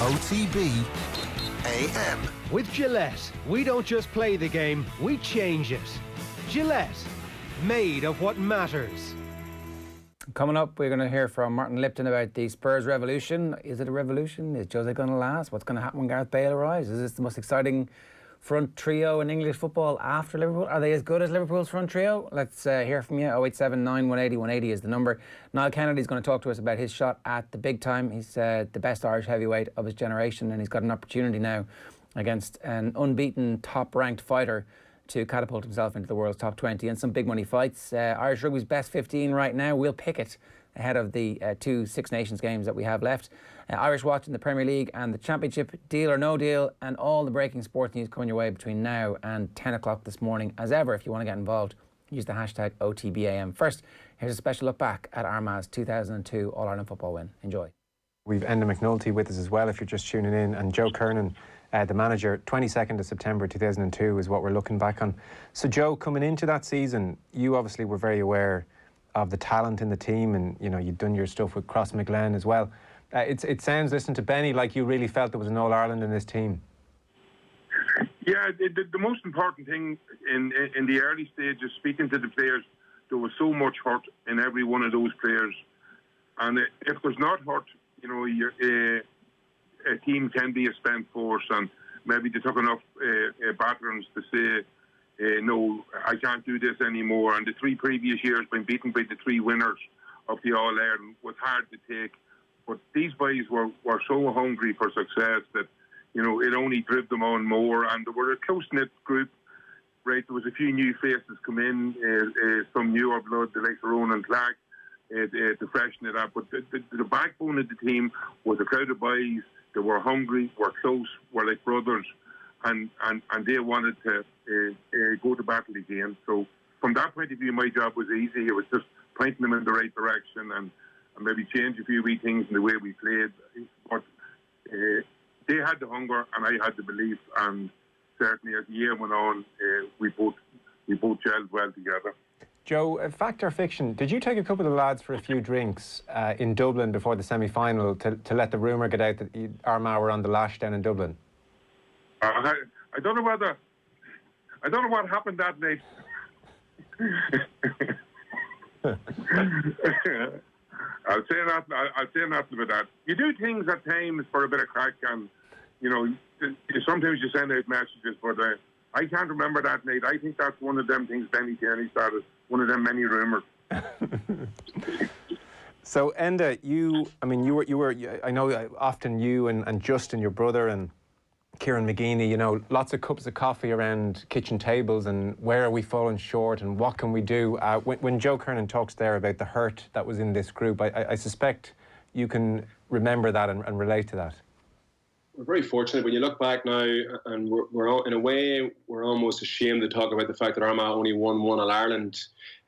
OTB AM. With Gillette, we don't just play the game, we change it. Gillette, made of what matters. Coming up, we're going to hear from Martin Lipton about the Spurs revolution. Is it a revolution? Is Jose going to last? What's going to happen when Gareth Bale arrives? Is this the most exciting front trio in English football after Liverpool? Are they as good as Liverpool's front trio? Let's hear from you. 0879 180 180 is the number. Niall Kennedy is going to talk to us about his shot at the big time. He's the best Irish heavyweight of his generation, and he's got an opportunity now against an unbeaten top-ranked fighter to catapult himself into the world's top 20 and some big money fights. Irish Rugby's best 15 right now. We'll pick it ahead of the two Six Nations games that we have left. Irish watch in the Premier League and the Championship, deal or no deal, and all the breaking sports news coming your way between now and 10 o'clock this morning. As ever, if you want to get involved, use the hashtag OTBAM. First, here's a special look back at Armagh's 2002 All-Ireland football win. Enjoy. We've Enda McNulty with us as well, if you're just tuning in, and Joe Kernan, the manager. 22nd of September 2002 is what we're looking back on. So Joe, coming into that season, you obviously were very aware of the talent in the team, and you know, you'd done your stuff with Cross McGlenn as well. It sounds, listening to Benny, like you really felt there was an All-Ireland in this team. Yeah, the most important thing in the early stages, speaking to the players, there was so much hurt in every one of those players, and if there's not hurt, you know, a team can be a spent force, and maybe they took enough batterings to say, no, I can't do this anymore. And the three previous years, being beaten by the three winners of the All-Ireland, was hard to take. But these boys were so hungry for success that, you know, it only drove them on more. And they were a close-knit group, right? There was a few new faces come in, some newer blood, the likes of Ronan Clark, to freshen it up. But the backbone of the team was a crowd of boys. They were hungry, were close, were like brothers, and they wanted to go to battle again. So from that point of view, my job was easy. It was just pointing them in the right direction and maybe change a few wee things in the way we played. But they had the hunger and I had the belief, and certainly as the year went on, we both gelled well together. Joe, fact or fiction, did you take a couple of lads for a few drinks in Dublin before the semi-final to let the rumour get out that Armagh were on the lash down in Dublin? I don't know what happened that night. I'll say nothing about that. You do things at times for a bit of crack, and you know, sometimes you send out messages, but I can't remember that night. I think that's one of them things Benny Tierney started. One of them many rumours. So Enda, you were. I know often you and Justin, your brother, and Kieran McGeeney, you know, lots of cups of coffee around kitchen tables, and where are we falling short, and what can we do? When Joe Kernan talks there about the hurt that was in this group, I suspect you can remember that and relate to that. We're very fortunate when you look back now, and we're in a way we're almost ashamed to talk about the fact that Armagh only won one All-Ireland.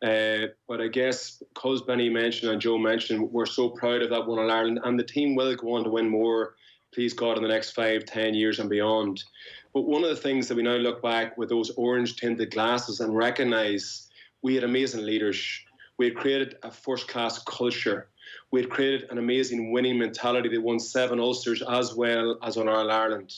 But I guess because Benny mentioned and Joe mentioned, we're so proud of that one All-Ireland, and the team will go on to win more, please God, in the next 5-10 years and beyond. But one of the things that we now look back with those orange tinted glasses and recognise, we had amazing leaders. We had created a first-class culture. We had created an amazing winning mentality. They won 7 Ulsters as well as on All-Ireland.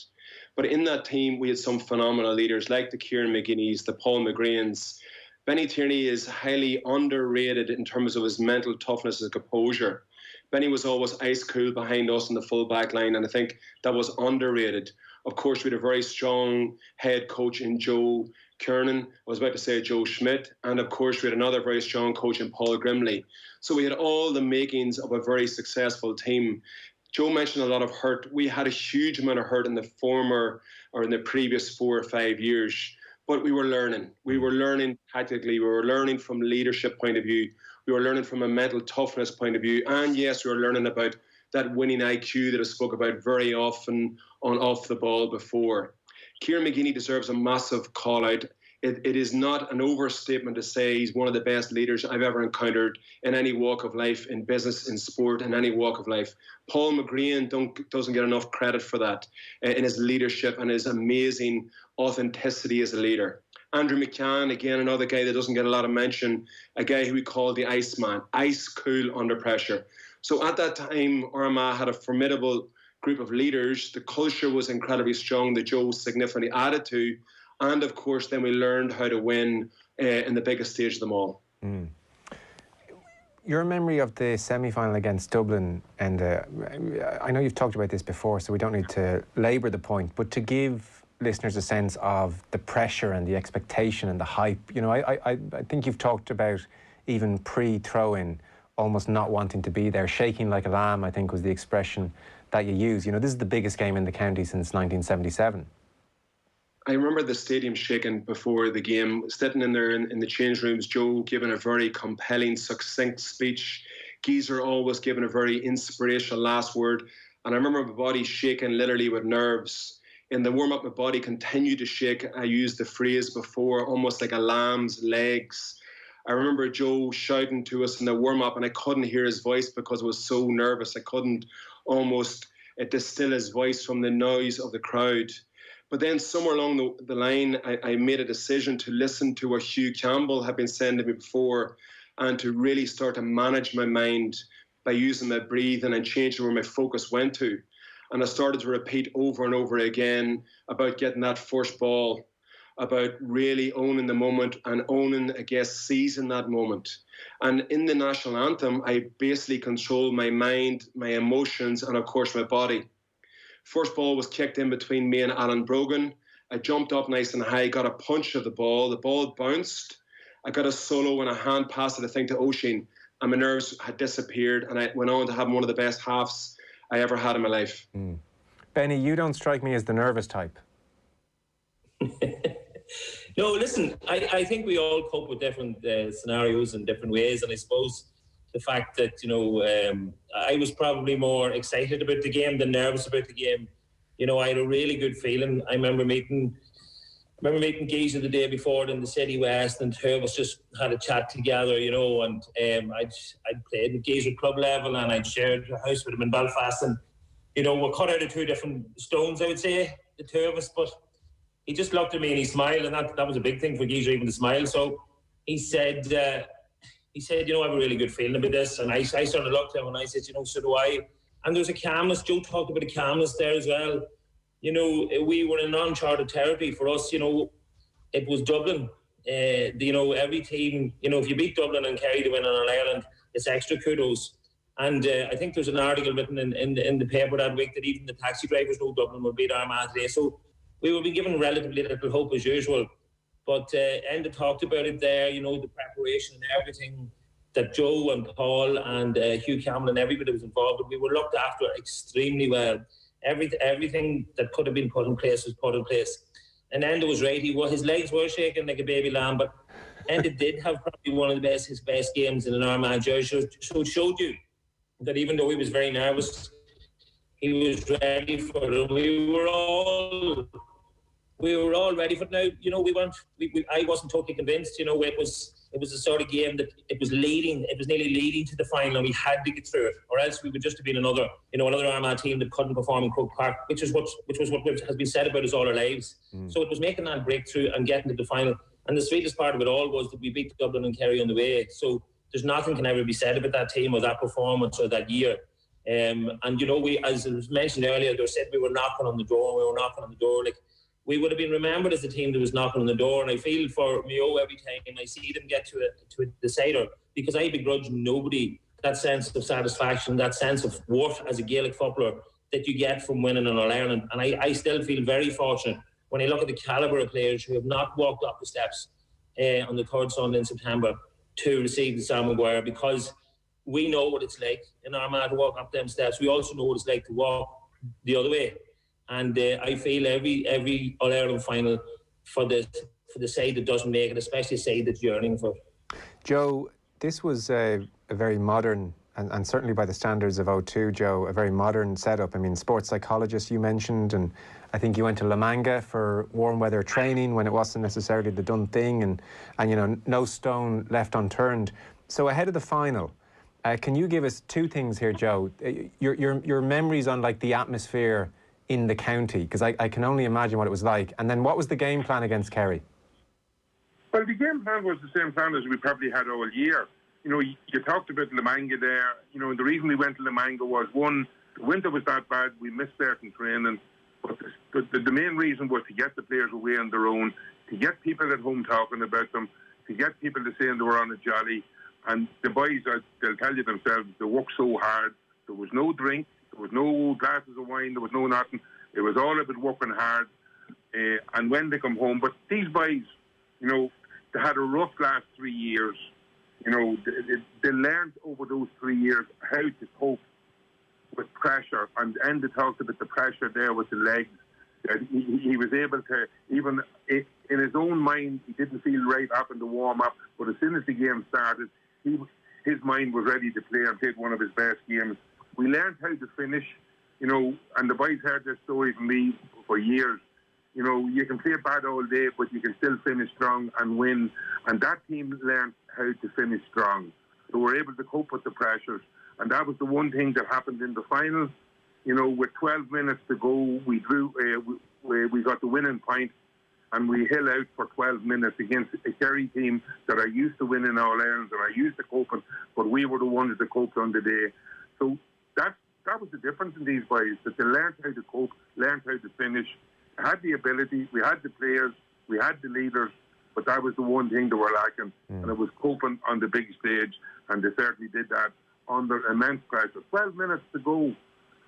But in that team, we had some phenomenal leaders like the Kieran McGuinneys, the Paul McGrains. Benny Tierney is highly underrated in terms of his mental toughness and composure. Benny was always ice cool behind us in the full back line, and I think that was underrated. Of course, we had a very strong head coach in Joe Kernan. I was about to say Joe Schmidt. And of course, we had another very strong coach in Paul Grimley. So we had all the makings of a very successful team. Joe mentioned a lot of hurt. We had a huge amount of hurt in the previous 4 or 5 years. But we were learning. We were learning tactically. We were learning from a leadership point of view. We were learning from a mental toughness point of view. And yes, we were learning about that winning IQ that I spoke about very often on off the ball before. Kieran McGeeney deserves a massive call out. It is not an overstatement to say he's one of the best leaders I've ever encountered in any walk of life, in business, in sport, in any walk of life. Paul McGrain doesn't get enough credit for that in his leadership and his amazing authenticity as a leader. Andrew McCann, again, another guy that doesn't get a lot of mention, a guy who we call the Iceman, ice cool under pressure. So at that time, Armagh had a formidable group of leaders. The culture was incredibly strong that Joe significantly added to. And of course, then we learned how to win in the biggest stage of them all. Mm. Your memory of the semi-final against Dublin, and I know you've talked about this before, so we don't need to labour the point, but to give listeners a sense of the pressure and the expectation and the hype. You know, I think you've talked about even pre-throw-in almost not wanting to be there, shaking like a lamb, I think was the expression that you used. You know, this is the biggest game in the county since 1977. I remember the stadium shaking before the game, sitting in there in the change rooms, Joe giving a very compelling, succinct speech. Geezer always giving a very inspirational last word. And I remember my body shaking literally with nerves. In the warm-up, my body continued to shake. I used the phrase before, almost like a lamb's legs. I remember Joe shouting to us in the warm-up, and I couldn't hear his voice because I was so nervous. I couldn't almost distill his voice from the noise of the crowd. But then somewhere along the line, I made a decision to listen to what Hugh Campbell had been saying to me before, and to really start to manage my mind by using my breathing and changing where my focus went to. And I started to repeat over and over again about getting that first ball, about really owning the moment and owning, I guess, seizing that moment. And in the national anthem, I basically controlled my mind, my emotions, and of course my body. First ball was kicked in between me and Alan Brogan. I jumped up nice and high, got a punch of the ball bounced. I got a solo and a hand pass it, I think, to Oisin, and my nerves had disappeared, and I went on to have one of the best halves I ever had in my life. Mm. Benny, you don't strike me as the nervous type. No, listen, I think we all cope with different scenarios in different ways, and I suppose the fact that, you know, I was probably more excited about the game than nervous about the game. You know, I had a really good feeling. I remember meeting Geezer the day before in the City West, and two of us just had a chat together, you know, and I'd played with Geezer club level, and I'd shared a house with him in Belfast, and, you know, we're cut out of two different stones, I would say, the two of us, but he just looked at me and he smiled, and that was a big thing for Geezer, even to smile. So he said, you know, I have a really good feeling about this. And I sort of looked at him and I said, you know, so do I. And there's a calmness. Joe talked about a calmness there as well. You know, we were in uncharted territory for us. You know, it was Dublin. You know, every team, you know, if you beat Dublin and Kerry to win on Ireland, it's extra kudos. And I think there's an article written in the paper that week that even the taxi drivers know Dublin will beat Armagh today. So we will be given relatively little hope as usual. But Enda talked about it there, you know, the preparation and everything that Joe and Paul and Hugh Campbell and everybody was involved in. We were looked after extremely well. Everything that could have been put in place was put in place. And Enda was right. His legs were shaking like a baby lamb, but Enda did have probably one of his best games in an Armagh jersey. So it showed you that even though he was very nervous, he was ready for it. We were all ready for it. Now, you know, I wasn't totally convinced. You know, it was a sort of game that it was nearly leading to the final, and we had to get through it, or else we would just have been another Armagh team that couldn't perform in Croke Park, which was what has been said about us all our lives. So it was making that breakthrough and getting to the final. And the sweetest part of it all was that we beat Dublin and Kerry on the way. So there's nothing can ever be said about that team or that performance or that year. And you know, we, as was mentioned earlier, they said we were knocking on the door. Like, we would have been remembered as the team that was knocking on the door. And I feel for Mayo every time I see them get to a decider, because I begrudge nobody that sense of satisfaction, that sense of worth as a Gaelic footballer that you get from winning in All-Ireland. And I still feel very fortunate when I look at the calibre of players who have not walked up the steps on the third Sunday in September to receive the Sam Maguire, because we know what it's like in Armagh to walk up them steps. We also know what it's like to walk the other way. And I feel every All-Ireland final for the side that doesn't make it, especially a side that's yearning for it. Joe, this was a very modern, and certainly by the standards of O2, Joe, a very modern setup. I mean, sports psychologist you mentioned, and I think you went to La Manga for warm weather training when it wasn't necessarily the done thing, and you know, no stone left unturned. So ahead of the final, can you give us two things here, Joe? Your memories on like the atmosphere in the county, because I can only imagine what it was like. And then what was the game plan against Kerry? Well, the game plan was the same plan as we probably had all year. You know, you talked about La Manga there. You know, the reason we went to La Manga was, one, The winter was that bad. We missed certain training. But the main reason was to get the players away on their own, to get people at home talking about them, to get people to saying they were on a jolly. And the boys, they'll tell you themselves, they worked so hard. There was no drink, there was no glasses of wine, there was no nothing. It was all about working hard. And when they come home, but these boys, you know, they had a rough last 3 years. You know, they learned over those 3 years how to cope with pressure. And Enda talked about the pressure there with the legs. He was able to, even in his own mind, he didn't feel right up in the warm-up, but as soon as the game started, his mind was ready to play and played one of his best games. We learned how to finish, you know, and the boys heard this story from me for years. You know, you can play bad all day, but you can still finish strong and win. And that team learned how to finish strong. They were able to cope with the pressures. And that was the one thing that happened in the final. You know, with 12 minutes to go, we drew. We got the winning point, and we held out for 12 minutes against a Kerry team that are used to winning All Irelands and are used to coping, but we were the ones that coped on the day. So that was the difference in these boys, that they learned how to cope, learned how to finish, had the ability, we had the players, we had the leaders, but that was the one thing they were lacking, and it was coping on the big stage, and they certainly did that under immense pressure. 12 minutes to go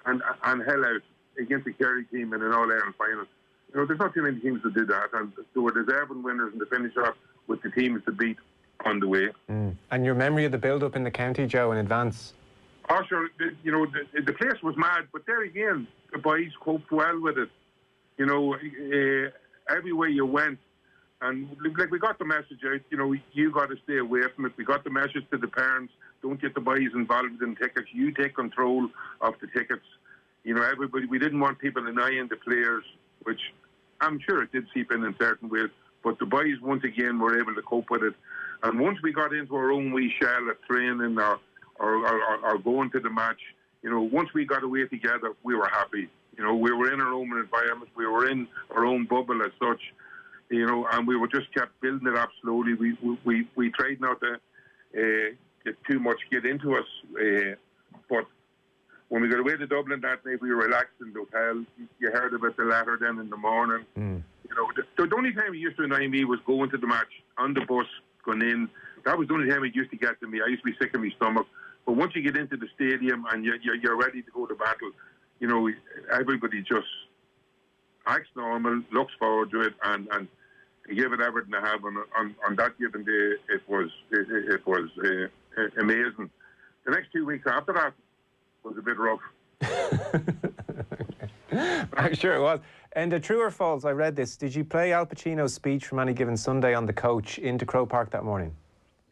and hell out against the Kerry team in an All-Ireland final. You know, there's not too many teams that did that, and they were deserving winners, and they finished off with the teams to beat on the way. And your memory of the build-up in the county, Joe, in advance? Oh, sure. You know, the place was mad, but there again, the boys coped well with it. You know, everywhere you went, and like we got the message out, you know, you got to stay away from it. We got the message to the parents, don't get the boys involved in tickets. You take control of the tickets. You know, everybody, we didn't want people annoying the players, which I'm sure it did seep in certain ways. But the boys, once again, were able to cope with it. And once we got into our own wee shell of training or going to the match, you know, once we got away together, we were happy. You know, we were in our own environment. We were in our own bubble as such. You know, and we were just kept building it up slowly. We tried not to get into us. But when we got away to Dublin that night, we relaxed in the hotel. You heard about the ladder then in the morning. You know, the only time it used to annoy me was going to the match on the bus, going in. That was the only time it used to get to me. I used to be sick in my stomach. But once you get into the stadium and you're ready to go to battle, you know, everybody just acts normal, looks forward to it, and give it everything they have. On that given day, it was amazing. The next 2 weeks after that was a bit rough. I'm sure it was. And true or false, I read this. Did you play Al Pacino's speech from Any Given Sunday on the coach into Croke Park that morning?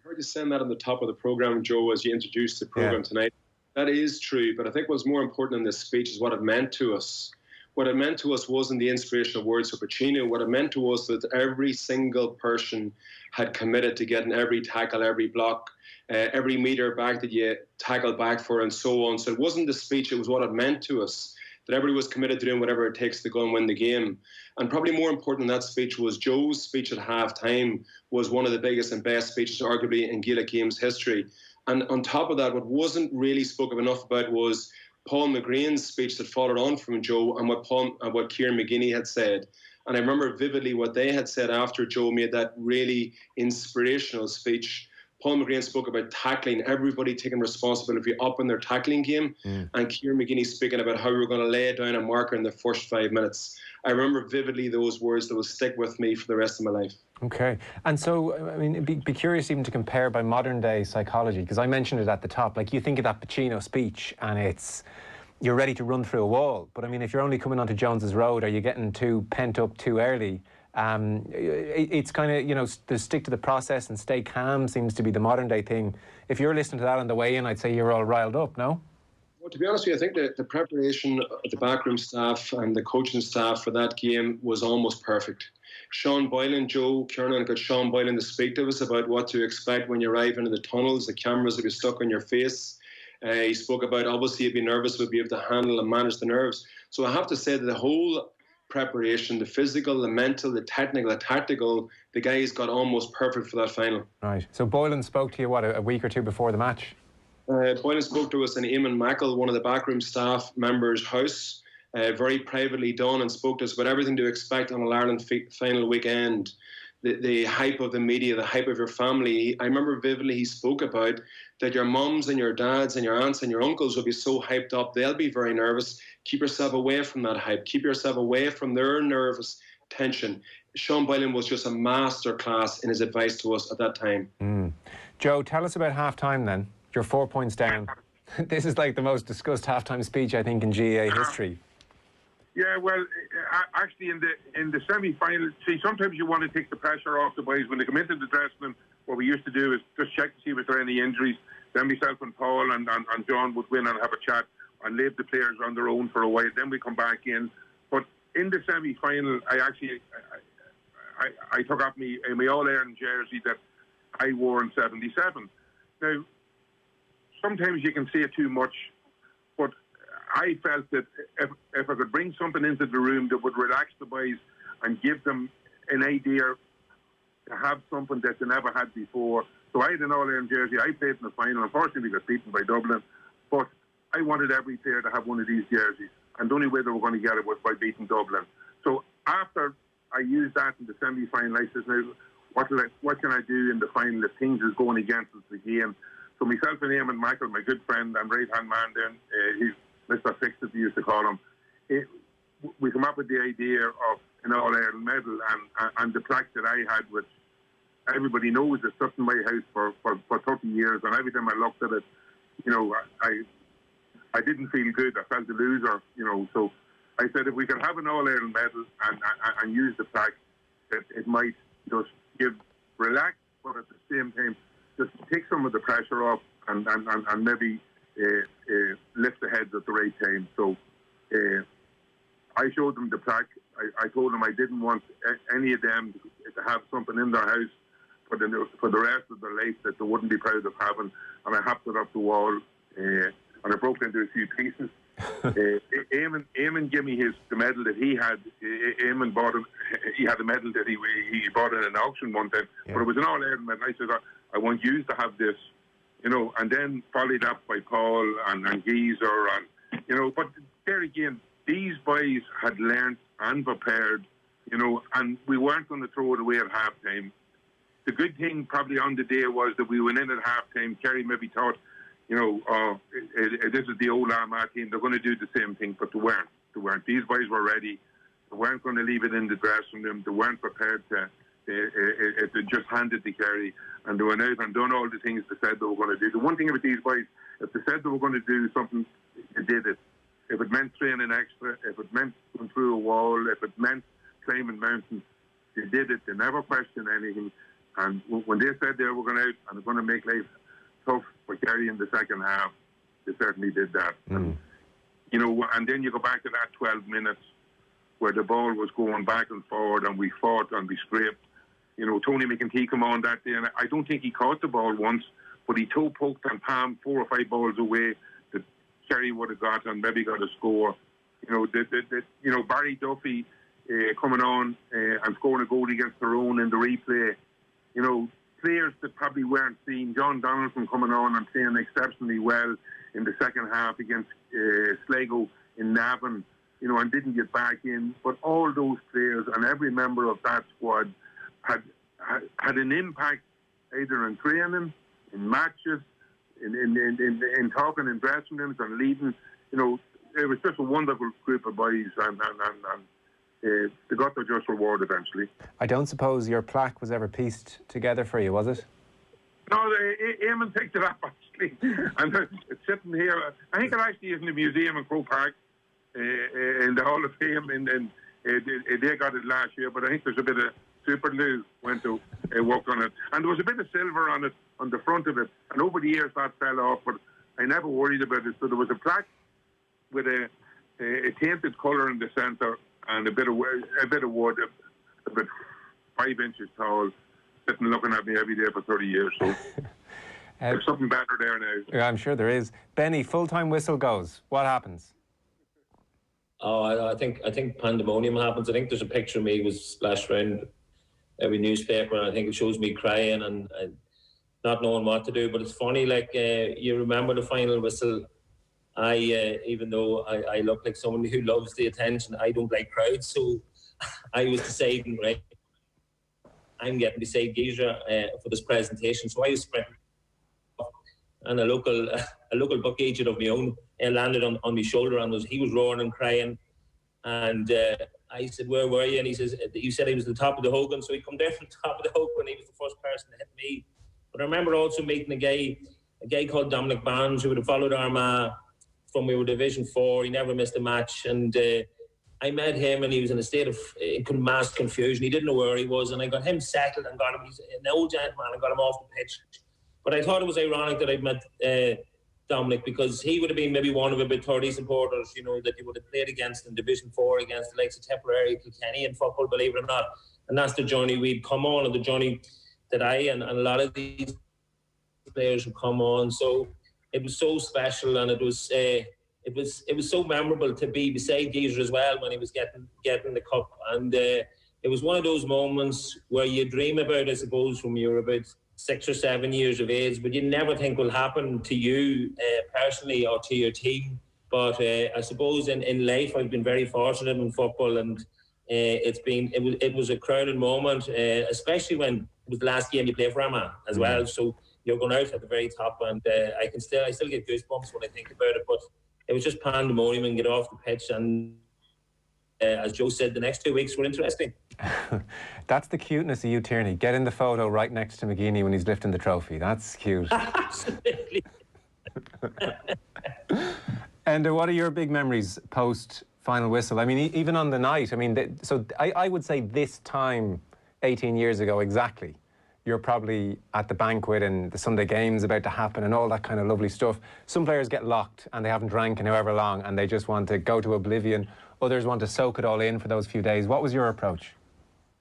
I heard you saying that on the top of the programme, Joe, as you introduced the programme tonight. That is true, but I think what's more important in this speech is what it meant to us. What it meant to us wasn't the inspirational words of Pacino. What it meant to us was that every single person had committed to getting every tackle, every block, every metre back that you tackled back for, and so on. So it wasn't the speech, it was what it meant to us, that everybody was committed to doing whatever it takes to go and win the game. And probably more important than that speech was Joe's speech at half-time was one of the biggest and best speeches, arguably, in Gaelic games history. And on top of that, what wasn't really spoken enough about was Paul McGrain's speech that followed on from Joe and what Kieran McGuinney had said. And I remember vividly what they had said after Joe made that really inspirational speech. Paul McGrain spoke about tackling, everybody taking responsibility up in their tackling game. And Kieran McGuinney speaking about how we were going to lay down a marker in the first 5 minutes. I remember vividly those words that will stick with me for the rest of my life. Okay. And so, I mean, it'd be curious even to compare by modern day psychology, because I mentioned it at the top. Like, you think of that Pacino speech and you're ready to run through a wall. But I mean, if you're only coming onto Jones's Road, are you getting too pent up too early? It's kind of, you know, to stick to the process and stay calm seems to be the modern day thing. If you're listening to that on the way in, I'd say you're all riled up, no? Well, to be honest with you, I think the preparation of the backroom staff and the coaching staff for that game was almost perfect. Sean Boylan, Joe Kiernan got Sean Boylan to speak to us about what to expect when you arrive into the tunnels, the cameras that be stuck on your face. He spoke about, obviously, you'd be nervous, but be able to handle and manage the nerves. So I have to say that the whole preparation, the physical, the mental, the technical, the tactical, the guys got almost perfect for that final. Right. So Boylan spoke to you, what, a week or two before the match? Boylan spoke to us in Eamon Mackle, one of the backroom staff members' house, very privately done, and spoke to us about everything to expect on an Ireland final weekend. The hype of the media, the hype of your family. I remember vividly he spoke about that your mums and your dads and your aunts and your uncles will be so hyped up, they'll be very nervous. Keep yourself away from that hype. Keep yourself away from their nervous tension. Sean Boylan was just a masterclass in his advice to us at that time. Joe, tell us about half-time then. You're 4 points down. This is like the most discussed half-time speech, I think, in GAA history. Yeah, well, actually, in the semi-final, see, sometimes you want to take the pressure off the boys when they come into the dressing room. What we used to do is just check to see if there are any injuries. Then myself and Paul and John would win and have a chat and leave the players on their own for a while. Then we come back in. But in the semi-final, I took off my All-Ireland jersey that I wore in '77. Now, sometimes you can say too much, but I felt that if I could bring something into the room that would relax the boys and give them an idea to have something that they never had before. So I had an All-Ireland jersey. I played in the final. Unfortunately, got beaten by Dublin. But I wanted every player to have one of these jerseys. And the only way they were going to get it was by beating Dublin. So after I used that in the semi-final, I said, now, what can I do in the final if things is going against us again? So myself and Eamon Mackle, my good friend and right-hand man there, he's Mr. Fixture, we used to call him, we come up with the idea of an All-Ireland medal and the plaque that I had, which everybody knows is stuck in my house for 30 years, and every time I looked at it, you know, I didn't feel good. I felt a loser, you know. So I said if we could have an All-Ireland medal and use the plaque, it might just relax, but at the same time, just take some of the pressure off and maybe lift the heads at the right time. So I showed them the plaque. I told them I didn't want any of them to have something in their house for the rest of their life that they wouldn't be proud of having. And I hacked it up the wall, and I broke into a few pieces. Eamon gave me the medal that he had. Eamon bought him. He had a medal that he bought in an auction one time, but it was an All-Ireland medal. I said, I want you to have this, you know, and then followed up by Paul and Geezer, and you know. But there again, these boys had learnt and prepared, you know, and we weren't going to throw it away at half-time. The good thing probably on the day was that we went in at half-time. Kerry maybe thought, you know, this is the old Armagh team. They're going to do the same thing, but they weren't. They weren't. These boys were ready. They weren't going to leave it in the dressing room. They weren't prepared to just hand it to Kerry, and they went out and done all the things they said they were going to do. The one thing about these boys, if they said they were going to do something, they did it. If it meant training extra, if it meant going through a wall, if it meant climbing mountains, they did it. They never questioned anything. And when they said they were going out and they're going to make life tough for Kerry in the second half, they certainly did that. And, you know, and then you go back to that 12 minutes where the ball was going back and forward and we fought and we scraped. You know, Tony McEntee came on that day, and I don't think he caught the ball once, but he toe poked and palmed 4 or 5 balls away that Kerry would have got and maybe got a score. You know, Barry Duffy coming on and scoring a goal against their own in the replay. You know, players that probably weren't seen. John Donaldson coming on and playing exceptionally well in the second half against Sligo in Navan, you know, and didn't get back in. But all those players and every member of that squad had an impact either in training, in matches, in talking in dressing rooms and leading. You know, it was just a wonderful group of boys, and they got their just reward eventually. I don't suppose your plaque was ever pieced together for you, was it? No, Eamon picked it up actually, and it's sitting here. I think it actually is in the museum in Croke Park, in the Hall of Fame, and they got it last year. But I think there's a bit of super glue went to work on it, and there was a bit of silver on it on the front of it, and over the years that fell off. But I never worried about it. So there was a plaque with a tainted colour in the centre and a bit of wood, about 5 inches tall, sitting looking at me every day for 30 years. So there's something better there now. Yeah, I'm sure there is. Benny, full-time whistle goes. What happens? Oh, I think pandemonium happens. I think there's a picture of me was splashed around every newspaper, and I think it shows me crying, and not knowing what to do. But it's funny, like, you remember the final whistle. Even though I look like someone who loves the attention, I don't like crowds. So I was deciding, right, I'm getting beside Geisha for this presentation. So I was sprinting, and a local book agent of my own landed on my shoulder, and he was roaring and crying. And I said, "Where were you?" And he says, "You said he was the top of the Hogan." So he come down from the top of the Hogan. He was the first person to hit me. But I remember also meeting a guy called Dominic Barnes, who would have followed Armagh from we were Division 4. He never missed a match, and I met him, and he was in a state of mass confusion. He didn't know where he was, and I got him settled and got him. He's an old gentleman, and got him off the pitch. But I thought it was ironic that I'd met Dominic, because he would have been maybe one of about 30 supporters, you know, that you would have played against in Division 4 against the likes of Tipperary, Kilkenny in football, believe it or not. And that's the journey we'd come on, and the journey that I and a lot of these players would come on. So it was so special, and it was so memorable to be beside Geezer as well when he was getting the cup. And it was one of those moments where you dream about, I suppose, from you're about 6 or 7 years of age, but you never think will happen to you personally or to your team. But I suppose in life I've been very fortunate in football, and it was a crowning moment, especially when it was the last game you play for Armagh as well. So you're going out at the very top, and I still get goosebumps when I think about it. But it was just pandemonium and get off the pitch, and as Joe said, the next 2 weeks were interesting. That's the cuteness of you, Tierney. Get in the photo right next to McGeaney when he's lifting the trophy. That's cute. Absolutely. And what are your big memories post final whistle? I mean, even on the night. I mean, I would say this time 18 years ago exactly, you're probably at the banquet and the Sunday game's about to happen and all that kind of lovely stuff. Some players get locked and they haven't drank in however long and they just want to go to oblivion. Others want to soak it all in for those few days. What was your approach?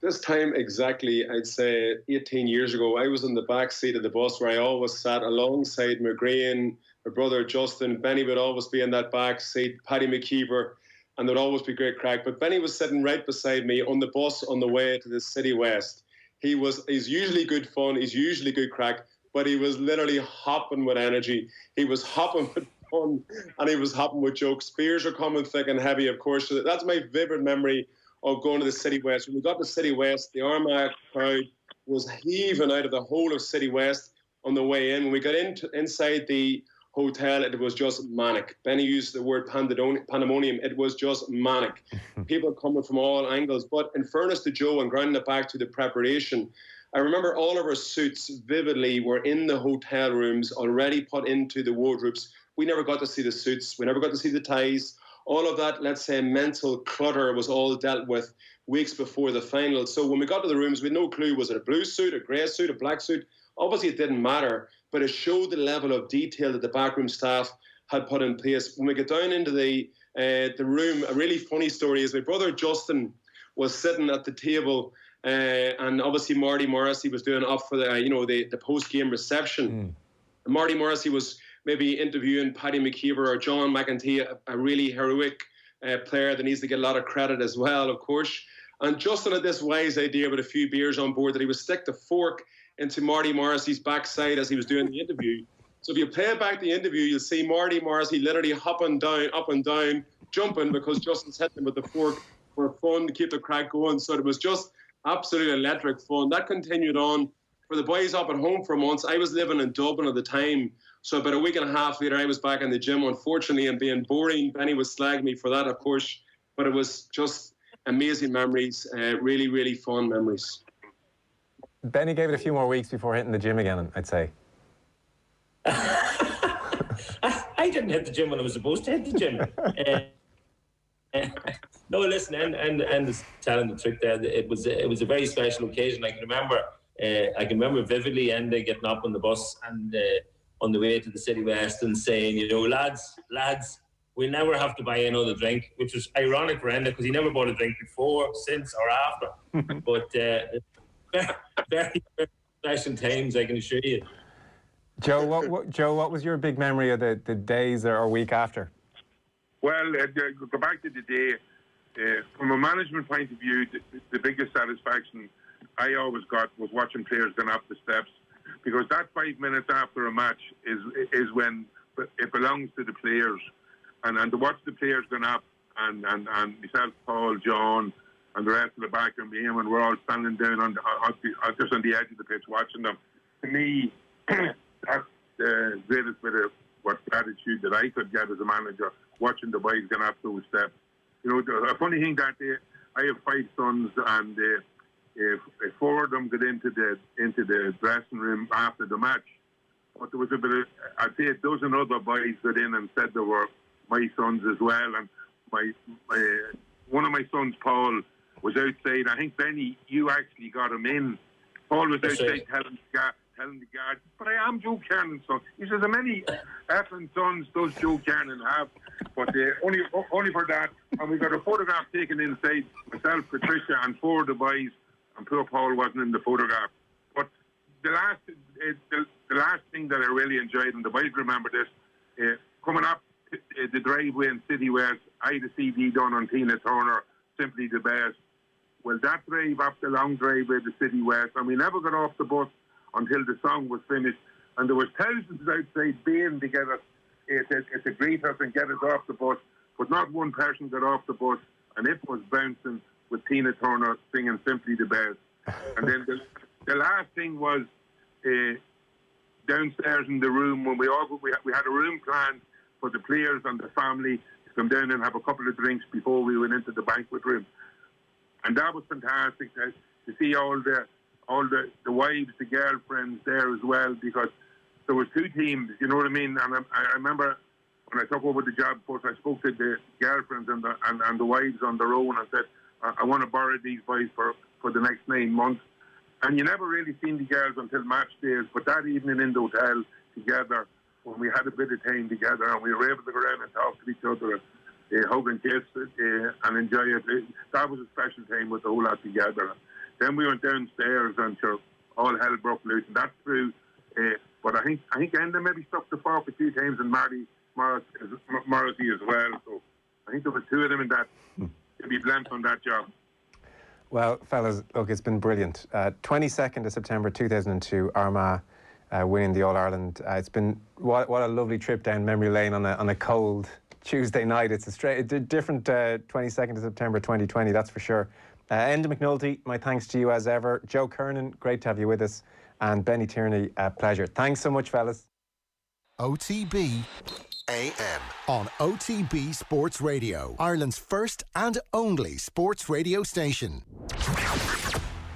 This time exactly, I'd say 18 years ago, I was in the back seat of the bus where I always sat alongside McGrain, my brother Justin. Benny would always be in that back seat, Paddy McKeever, and there'd always be great crack. But Benny was sitting right beside me on the bus on the way to the City West. He's usually good fun, he's usually good crack, but he was literally hopping with energy. He was hopping with fun, and he was hopping with jokes. Spears are coming thick and heavy, of course. So that's my vivid memory of going to the City West. When we got to City West, the Armagh crowd was heaving out of the whole of City West on the way in. When we got inside the hotel, it was just manic. Benny used the word pandemonium. It was just manic. People coming from all angles. But in fairness to Joe, and grounding it back to the preparation, I remember all of our suits vividly were in the hotel rooms, already put into the wardrobes. We never got to see the suits. We never got to see the ties. All of that, let's say, mental clutter was all dealt with weeks before the final. So when we got to the rooms, we had no clue, was it a blue suit, a grey suit, a black suit? Obviously, it didn't matter, but it showed the level of detail that the backroom staff had put in place. When we get down into the room, a really funny story is my brother Justin was sitting at the table, and obviously Marty Morrissey was doing up for the post-game reception. And Marty Morrissey was maybe interviewing Paddy McKeever or John McEntee, a really heroic player that needs to get a lot of credit as well, of course. And Justin had this wise idea with a few beers on board that he would stick the fork into Marty Morrissey's backside as he was doing the interview. So if you play back the interview, you'll see Marty Morrissey literally hopping down, up and down, jumping because Justin's hitting him with the fork for fun to keep the crack going. So it was just absolutely electric fun. That continued on for the boys up at home for months. I was living in Dublin at the time. So about a week and a half later, I was back in the gym, unfortunately, and being boring. Benny was slagging me for that, of course. But it was just amazing memories, really, really fun memories. Benny gave it a few more weeks before hitting the gym again, I'd say. I didn't hit the gym when I was supposed to hit the gym. No, listen, and telling the truth there, it was a very special occasion. I can remember vividly Enda getting up on the bus and on the way to the City West and saying, lads, we'll never have to buy another drink, which was ironic for Enda because he never bought a drink before, since, or after. But very, very special times, I can assure you. Joe, what was your big memory of the days or week after? Well, go back to the day. From a management point of view, the biggest satisfaction I always got was watching players going up the steps because that 5 minutes after a match is when it belongs to the players, and to watch the players going up, and myself, Paul, John, and the rest of the back and me, and we're all standing down just on the edge of the pitch watching them. To me, that's the greatest bit of gratitude that I could get as a manager, watching the boys going up those steps. You know, a funny thing that I have 5 sons, and if 4 of them got into the dressing room after the match, but there was a bit of, I'd say a dozen other boys got in and said they were my sons as well. And one of my sons, Paul, was outside. I think, Benny, you actually got him in. Paul was outside telling the guard, but I am Joe Kernan's son. He says, how many effing sons does Joe Kernan have? But only for that. And we got a photograph taken inside, myself, Patricia, and 4 of the boys, and poor Paul wasn't in the photograph. But the last thing that I really enjoyed, and the boys remember this, coming up the driveway in City West, I had a CD done on Tina Turner, Simply the Best. Well, that drive up the long driveway to City West, and we never got off the bus until the song was finished. And there was thousands outside baying to get us, to greet us and get us off the bus. But not one person got off the bus, and it was bouncing with Tina Turner singing Simply the Best. And then the last thing was downstairs in the room, when we had a room planned for the players and the family to come down and have a couple of drinks before we went into the banquet room. And that was fantastic to see all the wives, the girlfriends there as well, because there was 2 teams, you know what I mean? And I remember when I took over the job first, I spoke to the girlfriends and the wives on their own and said, I want to borrow these boys for the next 9 months. And you never really seen the girls until match days, but that evening in the hotel together, when we had a bit of time together and we were able to go around and talk to each other, hug and kiss, and enjoy it. That was a special time with the whole lot together. Then we went downstairs and sure, all hell broke loose, and that's true. But I think Enda maybe stuck the fork a few times, and Morrissey as well. So I think there was 2 of them in that to be blamed on that job. Well, fellas, look, it's been brilliant. 22nd of September 2002, Armagh winning the All-Ireland. It's been what a lovely trip down memory lane on a cold Tuesday night. It's a different 22nd of September 2020, that's for sure. Enda McNulty, my thanks to you as ever. Joe Kernan, great to have you with us. And Benny Tierney, pleasure. Thanks so much, fellas. OTB AM on OTB Sports Radio, Ireland's first and only sports radio station.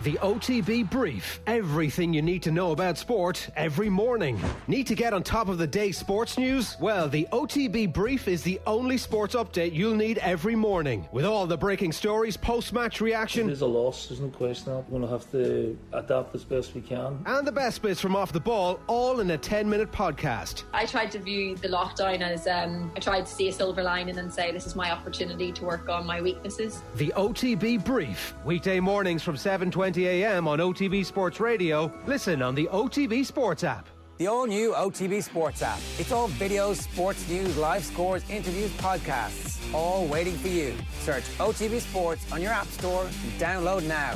The OTB Brief. Everything you need to know about sport every morning. Need to get on top of the day's sports news? Well, the OTB Brief is the only sports update you'll need every morning. With all the breaking stories, post-match reaction. It is a loss, there's no question that. We're going to have to adapt as best we can. And the best bits from off the ball, all in a 10-minute podcast. I tried to view the lockdown as I tried to see a silver lining and say this is my opportunity to work on my weaknesses. The OTB Brief. Weekday mornings from 7:20 a.m. on OTB Sports Radio. Listen on the OTB Sports app. The all-new OTB Sports app. It's all videos, sports news, live scores, interviews, podcasts, all waiting for you. Search OTB Sports on your app store and download now.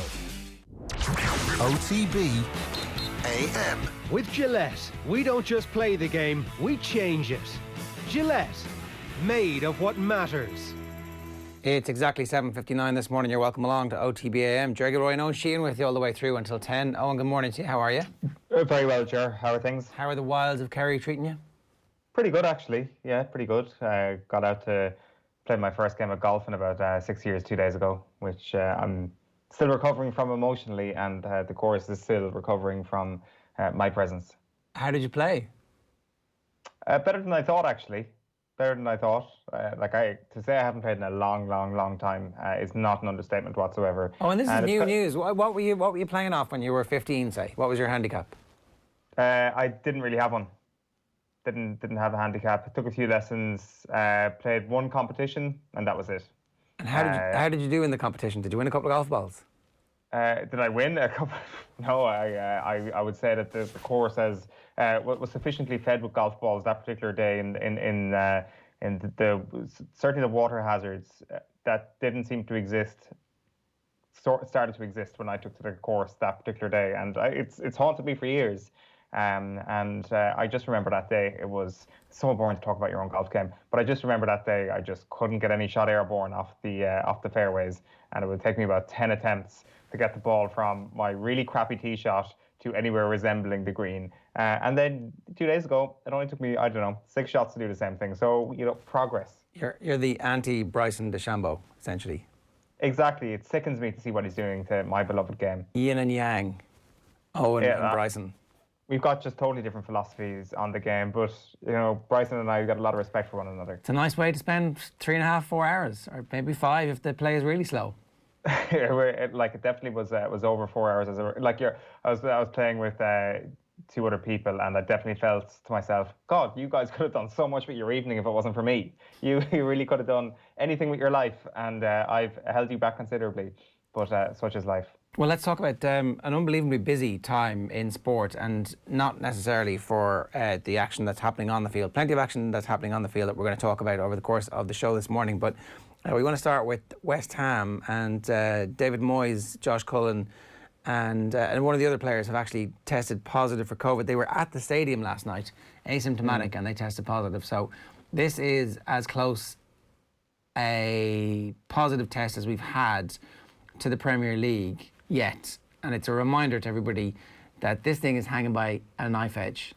OTB AM. With Gillette, we don't just play the game, we change it. Gillette, made of what matters. It's exactly 7:59 this morning. You're welcome along to OTB AM. Gilroy and Eoin Sheahan with you all the way through until 10. Eoin, good morning to you. How are you? Very well, Ger. How are things? How are the wilds of Kerry treating you? Pretty good, actually. Yeah, pretty good. I got out to play my first game of golf in about 6 years, 2 days ago, which I'm still recovering from emotionally, and the course is still recovering from my presence. How did you play? Better than I thought, actually. Better than I thought. To say I haven't played in a long time is not an understatement whatsoever. Oh, and this is new news. What were you playing off when you were 15? Say, what was your handicap? I didn't really have one. Didn't have a handicap. I took a few lessons. Played one competition, and that was it. And how did you do in the competition? Did you win a couple of golf balls? Did I win a couple? No, I would say that the course was sufficiently fed with golf balls that particular day. Certainly the water hazards that didn't seem to exist started to exist when I took to the course that particular day, and it's haunted me for years. I just remember that day. It was so boring to talk about your own golf game, but I just remember that day I just couldn't get any shot airborne off the fairways, and it would take me about 10 attempts to get the ball from my really crappy tee shot to anywhere resembling the green. And then 2 days ago, it only took me, I don't know, 6 shots to do the same thing. So, progress. You're the anti-Bryson DeChambeau, essentially. Exactly. It sickens me to see what he's doing to my beloved game. Yin and yang. Owen and Bryson. We've got just totally different philosophies on the game, but, Bryson and I, we've got a lot of respect for one another. It's a nice way to spend 3.5, 4 hours, or maybe 5 if the play is really slow. It definitely was over 4 hours. I was playing with 2 other people, and I definitely felt to myself, God, you guys could have done so much with your evening if it wasn't for me. You really could have done anything with your life, and I've held you back considerably. But such is life. Well, let's talk about an unbelievably busy time in sport, and not necessarily for the action that's happening on the field. Plenty of action that's happening on the field that we're going to talk about over the course of the show this morning. But we want to start with West Ham and David Moyes, Josh Cullen, and one of the other players have actually tested positive for COVID. They were at the stadium last night, asymptomatic, and they tested positive. So this is as close a positive test as we've had to the Premier League yet. And it's a reminder to everybody that this thing is hanging by a knife edge.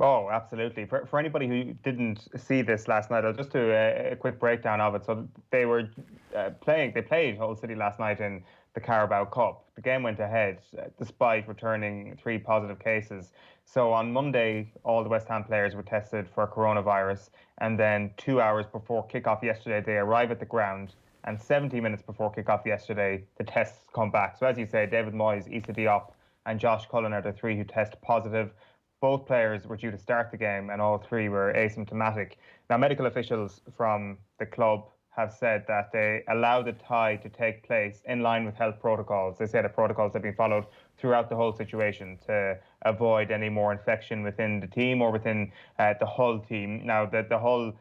Oh, absolutely. For anybody who didn't see this last night, I'll just do a quick breakdown of it. So they were they played Hull City last night in the Carabao Cup. The game went ahead despite returning 3 positive cases. So on Monday, all the West Ham players were tested for coronavirus, and then 2 hours before kickoff yesterday, they arrive at the ground, and 70 minutes before kickoff yesterday, the tests come back. So as you say, David Moyes, Issa Diop, and Josh Cullen are the 3 who test positive. Both players were due to start the game, and all 3 were asymptomatic. Now, medical officials from the club have said that they allowed the tie to take place in line with health protocols. They say the protocols have been followed throughout the whole situation to avoid any more infection within the team or within the Hull team. Now, the Hull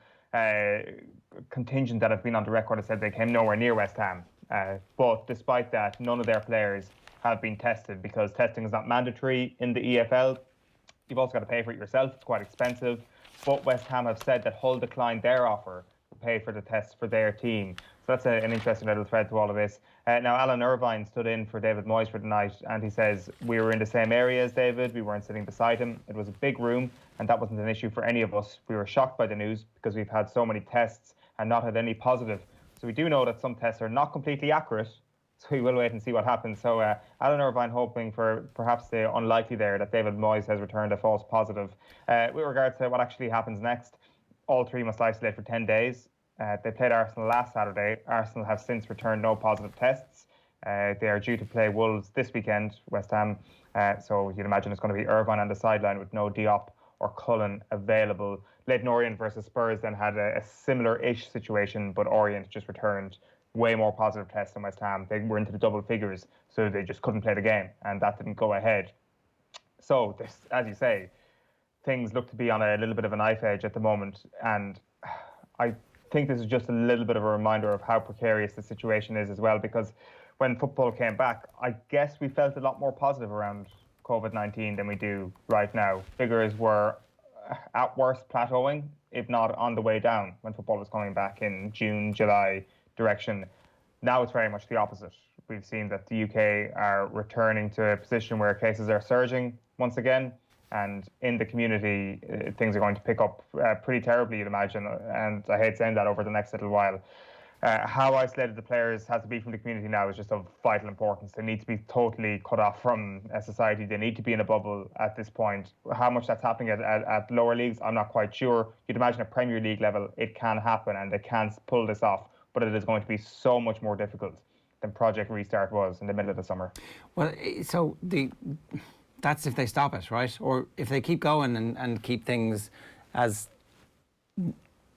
contingent that have been on the record has said they came nowhere near West Ham. But despite that, none of their players have been tested because testing is not mandatory in the EFL. You've also got to pay for it yourself. It's quite expensive. But West Ham have said that Hull declined their offer to pay for the tests for their team. So that's an interesting little thread to all of this. Now, Alan Irvine stood in for David Moyes for the night, and he says, we were in the same area as David. We weren't sitting beside him. It was a big room, and that wasn't an issue for any of us. We were shocked by the news because we've had so many tests and not had any positive. So we do know that some tests are not completely accurate. So we will wait and see what happens. So Alan Irvine hoping for perhaps the unlikely there that David Moyes has returned a false positive. With regards to what actually happens next, all 3 must isolate for 10 days. They played Arsenal last Saturday. Arsenal have since returned no positive tests. They are due to play Wolves this weekend, West Ham. So you'd imagine it's going to be Irvine on the sideline with no Diop or Cullen available. Leyton Orient versus Spurs then had a similar-ish situation, but Orient just returned way more positive tests than West Ham. They were into the double figures, so they just couldn't play the game, and that didn't go ahead. So, this, as you say, things look to be on a little bit of a knife edge at the moment, and I think this is just a little bit of a reminder of how precarious the situation is as well, because when football came back, I guess we felt a lot more positive around COVID-19 than we do right now. Figures were at worst plateauing, if not on the way down, when football was coming back in June, July direction. Now it's very much the opposite. We've seen that the UK are returning to a position where cases are surging once again, and in the community, things are going to pick up pretty terribly, you'd imagine, and I hate saying that over the next little while. How isolated the players have to be from the community now is just of vital importance. They need to be totally cut off from society. They need to be in a bubble at this point. How much that's happening at lower leagues, I'm not quite sure. You'd imagine at Premier League level, it can happen and they can pull this off, but it is going to be so much more difficult than Project Restart was in the middle of the summer. Well, so that's if they stop it, right? Or if they keep going and keep things as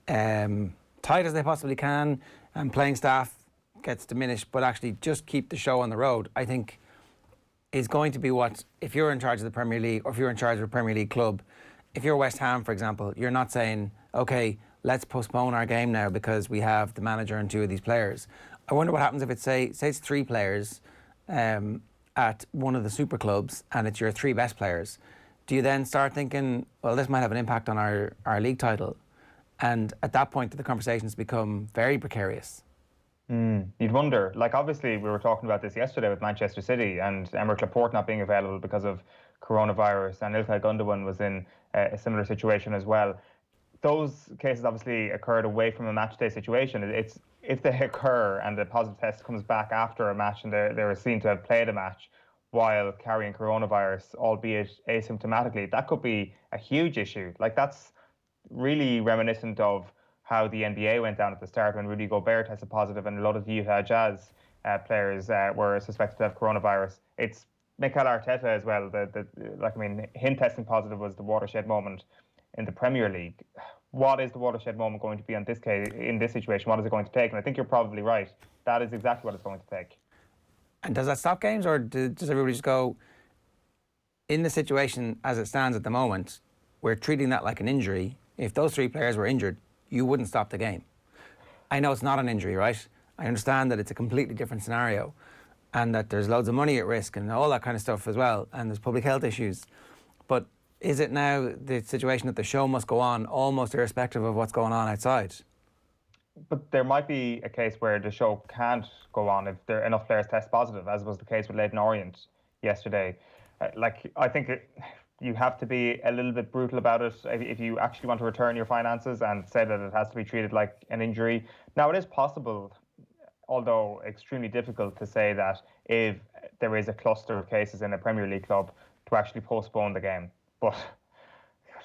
tight as they possibly can, and playing staff gets diminished, but actually just keep the show on the road, I think is going to be what, if you're in charge of the Premier League, or if you're in charge of a Premier League club, if you're West Ham, for example, you're not saying, OK, let's postpone our game now because we have the manager and 2 of these players. I wonder what happens if it's, say it's 3 players at one of the super clubs and it's your 3 best players. do you then start thinking, well, this might have an impact on our league title? And at that point, the conversations become very precarious. You'd wonder. Like, obviously, we were talking about this yesterday with Manchester City and Emerick Laporte not being available because of coronavirus, and Ilkay Gundogan was in a similar situation as well. Those cases obviously occurred away from a match day situation. It's if they occur and the positive test comes back after a match and they're seen to have played a match while carrying coronavirus, albeit asymptomatically, that could be a huge issue. Like, that's really reminiscent of how the NBA went down at the start when Rudy Gobert tested positive and a lot of the Utah Jazz players were suspected to have coronavirus. It's Mikel Arteta as well. Him testing positive was the watershed moment in the Premier League. What is the watershed moment going to be in this situation? What is it going to take? And I think you're probably right. That is exactly what it's going to take. And does that stop games, or does everybody just go, in the situation as it stands at the moment, we're treating that like an injury. If those 3 players were injured, you wouldn't stop the game. I know it's not an injury, right? I understand that it's a completely different scenario and that there's loads of money at risk and all that kind of stuff as well, and there's public health issues. But is it now the situation that the show must go on almost irrespective of what's going on outside? But there might be a case where the show can't go on if there are enough players test positive, as was the case with Leyton Orient yesterday. I think you have to be a little bit brutal about it if you actually want to return your finances and say that it has to be treated like an injury. Now, it is possible, although extremely difficult, to say that if there is a cluster of cases in a Premier League club, to actually postpone the game. But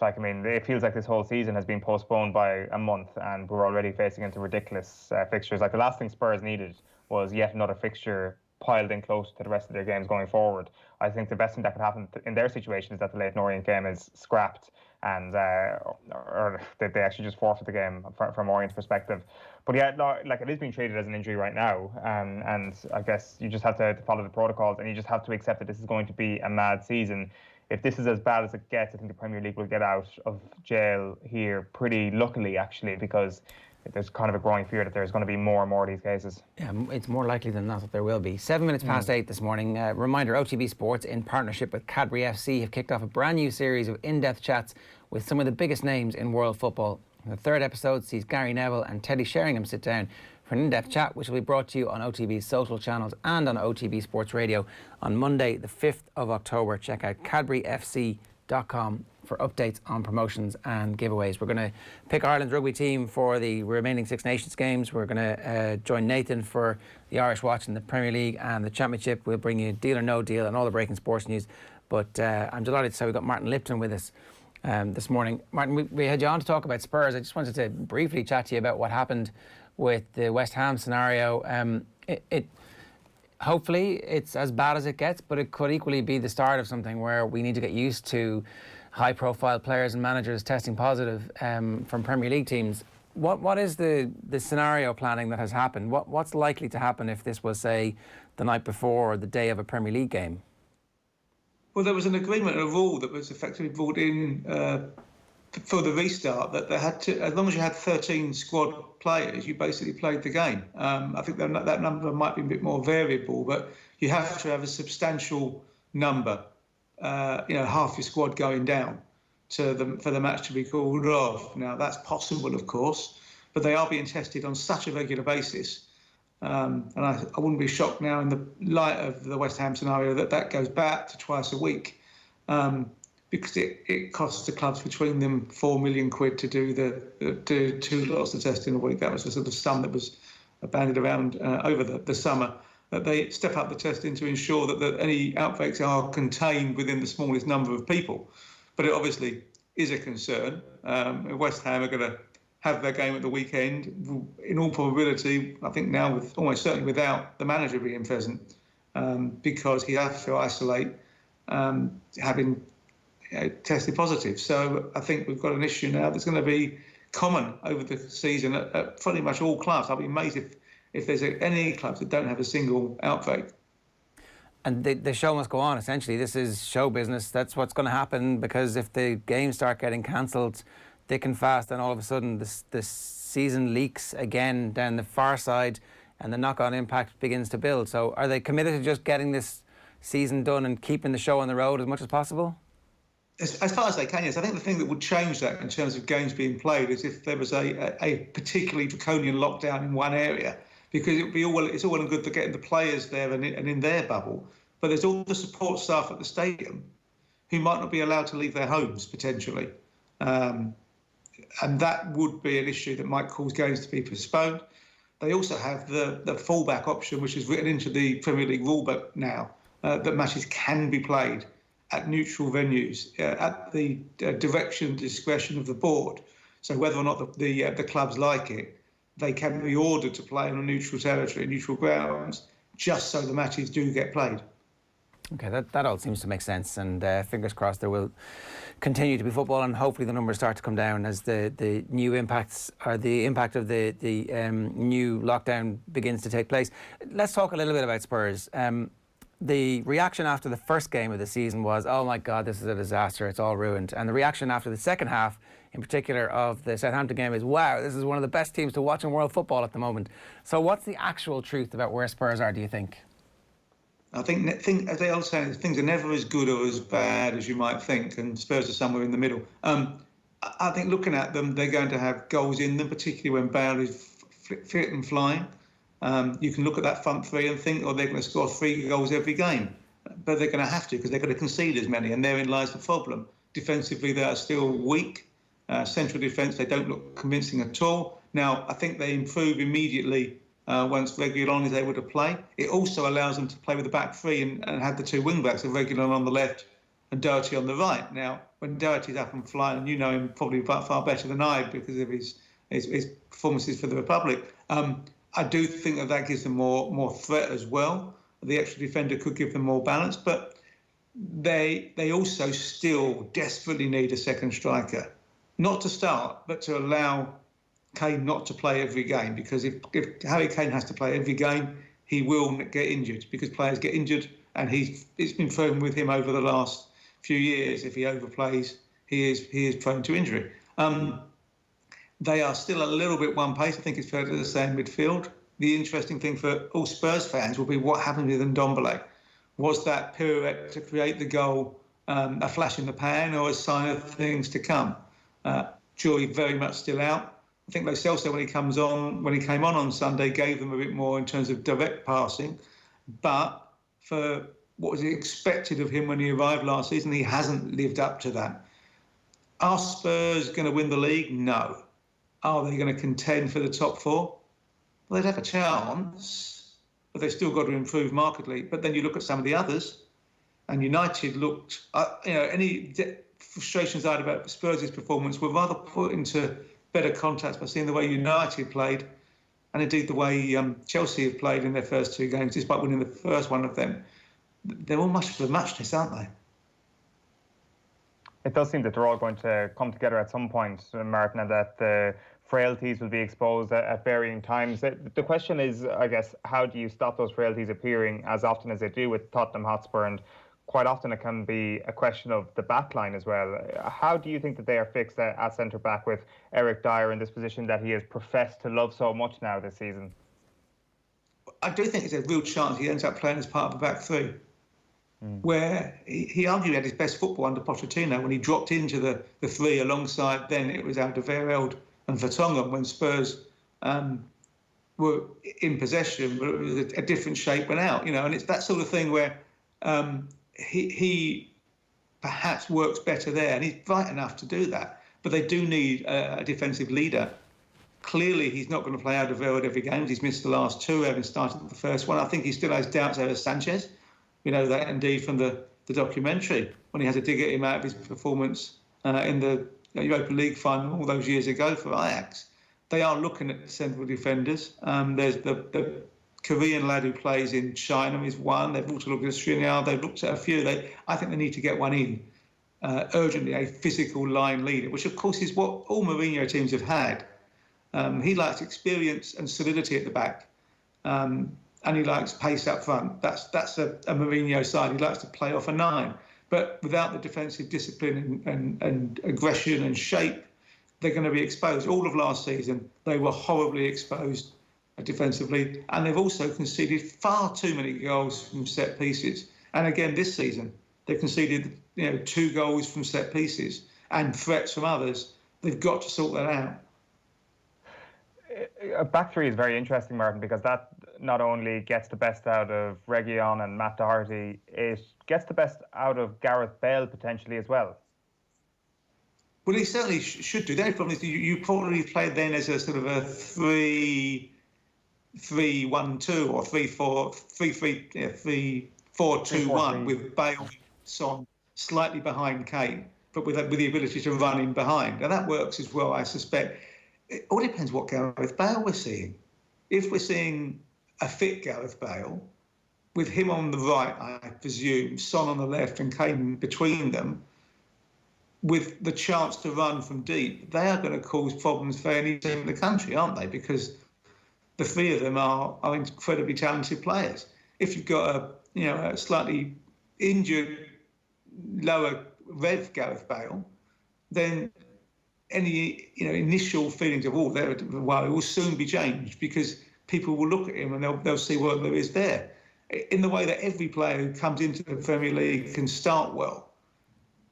it feels like this whole season has been postponed by a month and we're already facing into ridiculous fixtures. Like, the last thing Spurs needed was yet another fixture piled in close to the rest of their games going forward. I think the best thing that could happen in their situation is that the Leyton Orient game is scrapped and or they actually just forfeit the game from Orient's perspective. But yeah, it is being treated as an injury right now, and I guess you just have to follow the protocols and you just have to accept that this is going to be a mad season. If this is as bad as it gets, I think the Premier League will get out of jail here pretty luckily, actually, because there's kind of a growing fear that there's going to be more and more of these cases. Yeah, it's more likely than not that there will be. 7 minutes past 8 this morning. Reminder, OTB Sports, in partnership with Cadbury FC, have kicked off a brand new series of in-depth chats with some of the biggest names in world football. The 3rd episode sees Gary Neville and Teddy Sheringham sit down for an in-depth chat, which will be brought to you on OTB's social channels and on OTB Sports Radio on Monday, the 5th of October. Check out cadburyfc.com for updates on promotions and giveaways. We're going to pick Ireland's rugby team for the remaining Six Nations games. We're going to join Nathan for the Irish Watch in the Premier League and the Championship. We'll bring you Deal or No Deal and all the breaking sports news. But I'm delighted to say we've got Martin Lipton with us this morning. Martin, we had you on to talk about Spurs. I just wanted to briefly chat to you about what happened with the West Ham scenario. Hopefully it's as bad as it gets, but it could equally be the start of something where we need to get used to high-profile players and managers testing positive from Premier League teams. What is the scenario planning that has happened? What's likely to happen if this was, say, the night before or the day of a Premier League game? Well, there was an agreement, a rule that was effectively brought in for the restart that they had to, as long as you had 13 squad players, you basically played the game. I think that number might be a bit more variable, but you have to have a substantial number, half your squad going down for the match to be called off. Now, that's possible, of course, but they are being tested on such a regular basis. And I wouldn't be shocked now in the light of the West Ham scenario that goes back to twice a week. Because it costs the clubs between them £4 million to do 2 lots of testing a week. That was the sort of sum that was bandied around over the summer. That they step up the testing to ensure that any outbreaks are contained within the smallest number of people. But it obviously is a concern. West Ham are going to have their game at the weekend. In all probability, I think now almost certainly without the manager being present, because he has to isolate, having tested positive. So I think we've got an issue now that's going to be common over the season at pretty much all clubs. I'd be amazed if there's any clubs that don't have a single outbreak. And the show must go on, essentially. This is show business. That's what's going to happen, because if the games start getting cancelled thick and fast, then all of a sudden this season leaks again down the far side and the knock-on impact begins to build. So are they committed to just getting this season done and keeping the show on the road as much as possible? As far as they can, yes. I think the thing that would change that in terms of games being played is if there was a particularly draconian lockdown in one area, because it's all well and good for getting the players there and in their bubble, but there's all the support staff at the stadium who might not be allowed to leave their homes potentially, and that would be an issue that might cause games to be postponed. They also have the fallback option, which is written into the Premier League rulebook now, that matches can be played at neutral venues at the direction and discretion of the board. So whether or not the clubs like it, they can be ordered to play on a neutral territory, neutral grounds, just so the matches do get played. Okay, that all seems to make sense, and fingers crossed there will continue to be football, and hopefully the numbers start to come down as the new impacts, or the impact of the new lockdown begins to take place. Let's talk a little bit about Spurs. The reaction after the first game of the season was, oh my God, this is a disaster, it's all ruined. And the reaction after the second half, in particular of the Southampton game, is, wow, this is one of the best teams to watch in world football at the moment. So what's the actual truth about where Spurs are, do you think? I think as they all say, things are never as good or as bad as you might think, and Spurs are somewhere in the middle. I think looking at them, they're going to have goals in them, particularly when Bale is fit and flying. You can look at that front three and think, oh, they're going to score 3 goals every game. But they're going to have to, because they're going to concede as many, and therein lies the problem. Defensively, they are still weak. Central defence, they don't look convincing at all. Now, I think they improve immediately once Reguilon is able to play. It also allows them to play with the back three and have the 2 wing-backs of Reguilon on the left and Doherty on the right. Now, when Doherty's up and flying, you know him probably far better than I because of his performances for the Republic. I do think that gives them more threat as well. The extra defender could give them more balance, but they also still desperately need a second striker. Not to start, but to allow Kane not to play every game, because if Harry Kane has to play every game, he will get injured, because players get injured, and it's been proven with him over the last few years. If he overplays, he is prone to injury. They are still a little bit one pace, I think it's fair to say, in midfield. The interesting thing for all Spurs fans will be what happened with Ndombele. Was that pirouette to create the goal a flash in the pan, or a sign of things to come? Jury very much still out. I think Lo Celso, when he came on Sunday, gave them a bit more in terms of direct passing. But for what was expected of him when he arrived last season, he hasn't lived up to that. Are Spurs going to win the league? No. Are they going to contend for the top 4? Well, they'd have a chance, but they've still got to improve markedly. But then you look at some of the others, and United looked, any frustrations I had about Spurs' performance were rather put into better context by seeing the way United played, and indeed the way Chelsea have played in their first 2 games, despite winning the first one of them. They're all much for muchness, aren't they? It does seem that they're all going to come together at some point, Martin, and that the frailties will be exposed at varying times. The question is, I guess, how do you stop those frailties appearing as often as they do with Tottenham Hotspur? And quite often it can be a question of the back line as well. How do you think that they are fixed at centre-back with Eric Dyer in this position that he has professed to love so much now this season? I do think there's a real chance he ends up playing as part of the back three. Where he arguably had his best football under Pochettino when he dropped into the 3 alongside, then it was Alderweireld and Vertonghen, when Spurs were in possession, but it was a different shape went out, and it's that sort of thing where he perhaps works better there, and he's bright enough to do that, but they do need a defensive leader. Clearly, he's not going to play Alderweireld every game. He's missed the last 2, having started the first one. I think he still has doubts over Sanchez. We know that indeed from the documentary, when he had to dig at him out of his performance in the Europa League final all those years ago for Ajax. They are looking at central defenders. There's the Korean lad who plays in China is one. They've also looked at Sheahan. They've looked at a few. I think they need to get one in urgently, a physical line leader, which of course is what all Mourinho teams have had. He likes experience and solidity at the back. And he likes pace up front. That's a Mourinho side. He likes to play off a 9. But without the defensive discipline and aggression and shape, they're going to be exposed. All of last season, they were horribly exposed defensively. And they've also conceded far too many goals from set pieces. And again, this season, they've conceded 2 goals from set pieces and threats from others. They've got to sort that out. A back three is very interesting, Martin, because that not only gets the best out of Reguilón and Matt Doherty, it gets the best out of Gareth Bale potentially as well. Well, he certainly should do. The only problem is you probably played then as a sort of a 3-3-1-2 or 3-4-2-1 with Bale, Son slightly behind Kane, but with the ability to run in behind. And that works as well, I suspect. It all depends what Gareth Bale we're seeing. If we're seeing a fit Gareth Bale, with him on the right, I presume, Son on the left and Kane between them, with the chance to run from deep, they are going to cause problems for any team in the country, aren't they? Because the 3 of them are incredibly talented players. If you've got a slightly injured, lower rev Gareth Bale, then any initial feelings of it will soon be changed, because people will look at him and they'll see what there is there. In the way that every player who comes into the Premier League can start well,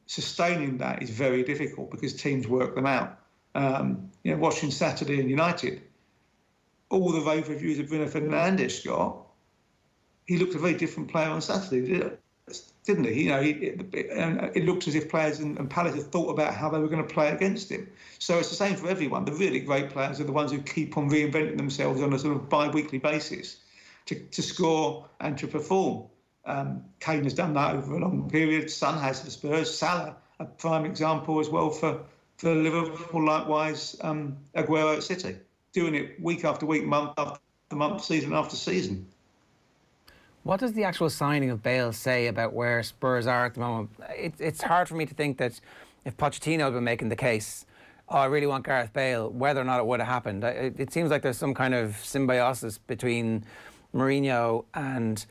sustaining that is very difficult because teams work them out. Watching Saturday in United, all the rave reviews of Bruno Fernandes got, he looked a very different player on Saturday, didn't he? It looked as if players and Palace had thought about how they were going to play against him. So it's the same for everyone. The really great players are the ones who keep on reinventing themselves on a sort of bi-weekly basis to score and to perform. Kane has done that over a long period. Son has for Spurs. Salah, a prime example as well for Liverpool. Likewise, Aguero at City, doing it week after week, month after month, season after season. What does the actual signing of Bale say about where Spurs are at the moment? It's hard for me to think that if Pochettino had been making the case, I really want Gareth Bale, whether or not it would have happened. It seems like there's some kind of symbiosis between Mourinho and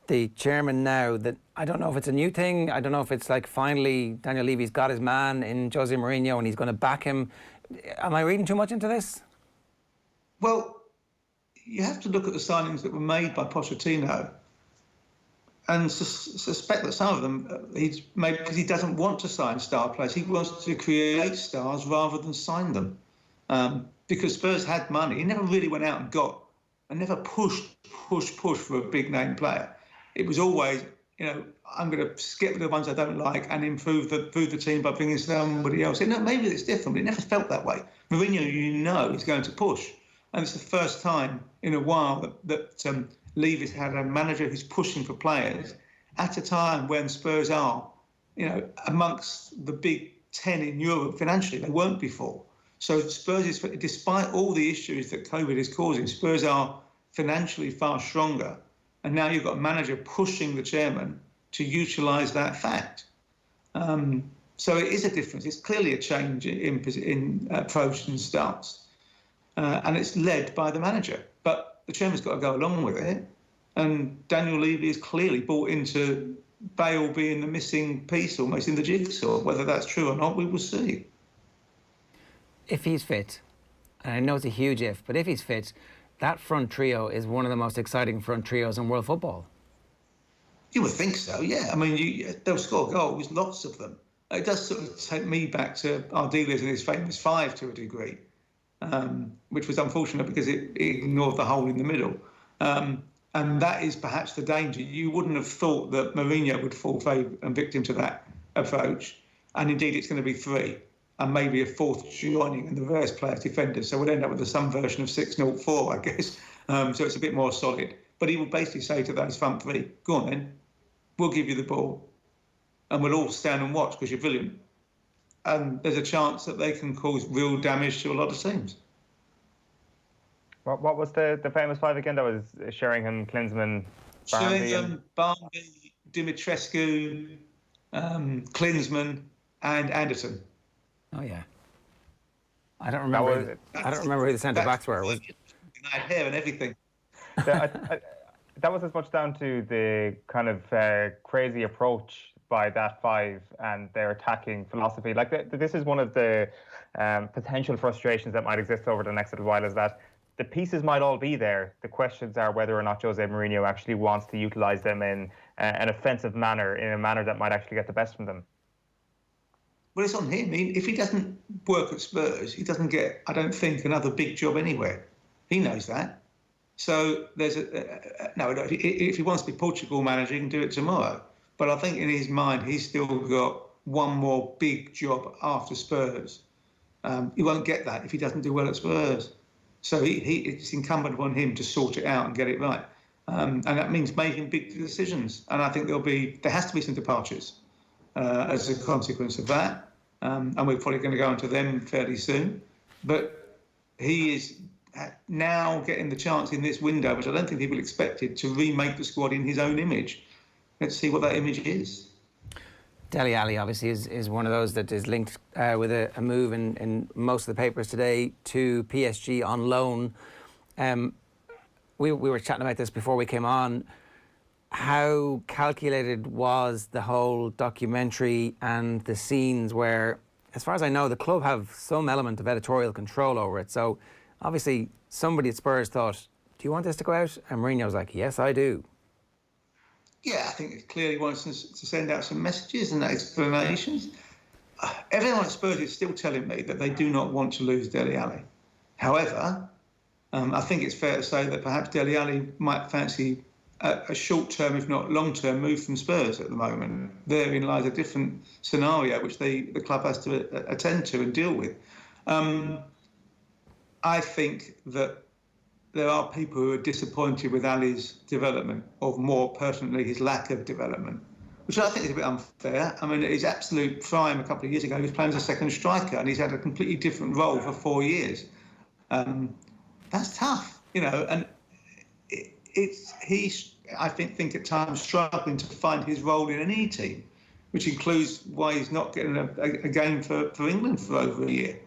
the chairman now that I don't know if it's a new thing. I don't know if it's like finally Daniel Levy's got his man in Jose Mourinho and he's going to back him. Am I reading too much into this? Well, you have to look at the signings that were made by Pochettino and suspect that some of them he's made because he doesn't want to sign star players. He wants to create stars rather than sign them. Because Spurs had money. He never really went out and never pushed for a big name player. It was always, I'm going to skip the ones I don't like and improve the team by bringing somebody else in. Maybe it's different, but it never felt that way. Mourinho, is going to push. And it's the first time in a while that Levy's had a manager who's pushing for players at a time when Spurs are, amongst the big 10 in Europe financially. They weren't before. So Spurs, despite all the issues that COVID is causing, Spurs are financially far stronger. And now you've got a manager pushing the chairman to utilise that fact. So it is a difference. It's clearly a change in approach and stance. And it's led by the manager. But the chairman's got to go along with it. And Daniel Levy is clearly bought into Bale being the missing piece almost in the jigsaw. Whether that's true or not, we will see. If he's fit, and I know it's a huge if, but if he's fit, that front trio is one of the most exciting front trios in world football. You would think so, yeah. I mean, they'll score goals, lots of them. It does sort of take me back to Ardiles and his famous 5 to a degree, which was unfortunate because it ignored the hole in the middle. And that is perhaps the danger. You wouldn't have thought that Mourinho would fall victim to that approach. And indeed, it's going to be 3. And maybe a 4th joining and the reverse players defenders. So we'll end up with some version of 6-0-4, I guess. So it's a bit more solid. But he will basically say to those front 3, go on then, we'll give you the ball. And we'll all stand and watch because you're brilliant. And there's a chance that they can cause real damage to a lot of teams. What was the famous 5 again? That was Sheringham, Klinsmann, Barmby. Sheringham, Barmby, Dimitrescu, Klinsmann and Anderson. Oh yeah, I don't remember. I don't remember who the centre backs were. I had hair and everything. That was as much down to the kind of crazy approach by that 5 and their attacking philosophy. Like this is one of the potential frustrations that might exist over the next little while. Is that the pieces might all be there. The questions are whether or not Jose Mourinho actually wants to utilise them in an offensive manner, in a manner that might actually get the best from them. well, it's on him. If he doesn't work at Spurs, he doesn't get, I don't think, another big job anywhere. He knows that. So there's no, if he wants to be Portugal manager, he can do it tomorrow. But I think in his mind, he's still got one more big job after Spurs. He won't get that if he doesn't do well at Spurs. So it's incumbent upon him to sort it out and get it right. And that means making big decisions. And I think there has to be some departures as a consequence of that. And we're probably going to go into them fairly soon. But he is now getting the chance in this window, which I don't think people expected, to remake the squad in his own image. Let's see what that image is. Dele Alli obviously is one of those that is linked with a move in most of the papers today to PSG on loan. We were chatting about this before we came on. How calculated was the whole documentary and the scenes where, as far as I know, the club have some element of editorial control over it. So obviously somebody at Spurs thought, do you want this to go out? And Mourinho was like, yes, I do. Yeah, I think it clearly wants to send out some messages and explanations. Everyone at Spurs is still telling me that they do not want to lose Dele Alli. However, I think it's fair to say that perhaps Dele Alli might fancy a short-term, if not long-term, move from Spurs at the moment. Therein lies a different scenario which the club has to attend to and deal with. I think that there are people who are disappointed with Ali's development, or more personally, his lack of development, which I think is a bit unfair. I mean, at his absolute prime a couple of years ago, he was playing as a second striker, and he's had a completely different role for 4 years. That's tough, you know, and he's, I think at times struggling to find his role in any team, which includes why he's not getting a game for England for over a year.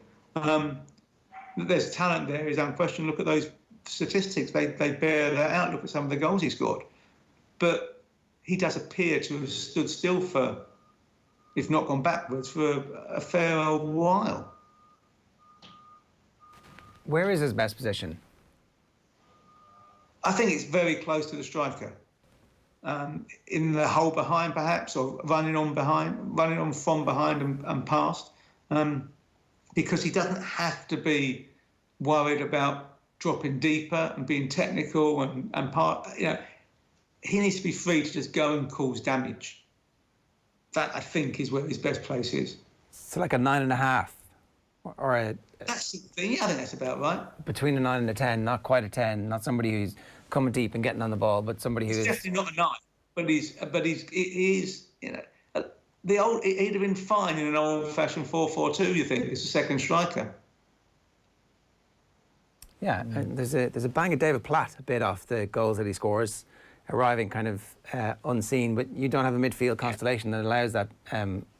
There's talent there, is unquestioned. Look at those statistics, they bear that out. Look at some of the goals he scored. But he does appear to have stood still for, if not gone backwards, for a fair old while. Where is his best position? I think it's very close to the striker. In the hole behind, perhaps, or running on from behind and past. Because he doesn't have to be worried about dropping deeper and being technical and part, you know, he needs to be free to just go and cause damage. That, I think, is where his best place is. So like a 9.5 or a... That's the thing, yeah, I think that's about right. Between a 9 and a 10, not quite a 10, not somebody who's coming deep and getting on the ball, but somebody who's... definitely not a 9, but he's, you know, he'd have been fine in an old-fashioned 4-4-2, you think, as a second striker. Yeah, and there's a bang of David Platt a bit off the goals that he scores, arriving kind of unseen, but you don't have a midfield constellation that allows that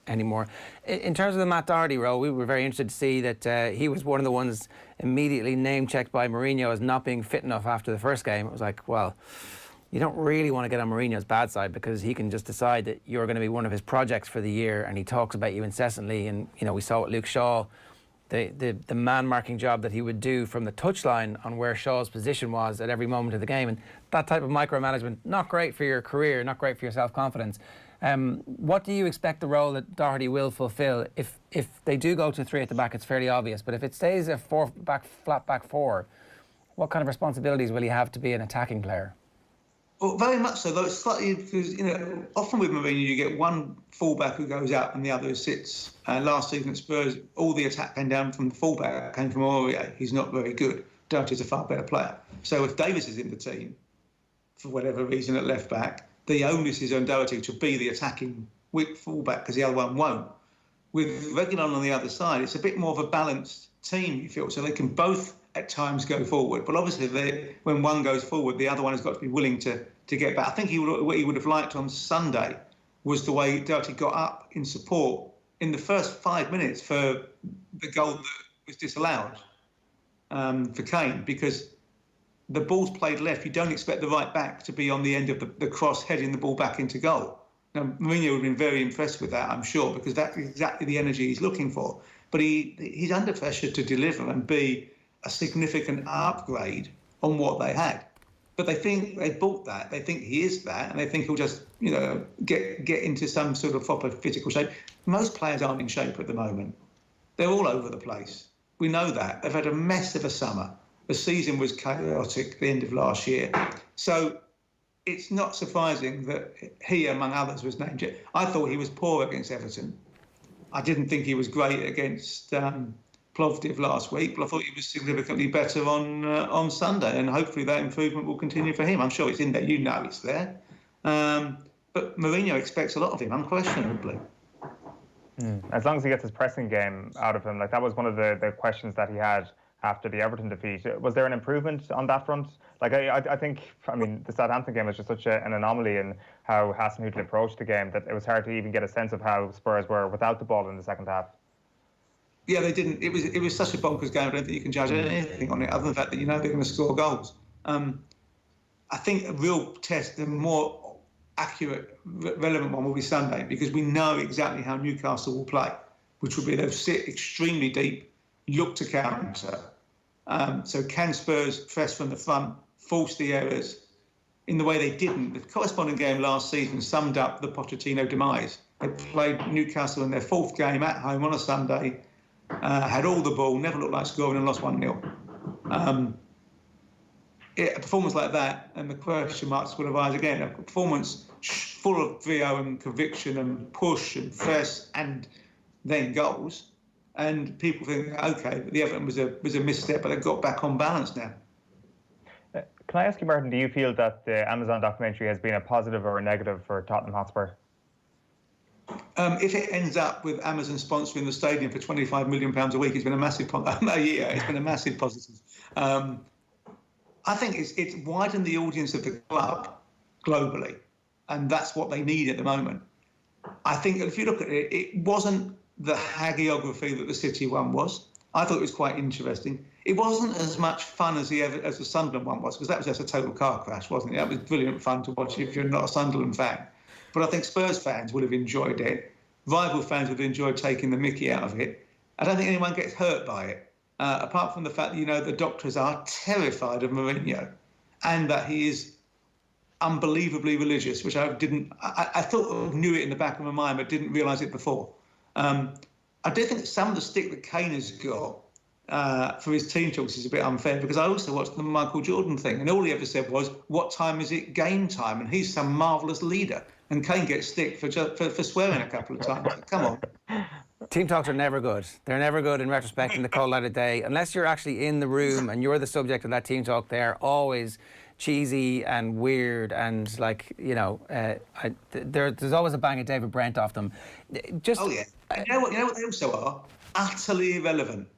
anymore. In terms of the Matt Doherty role, we were very interested to see that he was one of the ones immediately name-checked by Mourinho as not being fit enough after the first game. It was like, well, you don't really want to get on Mourinho's bad side because he can just decide that you're going to be one of his projects for the year, and he talks about you incessantly. And, you know, we saw what Luke Shaw, the man-marking job that he would do from the touchline on where Shaw's position was at every moment of the game. And that type of micromanagement, not great for your career, not great for your self-confidence. What do you expect the role that Doherty will fulfil? If they do go to 3 at the back, it's fairly obvious. But if it stays a flat back 4, what kind of responsibilities will he have to be an attacking player? Well, very much so, though it's slightly, because, you know, often with Mourinho you get one fullback who goes out and the other who sits. Last season at Spurs, all the attack came down from the fullback, came from Aurier. He's not very good. Doherty's a far better player. So if Davis is in the team, for whatever reason at left back, the onus is on Doherty to be the attacking weak fullback because the other one won't. With Reguilon on the other side, it's a bit more of a balanced team, you feel, so they can both at times go forward. But obviously, when one goes forward, the other one has got to be willing to get back. I think what he would have liked on Sunday was the way Doherty got up in support in the first 5 minutes for the goal that was disallowed for Kane, because the ball's played left. You don't expect the right back to be on the end of the cross, heading the ball back into goal. Now, Mourinho would have been very impressed with that, I'm sure, because that's exactly the energy he's looking for. But he's under pressure to deliver and be a significant upgrade on what they had. But they think they bought that. They think he is that, and they think he'll just, get into some sort of proper physical shape. Most players aren't in shape at the moment. They're all over the place. We know that. They've had a mess of a summer. The season was chaotic at the end of last year. So it's not surprising that he, among others, was named. I thought he was poor against Everton. I didn't think he was great against Plovdiv last week, but I thought he was significantly better on Sunday, and hopefully that improvement will continue for him. I'm sure it's in there. You know it's there. But Mourinho expects a lot of him, unquestionably. As long as he gets his pressing game out of him, like that was one of the questions that he had after the Everton defeat. Was there an improvement on that front? Like I think, the Southampton game was just such an anomaly in how Hasenhüttl approached the game that it was hard to even get a sense of how Spurs were without the ball in the second half. Yeah, they didn't. It was such a bonkers game. I don't think you can judge anything on it other than the fact that they're going to score goals. I think a real test, the more accurate, relevant one will be Sunday, because we know exactly how Newcastle will play, which will be they'll sit extremely deep, look to counter. So can Spurs press from the front, force the errors in the way they didn't? The corresponding game last season summed up the Pochettino demise. They played Newcastle in their fourth game at home on a Sunday, had all the ball, never looked like scoring, and lost 1-0. A performance like that, and the question marks will arise again. A performance full of brio and conviction and push and press and then goals. And people think, OK, the Everton was a misstep, but they've got back on balance now. Can I ask you, Martin, do you feel that the Amazon documentary has been a positive or a negative for Tottenham Hotspur? If it ends up with Amazon sponsoring the stadium for £25 million a week, it's been a massive it's been a massive positive. I think it's widened the audience of the club globally, and that's what they need at the moment. I think if you look at it, it wasn't the hagiography that the City one was. I thought it was quite interesting. It wasn't as much fun as the Sunderland one was, because that was just a total car crash, wasn't it? That was brilliant fun to watch if you're not a Sunderland fan. But I think Spurs fans would have enjoyed it. Rival fans would have enjoyed taking the mickey out of it. I don't think anyone gets hurt by it. Apart from the fact that, the doctors are terrified of Mourinho and that he is unbelievably religious, which I thought I knew it in the back of my mind, but didn't realise it before. I do think some of the stick that Kane has got for his team talks is a bit unfair, because I also watched the Michael Jordan thing, and all he ever said was, what time is it? Game time. And he's some marvellous leader. And Kane gets stick for swearing a couple of times. Come on. Team talks are never good. They're never good in retrospect in the cold light of day. Unless you're actually in the room and you're the subject of that team talk, they're always cheesy and weird and there's always a bang of David Brent off them. Oh yeah. You know what they also are? Utterly irrelevant.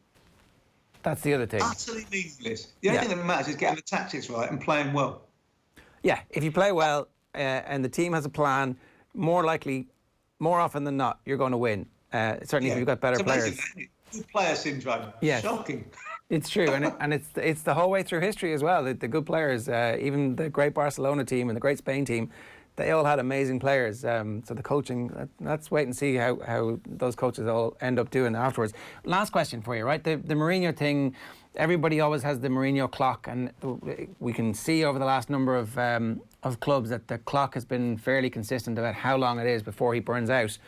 That's the other thing. Utterly meaningless. The only thing that matters is getting the tactics right and playing well. Yeah, if you play well and the team has a plan, more often than not, you're going to win. Certainly if you've got better players. Good player syndrome. Yes. Shocking. It's true, and it's the whole way through history as well. The good players, even the great Barcelona team and the great Spain team, they all had amazing players. So the coaching, let's wait and see how those coaches all end up doing afterwards. Last question for you, right? The Mourinho thing, everybody always has the Mourinho clock, and we can see over the last number of clubs that the clock has been fairly consistent about how long it is before he burns out.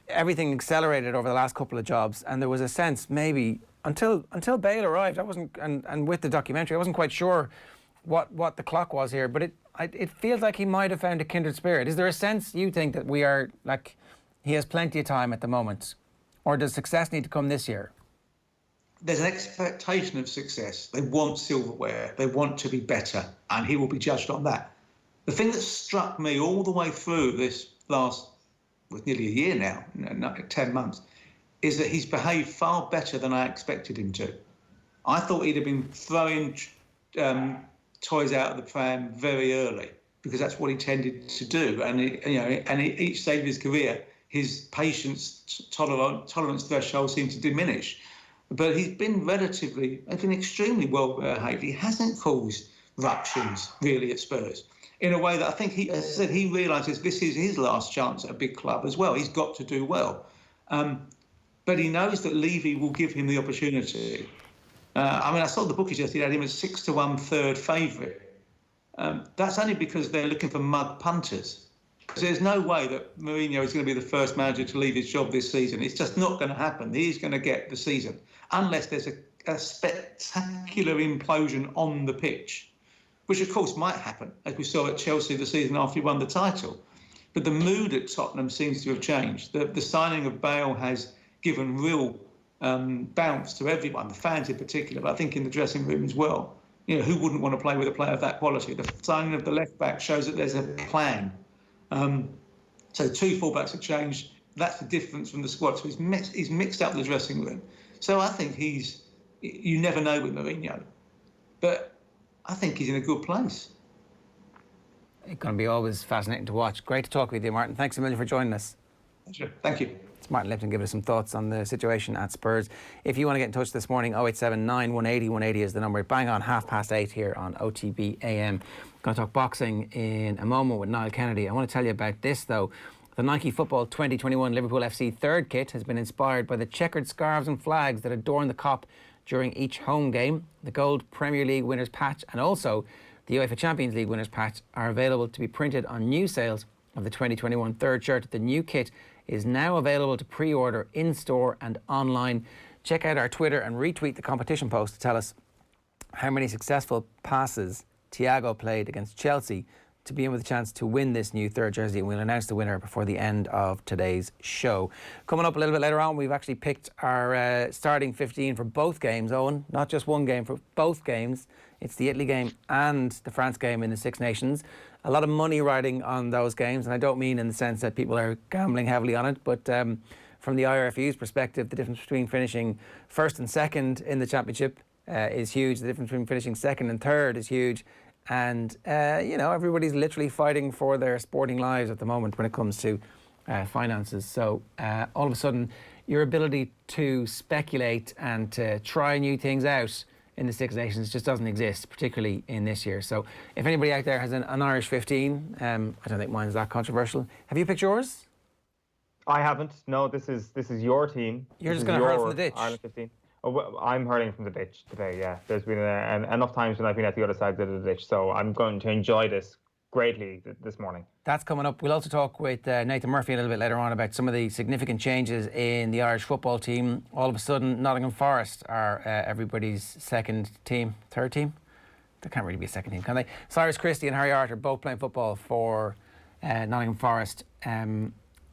Everything accelerated over the last couple of jobs, and there was a sense maybe until Bale arrived, I wasn't, and with the documentary, I wasn't quite sure what the clock was here, but it feels like he might have found a kindred spirit. Is there a sense you think that we are like he has plenty of time at the moment, or does success need to come this year? There's an expectation of success. They want silverware. They want to be better, and he will be judged on that. The thing that struck me all the way through this last, nearly a year now, 10 months, is that he's behaved far better than I expected him to. I thought he'd have been throwing toys out of the pram very early, because that's what he tended to do. And each stage of his career, his patience tolerance threshold seemed to diminish. But he's been extremely well behaved. He hasn't caused ructions really at Spurs, in a way that I think he realises this is his last chance at a big club as well. He's got to do well. But he knows that Levy will give him the opportunity. I saw the bookies yesterday, had him as 6-1 third favourite. That's only because they're looking for mud punters. Because there's no way that Mourinho is going to be the first manager to leave his job this season. It's just not going to happen. He's going to get the season, unless there's a spectacular implosion on the pitch, which of course might happen, as we saw at Chelsea the season after he won the title. But the mood at Tottenham seems to have changed. The signing of Bale has given real bounce to everyone, the fans in particular, but I think in the dressing room as well. You know, who wouldn't want to play with a player of that quality? The signing of the left back shows that there's a plan. So 2 fullbacks have changed. That's the difference from the squad. So he's mixed up the dressing room. So I think you never know with Mourinho, but I think he's in a good place. It's going to be always fascinating to watch. Great to talk with you, Martin. Thanks a million for joining us. Sure. Thank you. It's Martin Lipton giving us some thoughts on the situation at Spurs. If you want to get in touch this morning, 0879 180 180 is the number. Bang on 8:30 here on OTB AM. Going to talk boxing in a moment with Niall Kennedy. I want to tell you about this though. The Nike Football 2021 Liverpool FC third kit has been inspired by the checkered scarves and flags that adorn the cop during each home game. The gold Premier League winners patch and also the UEFA Champions League winners patch are available to be printed on new sales of the 2021 third shirt. The new kit is now available to pre-order in-store and online. Check out our Twitter and retweet the competition post to tell us how many successful passes Thiago played against Chelsea to be in with a chance to win this new third jersey, and we'll announce the winner before the end of today's show. Coming up a little bit later on, we've actually picked our starting 15 for both games, Eoin, not just one game, for both games. It's the Italy game and the France game in the Six Nations. A lot of money riding on those games, and I don't mean in the sense that people are gambling heavily on it, but from the IRFU's perspective, the difference between finishing first and second in the championship is huge. The difference between finishing second and third is huge. And, everybody's literally fighting for their sporting lives at the moment when it comes to finances. So all of a sudden, your ability to speculate and to try new things out in the Six Nations just doesn't exist, particularly in this year. So if anybody out there has an Irish 15, I don't think mine's that controversial. Have you picked yours? I haven't. No, this is your team. You're just going to hurl from the ditch? Ireland 15. Oh, well, I'm hurling from the ditch today, yeah. There's been enough times when I've been at the other side of the ditch, so I'm going to enjoy this greatly this morning. That's coming up. We'll also talk with Nathan Murphy a little bit later on about some of the significant changes in the Irish football team. All of a sudden, Nottingham Forest are everybody's third team? They can't really be a second team, can they? Cyrus Christie and Harry Art are both playing football for Nottingham Forest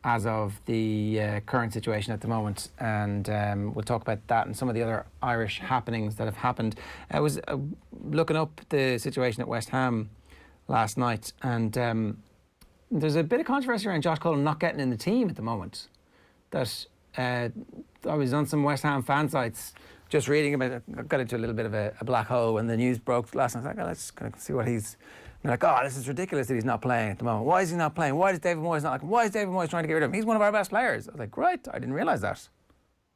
as of the current situation at the moment, and we'll talk about that and some of the other Irish happenings that have happened. I was looking up the situation at West Ham last night, and there's a bit of controversy around Josh Cullen not getting in the team at the moment. That I was on some West Ham fan sites just reading about it. I got into a little bit of a black hole when the news broke last night. I was like, let's kind of see what he's... They're like, oh, this is ridiculous that he's not playing at the moment. Why is he not playing? Why is David Moyes not like him? Why is David Moyes trying to get rid of him? He's one of our best players. I was like, right, I didn't realise that.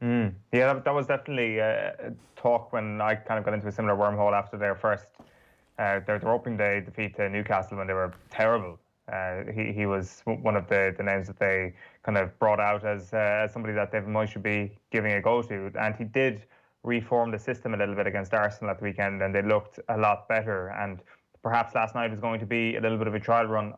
Yeah, that was definitely talk when I kind of got into a similar wormhole after their opening day defeat to Newcastle when they were terrible. He was one of the names that they kind of brought out as somebody that David Moyes should be giving a go to. And he did reform the system a little bit against Arsenal at the weekend, and they looked a lot better. And perhaps last night was going to be a little bit of a trial run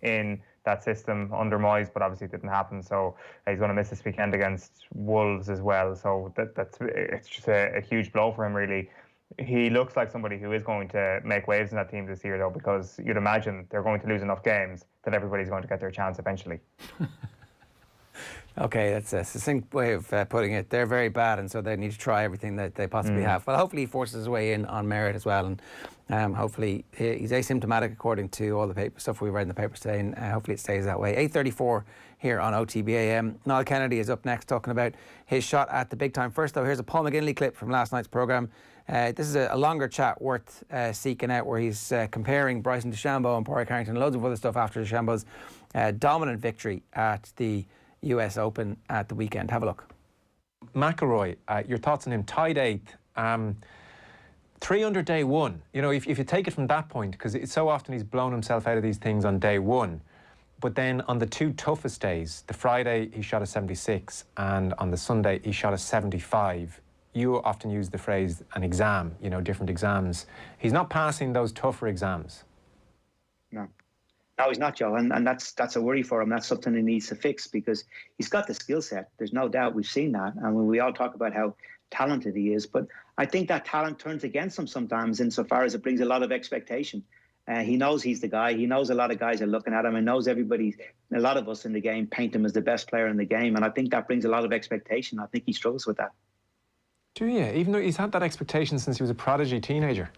in that system under Moyes, but obviously it didn't happen. So he's going to miss this weekend against Wolves as well. So it's just a huge blow for him, really. He looks like somebody who is going to make waves in that team this year, though, because you'd imagine they're going to lose enough games that everybody's going to get their chance eventually. Okay, that's a succinct way of putting it. They're very bad, and so they need to try everything that they possibly have. Well, hopefully he forces his way in on merit as well, and hopefully he's asymptomatic according to all the stuff we read in the papers today, and hopefully it stays that way. 8:34 here on OTB AM. Niall Kennedy is up next talking about his shot at the big time. First, though, here's a Paul McGinley clip from last night's programme. This is a longer chat worth seeking out, where he's comparing Bryson DeChambeau and Pádraig Harrington and loads of other stuff after DeChambeau's dominant victory at the US Open at the weekend. Have a look. McIlroy, your thoughts on him? Tied 8th. 3 under day one. You know, if you take it from that point, because it's so often he's blown himself out of these things on day one. But then on the two toughest days, the Friday he shot a 76 and on the Sunday he shot a 75. You often use the phrase an exam, you know, different exams. He's not passing those tougher exams. No, he's not, Joe, and that's a worry for him. That's something he needs to fix, because he's got the skill set. There's no doubt. We've seen that, and we all talk about how talented he is, but I think that talent turns against him sometimes, insofar as it brings a lot of expectation. He knows he's the guy. He knows a lot of guys are looking at him, and knows everybody, a lot of us in the game, paint him as the best player in the game, and I think that brings a lot of expectation. I think he struggles with that. Do you? Even though he's had that expectation since he was a prodigy teenager.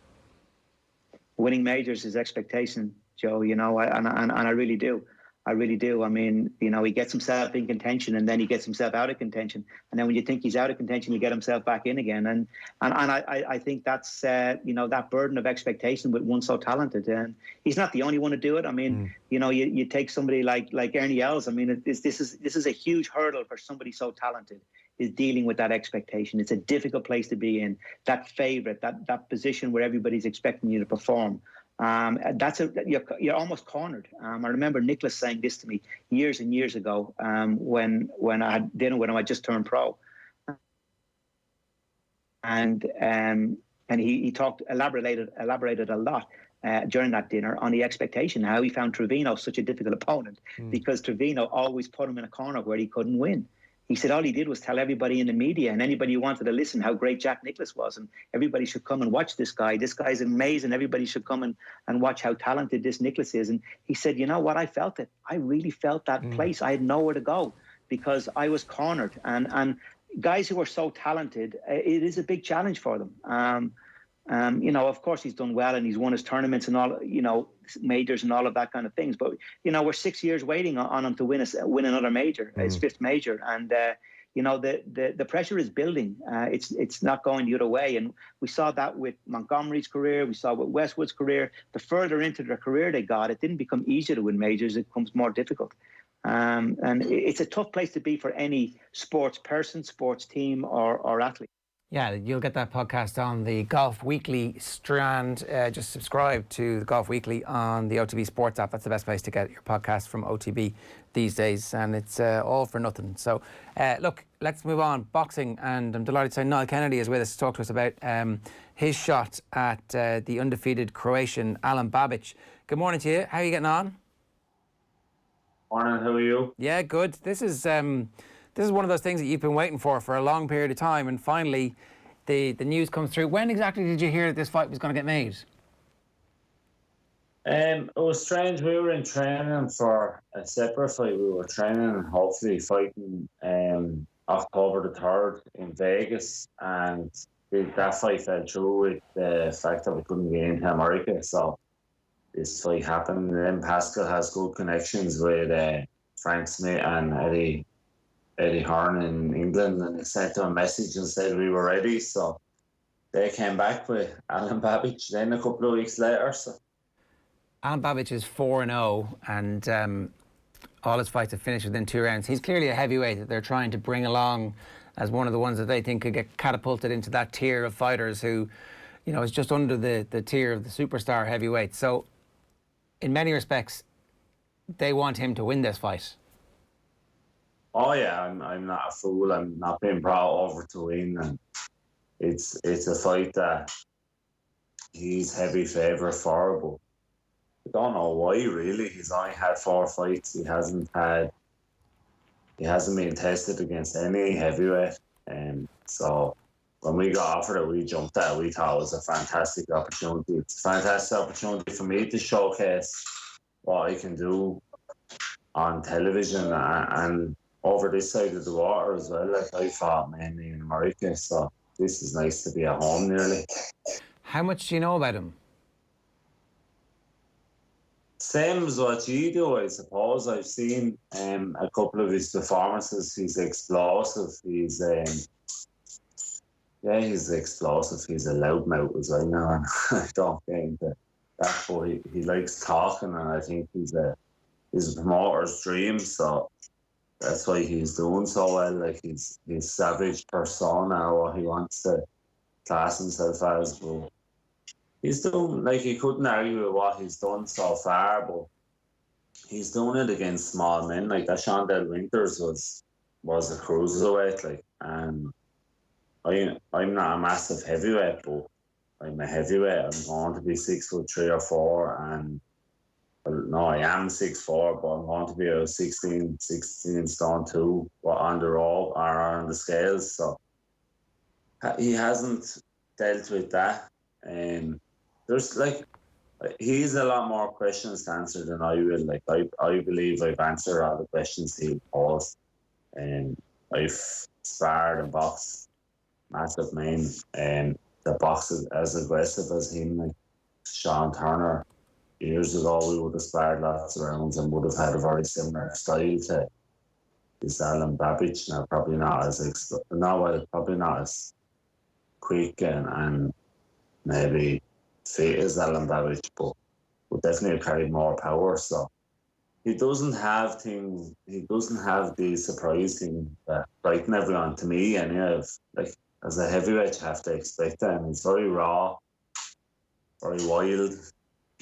Winning majors is expectation, Joe, and I really do. I really do. I mean, he gets himself in contention, and then he gets himself out of contention. And then when you think he's out of contention, you get himself back in again. And I think that's, that burden of expectation with one so talented. And he's not the only one to do it. I mean, you take somebody like Ernie Els. I mean, this is a huge hurdle for somebody so talented, is dealing with that expectation. It's a difficult place to be in, that favourite, that position where everybody's expecting you to perform. You're almost cornered. I remember Nicholas saying this to me years and years ago, when I had dinner with him. I just turned pro, and he elaborated a lot during that dinner on the expectation, how he found Trevino such a difficult opponent, because Trevino always put him in a corner where he couldn't win. He said all he did was tell everybody in the media and anybody who wanted to listen how great Jack Nicklaus was, and everybody should come and watch this guy. This guy's amazing. Everybody should come and watch how talented this Nicklaus is. And he said, you know what? I felt it. I really felt that place. I had nowhere to go because I was cornered. And guys who are so talented, it is a big challenge for them. Of course he's done well and he's won his tournaments and all, majors and all of that kind of things. But, we're 6 years waiting on him to win another major, his fifth major. And, the pressure is building. It's not going the other way. And we saw that with Montgomery's career. We saw with Westwood's career. The further into their career they got, it didn't become easier to win majors. It becomes more difficult. And it's a tough place to be for any sports person, sports team or athlete. Yeah, you'll get that podcast on the Golf Weekly strand. Just subscribe to the Golf Weekly on the OTB Sports app. That's the best place to get your podcast from OTB these days, and it's all for nothing. So, look, let's move on. Boxing, and I'm delighted to say Niall Kennedy is with us to talk to us about his shot at the undefeated Croatian Alen Babic. Good morning to you. How are you getting on? Morning, how are you? Yeah, good. This is one of those things that you've been waiting for a long period of time, and finally the news comes through. When exactly did you hear that this fight was going to get made? It was strange. We were in training for a separate fight. We were training and hopefully fighting October the 3rd in Vegas, and that fight fell through with the fact that we couldn't get into America. So this fight happened. And then Pascal has good connections with Frank Smith and Eddie Hearn in England, and they sent them a message and said we were ready. So they came back with Alen Babic then a couple of weeks later. So Alen Babic is 4-0 and all his fights have finished within 2 rounds. He's clearly a heavyweight that they're trying to bring along as one of the ones that they think could get catapulted into that tier of fighters who, is just under the tier of the superstar heavyweight. So in many respects, they want him to win this fight. Oh yeah, I'm not a fool. I'm not being brought over to win, and it's a fight that he's heavy favourite for. But I don't know why really. He's only had 4 fights. He hasn't been tested against any heavyweight, and so when we got offered it, we jumped at it. We thought it was a fantastic opportunity. It's a fantastic opportunity for me to showcase what I can do on television and over this side of the water as well. Like I fought mainly in America, so this is nice to be at home nearly. How much do you know about him? Same as what you do, I suppose. I've seen a couple of his performances. He's explosive. He's explosive. He's a loudmouth as well now, and I don't get into that, but he likes talking, and I think he's a promoter's dream, so that's why he's doing so well. Like he's savage persona, or what he wants to class himself as, but he's doing, like, he couldn't argue with what he's done so far, but he's doing it against small men. Like that Shondell Winters was a cruiserweight, like, and I'm not a massive heavyweight, but I'm a heavyweight. I'm going to be 6'3" or 4", and no, I am 6'4", but I'm going to be about 16 stone 2 on the rope or on the scales. So he hasn't dealt with that. There's he's a lot more questions to answer than I will. Like I believe I've answered all the questions he posed. I've sparred and boxed massive men, and the box is as aggressive as him. Like Sean Turner, years ago, we would have sparred lots of rounds and would have had a very similar style to this Alen Babic. Now, probably not as quick and maybe fit as Alen Babic, but would definitely carry more power. So he doesn't have the surprise thing that frighten everyone. To me, and as a heavyweight, you have to expect that. And he's very raw, very wild.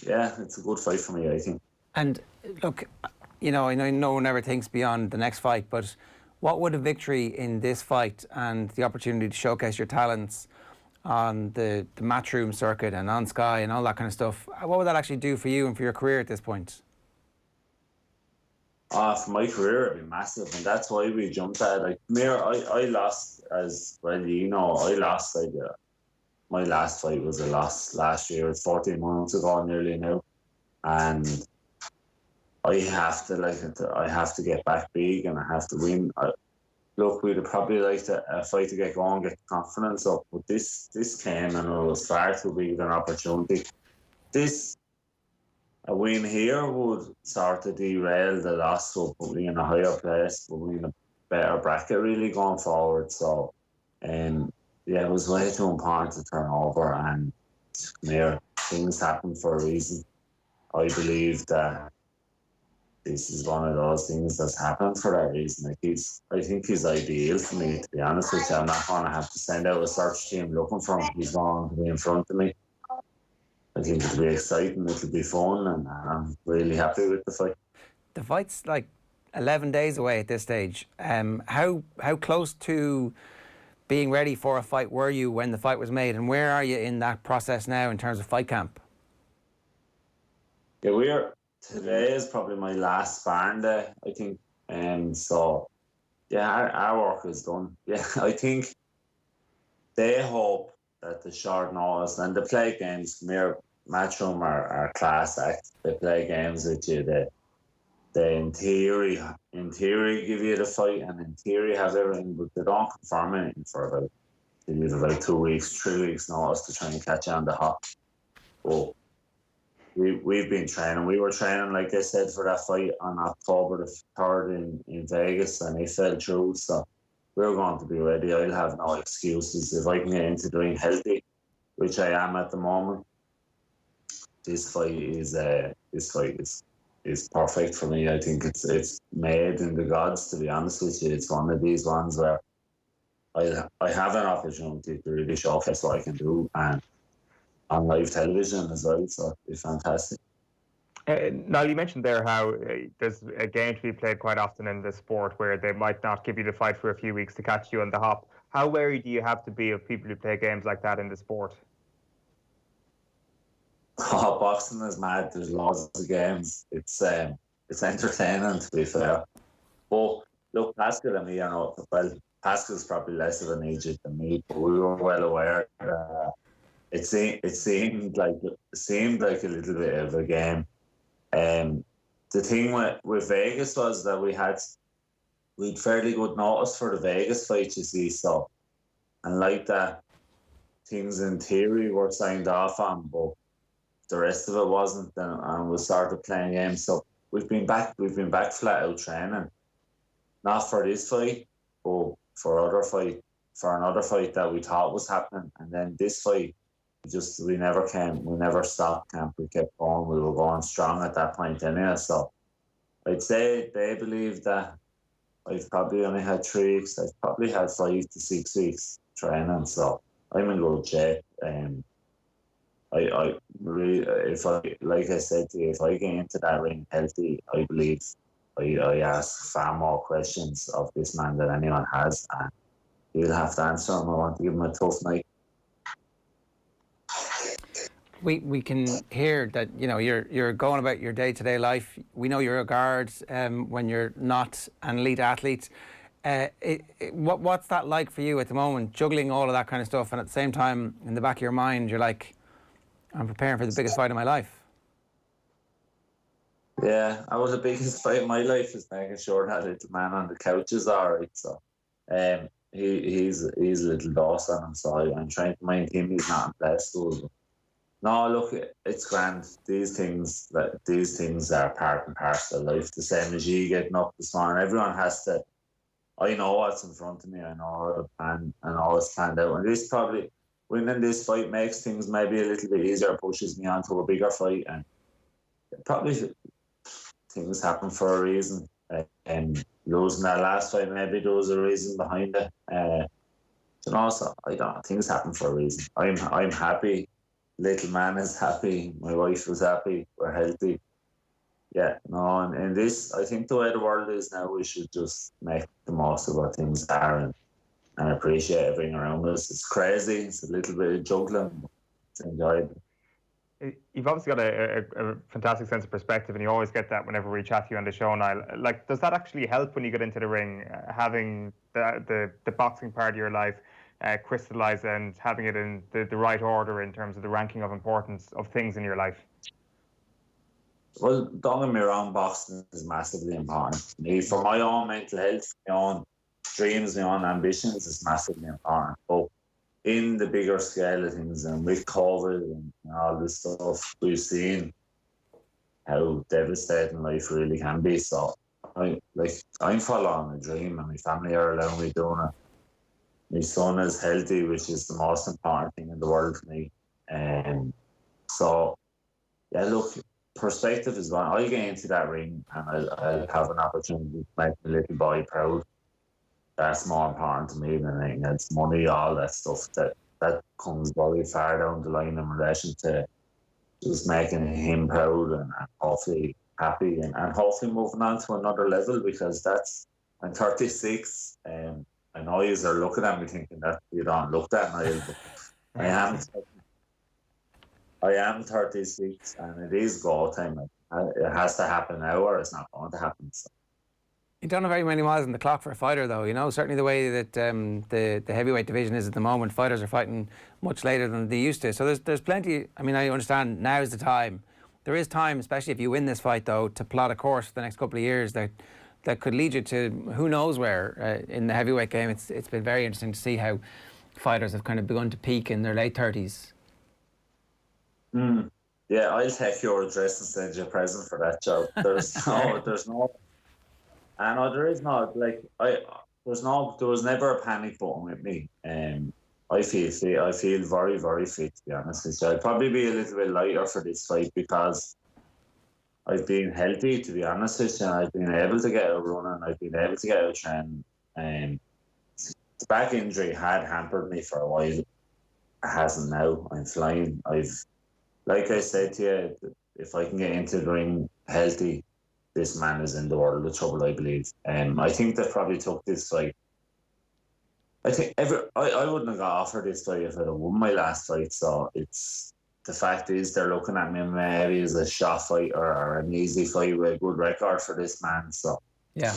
Yeah, it's a good fight for me, I think. And look, I know no one ever thinks beyond the next fight, but what would a victory in this fight and the opportunity to showcase your talents on the matchroom circuit and on Sky and all that kind of stuff, what would that actually do for you and for your career at this point? For my career, it'd be massive, and that's why we jumped at it. I lost, as well, I lost. My last fight was a loss last year. It's 14 months ago nearly now, and I have to get back big, and I have to win. Look, we'd have probably liked a fight to get going, get confidence up, but this came and it was far too big an opportunity. A win here would sort of derail the loss, so put me in a higher place, put me in a better bracket really going forward. So, it was way too important to turn over, and things happen for a reason. I believe that this is one of those things that's happened for that reason. I think he's ideal for me, to be honest with you. I'm not going to have to send out a search team looking for him. He's going to be in front of me. I think it'll be exciting, it'll be fun, and I'm really happy with the fight. The fight's 11 days away at this stage. How close to being ready for a fight were you when the fight was made, and where are you in that process now in terms of fight camp? Yeah, today is probably my last sparring day, I think. Our work is done. Yeah, I think they hope that the short notice, and they play games, matchroom are class act. They play games with you. They in theory give you the fight, and in theory have everything, but they don't confirm anything for about 2 weeks, 3 weeks notice to try and catch you on the hop. But we've been training. We were training, like I said, for that fight on October the 3rd in Vegas, and it fell through. So we're going to be ready. I'll have no excuses. If I can get into doing healthy, which I am at the moment, this fight is perfect for me. I think it's made in the gods, to be honest with you. It's one of these ones where I have an opportunity to really showcase what I can do, and on live television as well, so it's fantastic. Now, you mentioned there how there's a game to be played quite often in the sport where they might not give you the fight for a few weeks to catch you on the hop. How wary do you have to be of people who play games like that in the sport? Oh, boxing is mad. There's lots of games. It's entertaining, to be fair. But look, Pascal and me, Pascal's probably less of an agent than me, but we were well aware. It seemed like a little bit of a game. The thing with Vegas was that we'd fairly good notice for the Vegas fight, you see. So, and like that, things in theory were signed off on, but the rest of it wasn't, and we started playing games. So we've been back flat out training, not for this fight, but for another fight that we thought was happening. And then this fight, we never stopped camp. We kept going. We were going strong at that point anyway. So I'd say they believe that I've probably only had 3 weeks. I've probably had 5 to 6 weeks training. So I'm in good shape. I really, like I said to you, if I get into that ring healthy, I believe I ask far more questions of this man than anyone has, and he'll have to answer them. I want to give him a tough night. we can hear that, you know, you're going about your day-to-day life. We know you're a guard when you're not an elite athlete. What's that like for you at the moment, juggling all of that kind of stuff, and at the same time, in the back of your mind, you're like, I'm preparing for the biggest fight of my life? Yeah, the biggest fight of my life is making sure that little man on the couch is all right. So, he's a little boss on him, so I'm trying to mind him. He's not in play school. No, look, it's grand. These things are part and parcel of life. The same as you getting up this morning. Everyone has to. I know what's in front of me. I know the plan and all is planned out. And this probably winning this fight makes things maybe a little bit easier, pushes me on to a bigger fight, and probably things happen for a reason. And losing that last fight, maybe there was a reason behind it. So I don't know, things happen for a reason. I'm happy. Little man is happy. My wife is happy. We're healthy. Yeah, no, and this, I think the way the world is now, we should just make the most of what things are and appreciate everything around us. It's crazy. It's a little bit of juggling, but it's enjoyable. You've obviously got a fantastic sense of perspective, and you always get that whenever we chat to you on the show, Niall. Like, does that actually help when you get into the ring, having the boxing part of your life crystallise and having it in the right order in terms of the ranking of importance of things in your life? Well, don't get me wrong, boxing is massively important to me. For my own mental health, my own dreams, my own ambitions, it's massively important. But in the bigger scale of things, and with COVID and all this stuff, we've seen how devastating life really can be. So I'm following a dream, and my family are allowing me doing it. My son is healthy, which is the most important thing in the world for me. So, yeah, look, perspective is one. I'll get into that ring and I'll have an opportunity to make my little boy proud. That's more important to me than anything else. Money, all that stuff, that comes very far down the line in relation to just making him proud and hopefully happy and hopefully moving on to another level, because I'm 36. I know you are looking at me thinking that you don't look that, Niall, but I am 36, and it is go time. It has to happen now, or it's not going to happen. So. You don't have very many miles on the clock for a fighter, though. You know, certainly the way that the heavyweight division is at the moment, fighters are fighting much later than they used to. So there's plenty. I mean, I understand now is the time. There is time, especially if you win this fight, though, to plot a course for the next couple of years that could lead you to who knows where in the heavyweight game. It's been very interesting to see how fighters have kind of begun to peak in their late 30s. Yeah, I'll take your address and send you a present for that job. There is no, there was never a panic button with me. I feel very, very fit, to be honest with you. I'd probably be a little bit lighter for this fight because I've been healthy, to be honest with you. I've been able to get out running. I've been able to get out training. The back injury had hampered me for a while. It hasn't now. I'm flying. Like I said to you, if I can get into the ring healthy, this man is in the world of trouble, I believe. I think they probably took this fight. I think I wouldn't have got offered this fight if I'd have won my last fight. So the fact is they're looking at me maybe as a shot fight or an easy fight with a good record for this man. So yeah,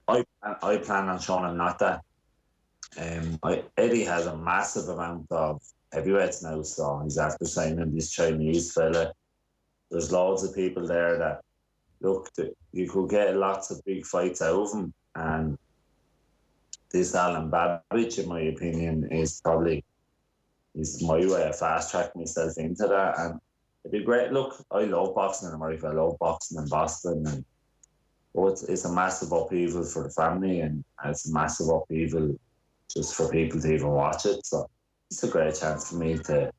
I plan on showing him not that. Eddie has a massive amount of heavyweights now, so he's after signing this Chinese fella. There's loads of people there that you could get lots of big fights out of him, and this Alen Babic, in my opinion, is my way of fast tracking myself into that, and it'd be great. Look, I love boxing in America, I love boxing in Boston, and it's a massive upheaval for the family, and it's a massive upheaval just for people to even watch it. So it's a great chance for me to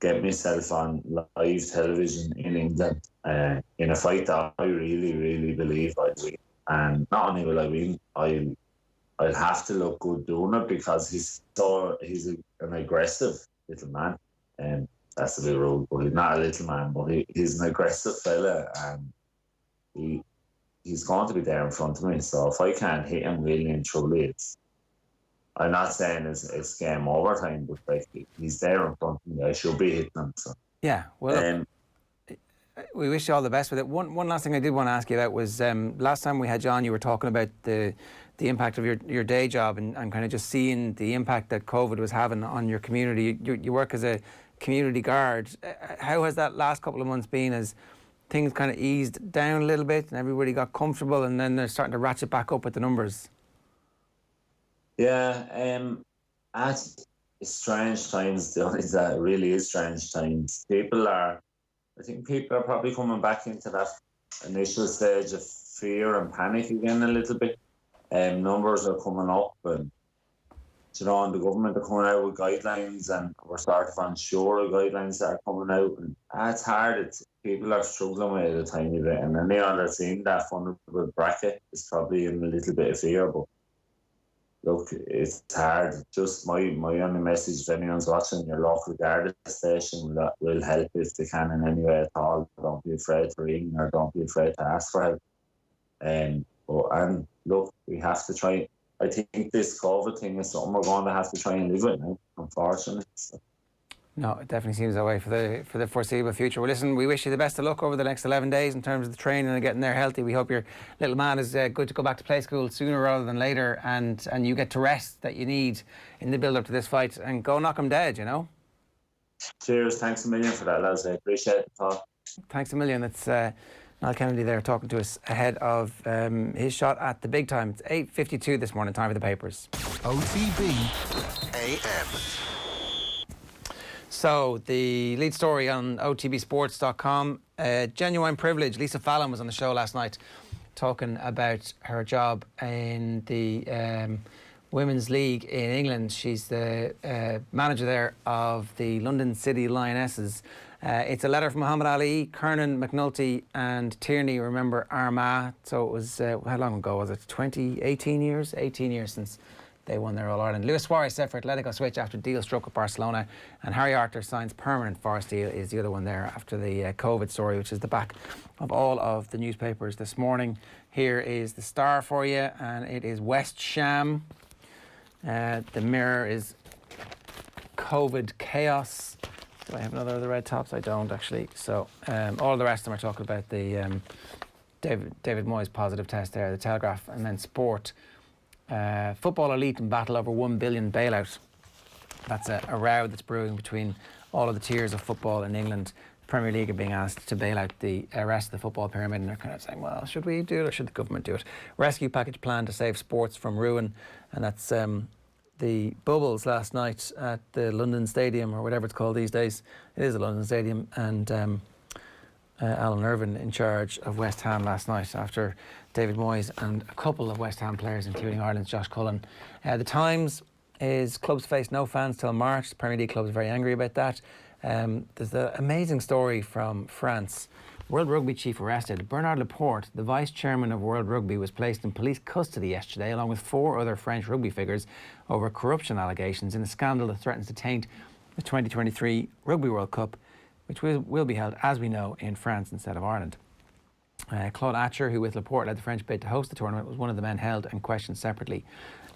get myself on live television in England in a fight that I really, really believe I'll win. And not only will I win, I'll have to look good doing it because he's an aggressive little man. And that's a bit rude, but he's not a little man, but he's an aggressive fella, and he's going to be there in front of me. So if I can't hit him really and truly, I'm not saying it's game over time, but like he's there in front of me. I should be hitting him. So yeah, well, look, we wish you all the best with it. One last thing I did want to ask you about was last time we had you on, you were talking about the impact of your day job and kind of just seeing the impact that COVID was having on your community. You work as a community guard. How has that last couple of months been as things kind of eased down a little bit and everybody got comfortable, and then they're starting to ratchet back up with the numbers? Yeah, at strange times. The only that really is strange times. I think people are probably coming back into that initial stage of fear and panic again a little bit. Numbers are coming up, and and the government are coming out with guidelines, and we're sort of unsure of guidelines that are coming out. And it's hard. People are struggling with it a tiny bit, and anyone that's in that vulnerable bracket is probably in a little bit of fear. But look, it's hard. Just my only message, if anyone's watching, your local guard station will help if they can in any way at all. Don't be afraid to ring, or don't be afraid to ask for help. And look, we have to try. I think this COVID thing is something we're going to have to try and live with now, unfortunately. So. No, it definitely seems that way for the foreseeable future. Well, listen, we wish you the best of luck over the next 11 days in terms of the training and getting there healthy. We hope your little man is good to go back to play school sooner rather than later, and you get to rest that you need in the build-up to this fight, and go knock him dead, Cheers. Thanks a million for that, lads. I appreciate it, Paul. Thanks a million. It's Niall Kennedy there talking to us ahead of his shot at the big time. It's 8:52 this morning, time for the papers. OTB AM. So, the lead story on otbsports.com, genuine privilege. Lisa Fallon was on the show last night talking about her job in the Women's League in England. She's the manager there of the London City Lionesses. It's a letter from Muhammad Ali, Kernan, McNulty and Tierney. Remember Armagh. So it was, how long ago was it? 18 years? 18 years since they won their All-Ireland. Luis Suarez set for Atletico switch after deal struck with Barcelona, and Harry Arter signs permanent Forest deal is the other one there after the COVID story, which is the back of all of the newspapers this morning. Here is the Star for you, and it is West Sham. The Mirror is COVID chaos. Do I have another of the red tops? I don't actually. So all the rest of them are talking about the David Moyes positive test there, the Telegraph, and then Sport. Football elite in battle over $1 billion bailout. That's a row that's brewing between all of the tiers of football in England. The Premier League are being asked to bail out the rest of the football pyramid, and they're kind of saying, well, should we do it or should the government do it? Rescue package plan to save sports from ruin, and that's the bubbles last night at the London Stadium, or whatever it's called these days. It is the London Stadium, and Alan Irvine in charge of West Ham last night after David Moyes and a couple of West Ham players, including Ireland's Josh Cullen. The Times is clubs face no fans till March. The Premier League clubs are very angry about that. There's an amazing story from France. World Rugby chief arrested. Bernard Laporte, the vice chairman of World Rugby, was placed in police custody yesterday along with 4 other French rugby figures over corruption allegations in a scandal that threatens to taint the 2023 Rugby World Cup, which will be held, as we know, in France instead of Ireland. Claude Atcher, who with Laporte led the French bid to host the tournament, was one of the men held and questioned separately.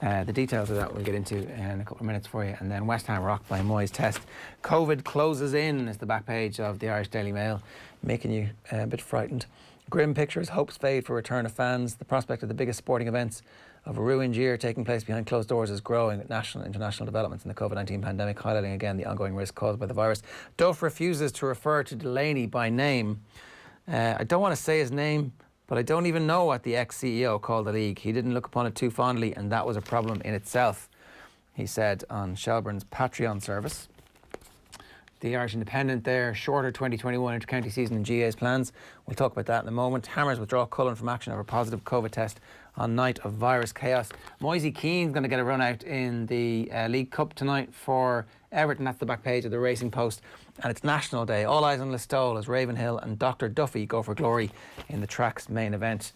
The details of that we'll get into in a couple of minutes for you. And then West Ham rocked by Moyes' test. COVID closes in is the back page of the Irish Daily Mail, making you a bit frightened. Grim pictures, hopes fade for return of fans. The prospect of the biggest sporting events of a ruined year taking place behind closed doors is growing with national and international developments in the COVID-19 pandemic, highlighting again the ongoing risk caused by the virus. Duff refuses to refer to Delaney by name. I don't want to say his name, but I don't even know what the ex-CEO called the league. He didn't look upon it too fondly, and that was a problem in itself, he said on Shelbourne's Patreon service. The Irish Independent there, shorter 2021 inter-county season in GA's plans. We'll talk about that in a moment. Hammers withdraw Cullen from action over positive COVID test on night of virus chaos. Moisey Keane's going to get a run out in the League Cup tonight for Everton. That's the back page of the Racing Post. And it's National Day. All eyes on Listowel as Ravenhill and Dr. Duffy go for glory in the track's main event.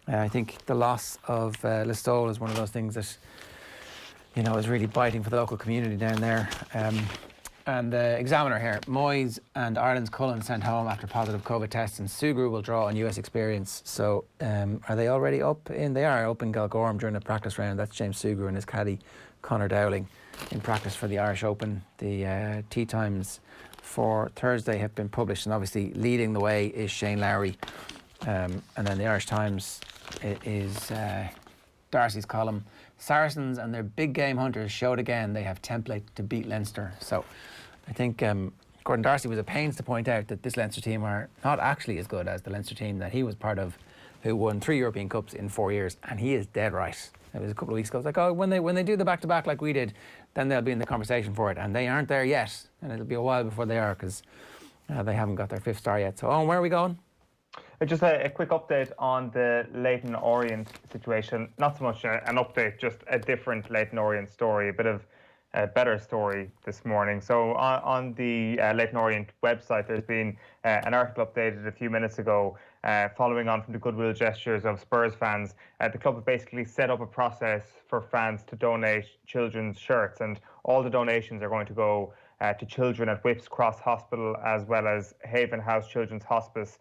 I think the loss of Listowel is one of those things that, is really biting for the local community down there. And the Examiner here, Moyes and Ireland's Cullen sent home after positive COVID tests, and Sugrue will draw on US experience. So are they already up in? They are up in Galgorm during the practice round. That's James Sugrue and his caddy Conor Dowling in practice for the Irish Open. The tee times for Thursday have been published, and obviously leading the way is Shane Lowry. And then the Irish Times is Darcy's column. Saracens and their big game hunters showed again they have template to beat Leinster. So I think Gordon Darcy was at pains to point out that this Leinster team are not actually as good as the Leinster team that he was part of, who won 3 European Cups in 4 years, and he is dead right. It was a couple of weeks ago. It's like, oh, when they do the back-to-back like we did, then they'll be in the conversation for it, and they aren't there yet, and it'll be a while before they are, because they haven't got their 5th star yet. So, Owen, where are we going? Just a quick update on the Leyton Orient situation. Not so much an update, just a different Leyton Orient story, a bit of a better story this morning. So on the Leyton Orient website, there's been an article updated a few minutes ago following on from the goodwill gestures of Spurs fans. The club have basically set up a process for fans to donate children's shirts, and all the donations are going to go to children at Whipps Cross Hospital as well as Haven House Children's Hospice,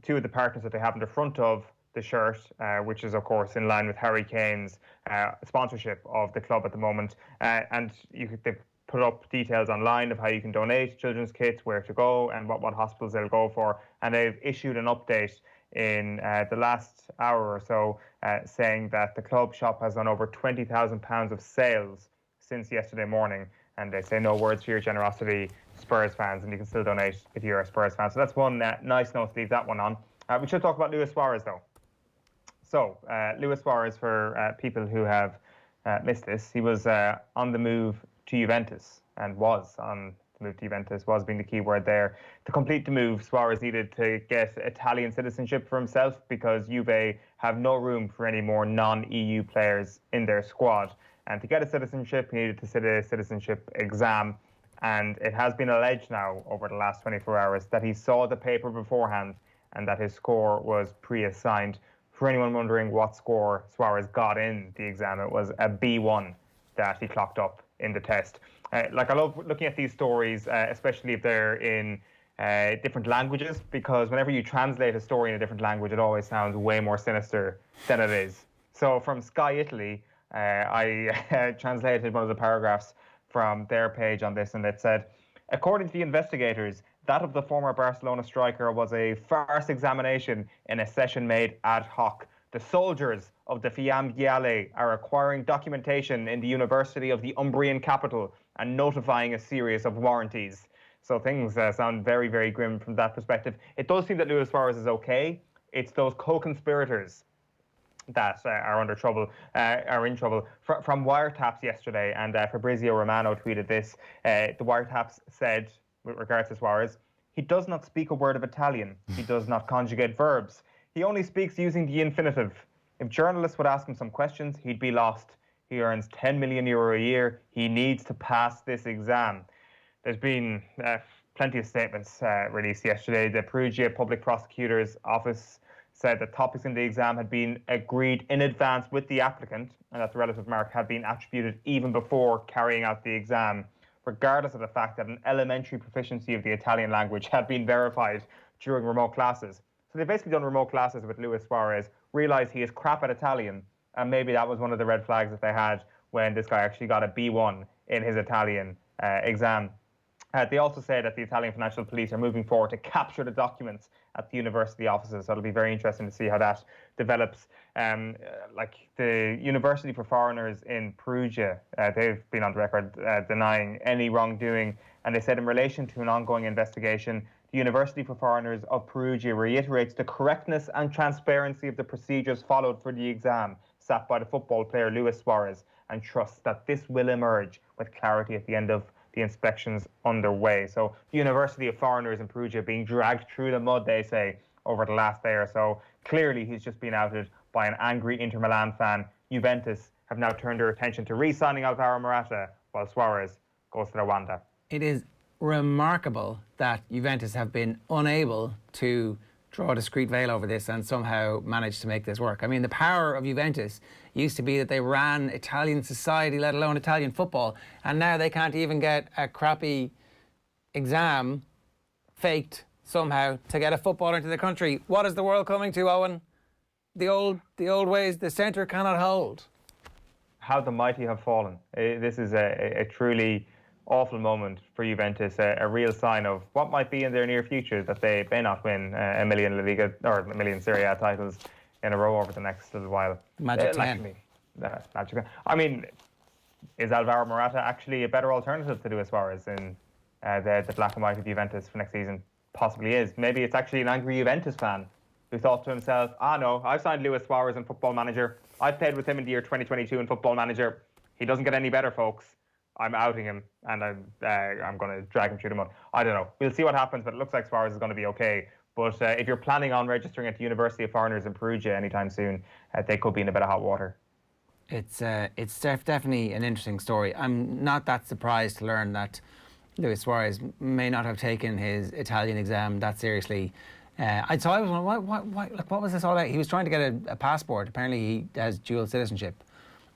two of the partners that they have in the front of the shirt, which is of course in line with Harry Kane's sponsorship of the club at the moment. And they've put up details online of how you can donate children's kits, where to go and what hospitals they'll go for. And they've issued an update in the last hour or so saying that the club shop has done over £20,000 of sales since yesterday morning. And they say no words for your generosity, Spurs fans, and you can still donate if you're a Spurs fan. So that's one nice note to leave that one on. We should talk about Luis Suarez, though. So, Luis Suarez, for people who have missed this, he was on the move to Juventus, and was on the move to Juventus, was being the key word there. To complete the move, Suarez needed to get Italian citizenship for himself, because Juve have no room for any more non-EU players in their squad. And to get a citizenship, he needed to sit a citizenship exam. And it has been alleged now over the last 24 hours that he saw the paper beforehand and that his score was pre-assigned. For anyone wondering what score Suarez got in the exam, it was a B1 that he clocked up in the test. I love looking at these stories, especially if they're in different languages, because whenever you translate a story in a different language, it always sounds way more sinister than it is. So from Sky Italy, I translated one of the paragraphs from their page on this, and it said, according to the investigators, that of the former Barcelona striker was a farce examination in a session made ad hoc. The soldiers of the Fiambiale are acquiring documentation in the University of the Umbrian capital and notifying a series of warranties. So things sound very, very grim from that perspective. It does seem that Luis Suarez is okay. It's those co-conspirators that are in trouble. From wiretaps yesterday, and Fabrizio Romano tweeted this. The wiretaps said, with regards to Suarez, he does not speak a word of Italian. He does not conjugate verbs. He only speaks using the infinitive. If journalists would ask him some questions, he'd be lost. He earns €10 million a year. He needs to pass this exam. There's been plenty of statements released yesterday. The Perugia Public Prosecutor's Office said that topics in the exam had been agreed in advance with the applicant, and that the relative mark had been attributed even before carrying out the exam, regardless of the fact that an elementary proficiency of the Italian language had been verified during remote classes. So they've basically done remote classes with Luis Suarez, realised he is crap at Italian, and maybe that was one of the red flags that they had when this guy actually got a B1 in his Italian exam. They also say that the Italian Financial Police are moving forward to capture the documents at the university offices. So it'll be very interesting to see how that develops. The University for Foreigners in Perugia, they've been on the record denying any wrongdoing. And they said in relation to an ongoing investigation, the University for Foreigners of Perugia reiterates the correctness and transparency of the procedures followed for the exam sat by the football player Luis Suarez, and trusts that this will emerge with clarity at the end of the inspections underway. So the University of Foreigners in Perugia being dragged through the mud, they say, over the last day or so. Clearly, he's just been outed by an angry Inter Milan fan. Juventus have now turned their attention to re-signing Alvaro Morata, while Suarez goes to Rwanda. It is remarkable that Juventus have been unable to draw a discreet veil over this and somehow manage to make this work. I mean, the power of Juventus used to be that they ran Italian society, let alone Italian football, and now they can't even get a crappy exam faked somehow to get a footballer into the country. What is the world coming to, Eoin? The old ways, the centre cannot hold. how the mighty have fallen. This is a truly awful moment for Juventus, a real sign of what might be in their near future, that they may not win a million La Liga or a million Serie A titles in a row over the next little while. Magic 10. Magic 10. I mean, is Alvaro Morata actually a better alternative to Luis Suarez in the black and white of Juventus for next season? Possibly is. Maybe it's actually an angry Juventus fan who thought to himself, no, I've signed Luis Suarez in Football Manager. I've played with him in the year 2022 in Football Manager. He doesn't get any better, folks. I'm outing him, and I'm going to drag him through the mud. I don't know. We'll see what happens, but it looks like Suarez is going to be okay. But if you're planning on registering at the University of Foreigners in Perugia anytime soon, they could be in a bit of hot water. It's definitely an interesting story. I'm not that surprised to learn that Luis Suarez may not have taken his Italian exam that seriously. I was wondering, what was this all about? He was trying to get a passport. Apparently he has dual citizenship.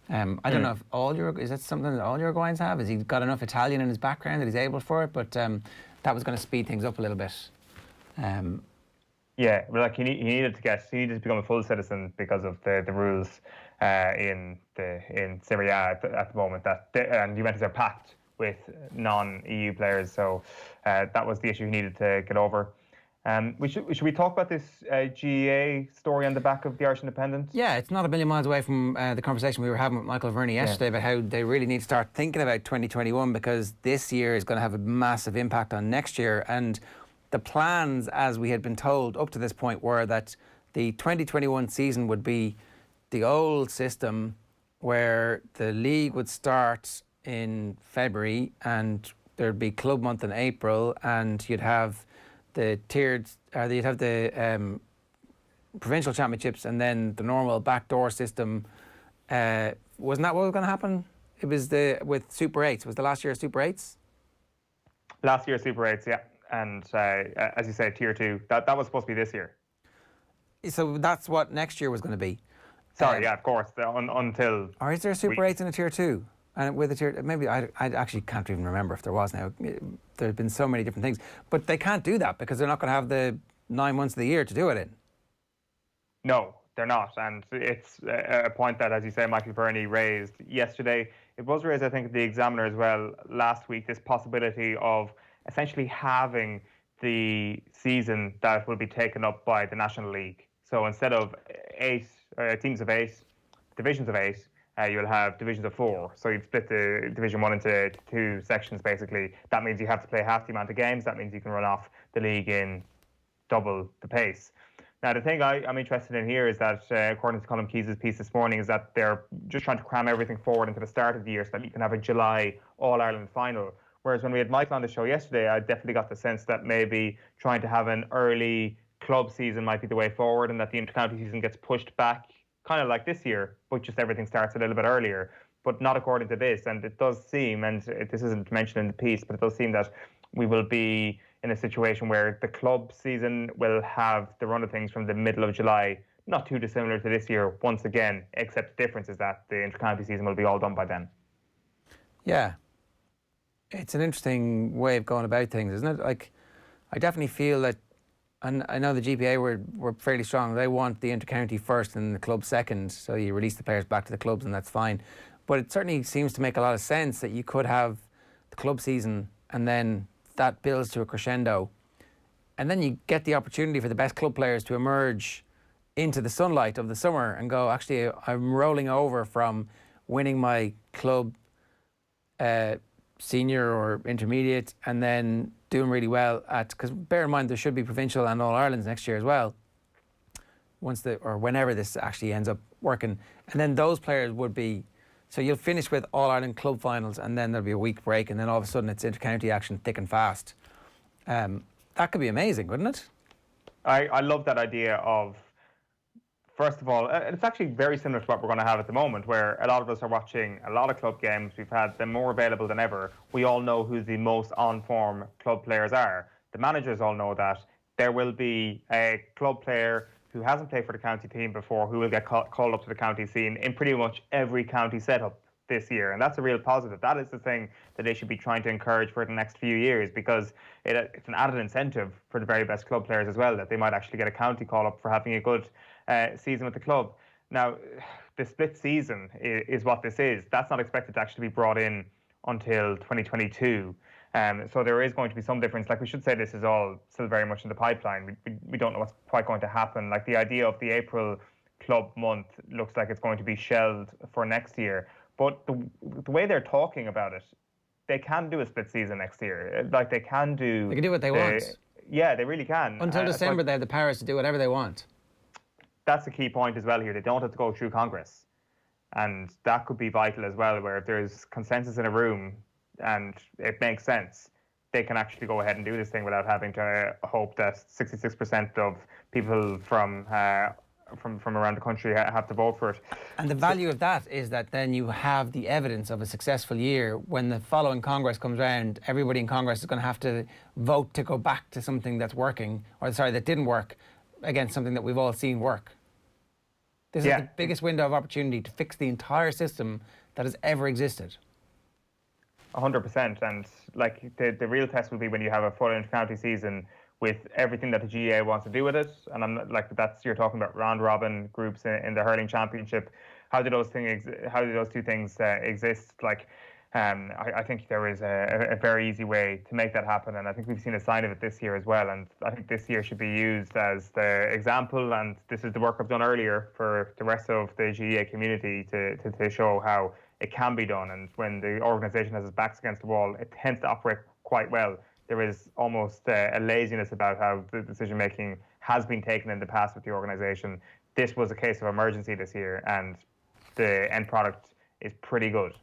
I don't know if is that something that all Uruguayans have? Has he got enough Italian in his background that he's able for it? But that was going to speed things up a little bit. Yeah, well, like he needed to become a full citizen because of the rules in Serie A at the moment, and Juventus are packed with non-EU players, so that was the issue he needed to get over. Should we talk about this GEA story on the back of the Irish Independent? Yeah, it's not a million miles away from the conversation we were having with Michael Verney yesterday about how they really need to start thinking about 2021, because this year is going to have a massive impact on next year. And the plans, as we had been told up to this point, were that the 2021 season would be the old system where the league would start in February and there'd be club month in April, and you'd have the provincial championships and then the normal backdoor system. Wasn't that what was going to happen? It was with Super 8s. Was the last year Super 8s? Last year Super 8s, yeah. And as you say, Tier 2. That was supposed to be this year. So that's what next year was going to be. Sorry, yeah, of course. Until. Or is there a Super 8s and a Tier 2? And with a tier, maybe I actually can't even remember if there was now. There have been so many different things, but they can't do that because they're not going to have the 9 months of the year to do it in. No, they're not, and it's a point that, as you say, Michael Verney raised yesterday. It was raised, I think, at the Examiner as well last week. This possibility of essentially having the season that will be taken up by the National League. So instead of 8 teams of 8, divisions of 8. You'll have divisions of 4. So you'd split the Division 1 into 2 sections, basically. That means you have to play half the amount of games. That means you can run off the league in double the pace. Now, the thing I'm interested in here is that, according to Colm Keys' piece this morning, is that they're just trying to cram everything forward into the start of the year so that you can have a July All-Ireland final. Whereas when we had Michael on the show yesterday, I definitely got the sense that maybe trying to have an early club season might be the way forward, and that the inter-county season gets pushed back, kind of like this year, but just everything starts a little bit earlier, but not according to this. And it does seem, and this isn't mentioned in the piece, but it does seem that we will be in a situation where the club season will have the run of things from the middle of July, not too dissimilar to this year once again, except the difference is that the inter-county season will be all done by then. Yeah. It's an interesting way of going about things, isn't it? Like, I definitely feel that, and I know the GPA were fairly strong. They want the inter-county first and the club second, so you release the players back to the clubs and that's fine. But it certainly seems to make a lot of sense that you could have the club season and then that builds to a crescendo. And then you get the opportunity for the best club players to emerge into the sunlight of the summer and go, actually, I'm rolling over from winning my club senior or intermediate and then doing really well because bear in mind there should be provincial and All Irelands next year as well, whenever this actually ends up working. And then those players would be, so you'll finish with All Ireland club finals and then there'll be a week break and then all of a sudden it's inter-county action thick and fast. That could be amazing, wouldn't it? I love that idea of, first of all, it's actually very similar to what we're going to have at the moment, where a lot of us are watching a lot of club games. We've had them more available than ever. We all know who the most on-form club players are. The managers all know that. There will be a club player who hasn't played for the county team before who will get called up to the county scene in pretty much every county setup this year. And that's a real positive. That is the thing that they should be trying to encourage for the next few years, because it's an added incentive for the very best club players as well, that they might actually get a county call-up for having a good season with the club. Now, the split season is what this is. That's not expected to actually be brought in until 2022. So there is going to be some difference. Like, we should say this is all still very much in the pipeline. We don't know what's quite going to happen. Like, the idea of the April club month looks like it's going to be shelved for next year. But the way they're talking about it, they can do a split season next year. Like, they can do what they want. Yeah, they really can. Until December, they have the powers to do whatever they want. That's a key point as well here. They don't have to go through Congress. And that could be vital as well, where if there's consensus in a room and it makes sense, they can actually go ahead and do this thing without having to hope that 66% of people from around the country have to vote for it. And the value of that is that then you have the evidence of a successful year. When the following Congress comes around, everybody in Congress is going to have to vote to go back to something that's working, that didn't work, against something that we've all seen work. This is the biggest window of opportunity to fix the entire system that has ever existed. 100%. And like the real test will be when you have a full inter-county season with everything that the GAA wants to do with it. And I'm like, you're talking about round robin groups in the hurling championship. How do those two things exist? Like, I think there is a very easy way to make that happen, and I think we've seen a sign of it this year as well. And I think this year should be used as the example, and this is the work I've done earlier for the rest of the GAA community to show how it can be done. And when the organisation has its backs against the wall, it tends to operate quite well. There is almost a laziness about how the decision making has been taken in the past with the organisation. This was a case of emergency this year, and the end product is pretty good.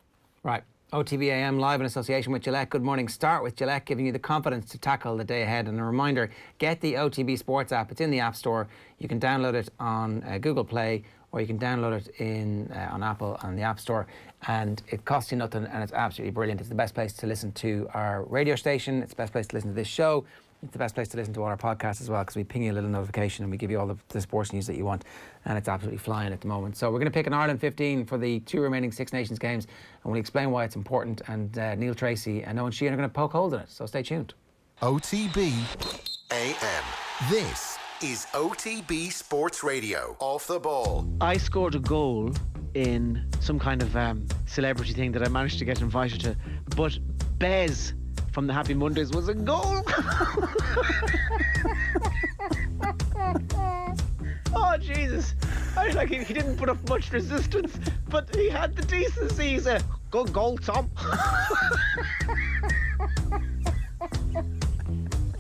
Right. OTB AM live in association with Gillette. Good morning. Start with Gillette, giving you the confidence to tackle the day ahead. And a reminder, get the OTB Sports app. It's in the App Store. You can download it on Google Play, or you can download it on Apple on the App Store. And it costs you nothing, and it's absolutely brilliant. It's the best place to listen to our radio station. It's the best place to listen to this show. It's the best place to listen to all our podcasts as well, because we ping you a little notification and we give you all the sports news that you want, and it's absolutely flying at the moment. So we're going to pick an Ireland 15 for the 2 remaining Six Nations games, and we'll explain why it's important, and Neil Treacy and Eoin Sheahan are going to poke holes in it, so stay tuned. OTB AM. This is OTB Sports Radio. Off the ball. I scored a goal in some kind of celebrity thing that I managed to get invited to, but Bez from the Happy Mondays was a goal. Oh Jesus! He didn't put up much resistance, but he had the decency. He's a good goal, Tom.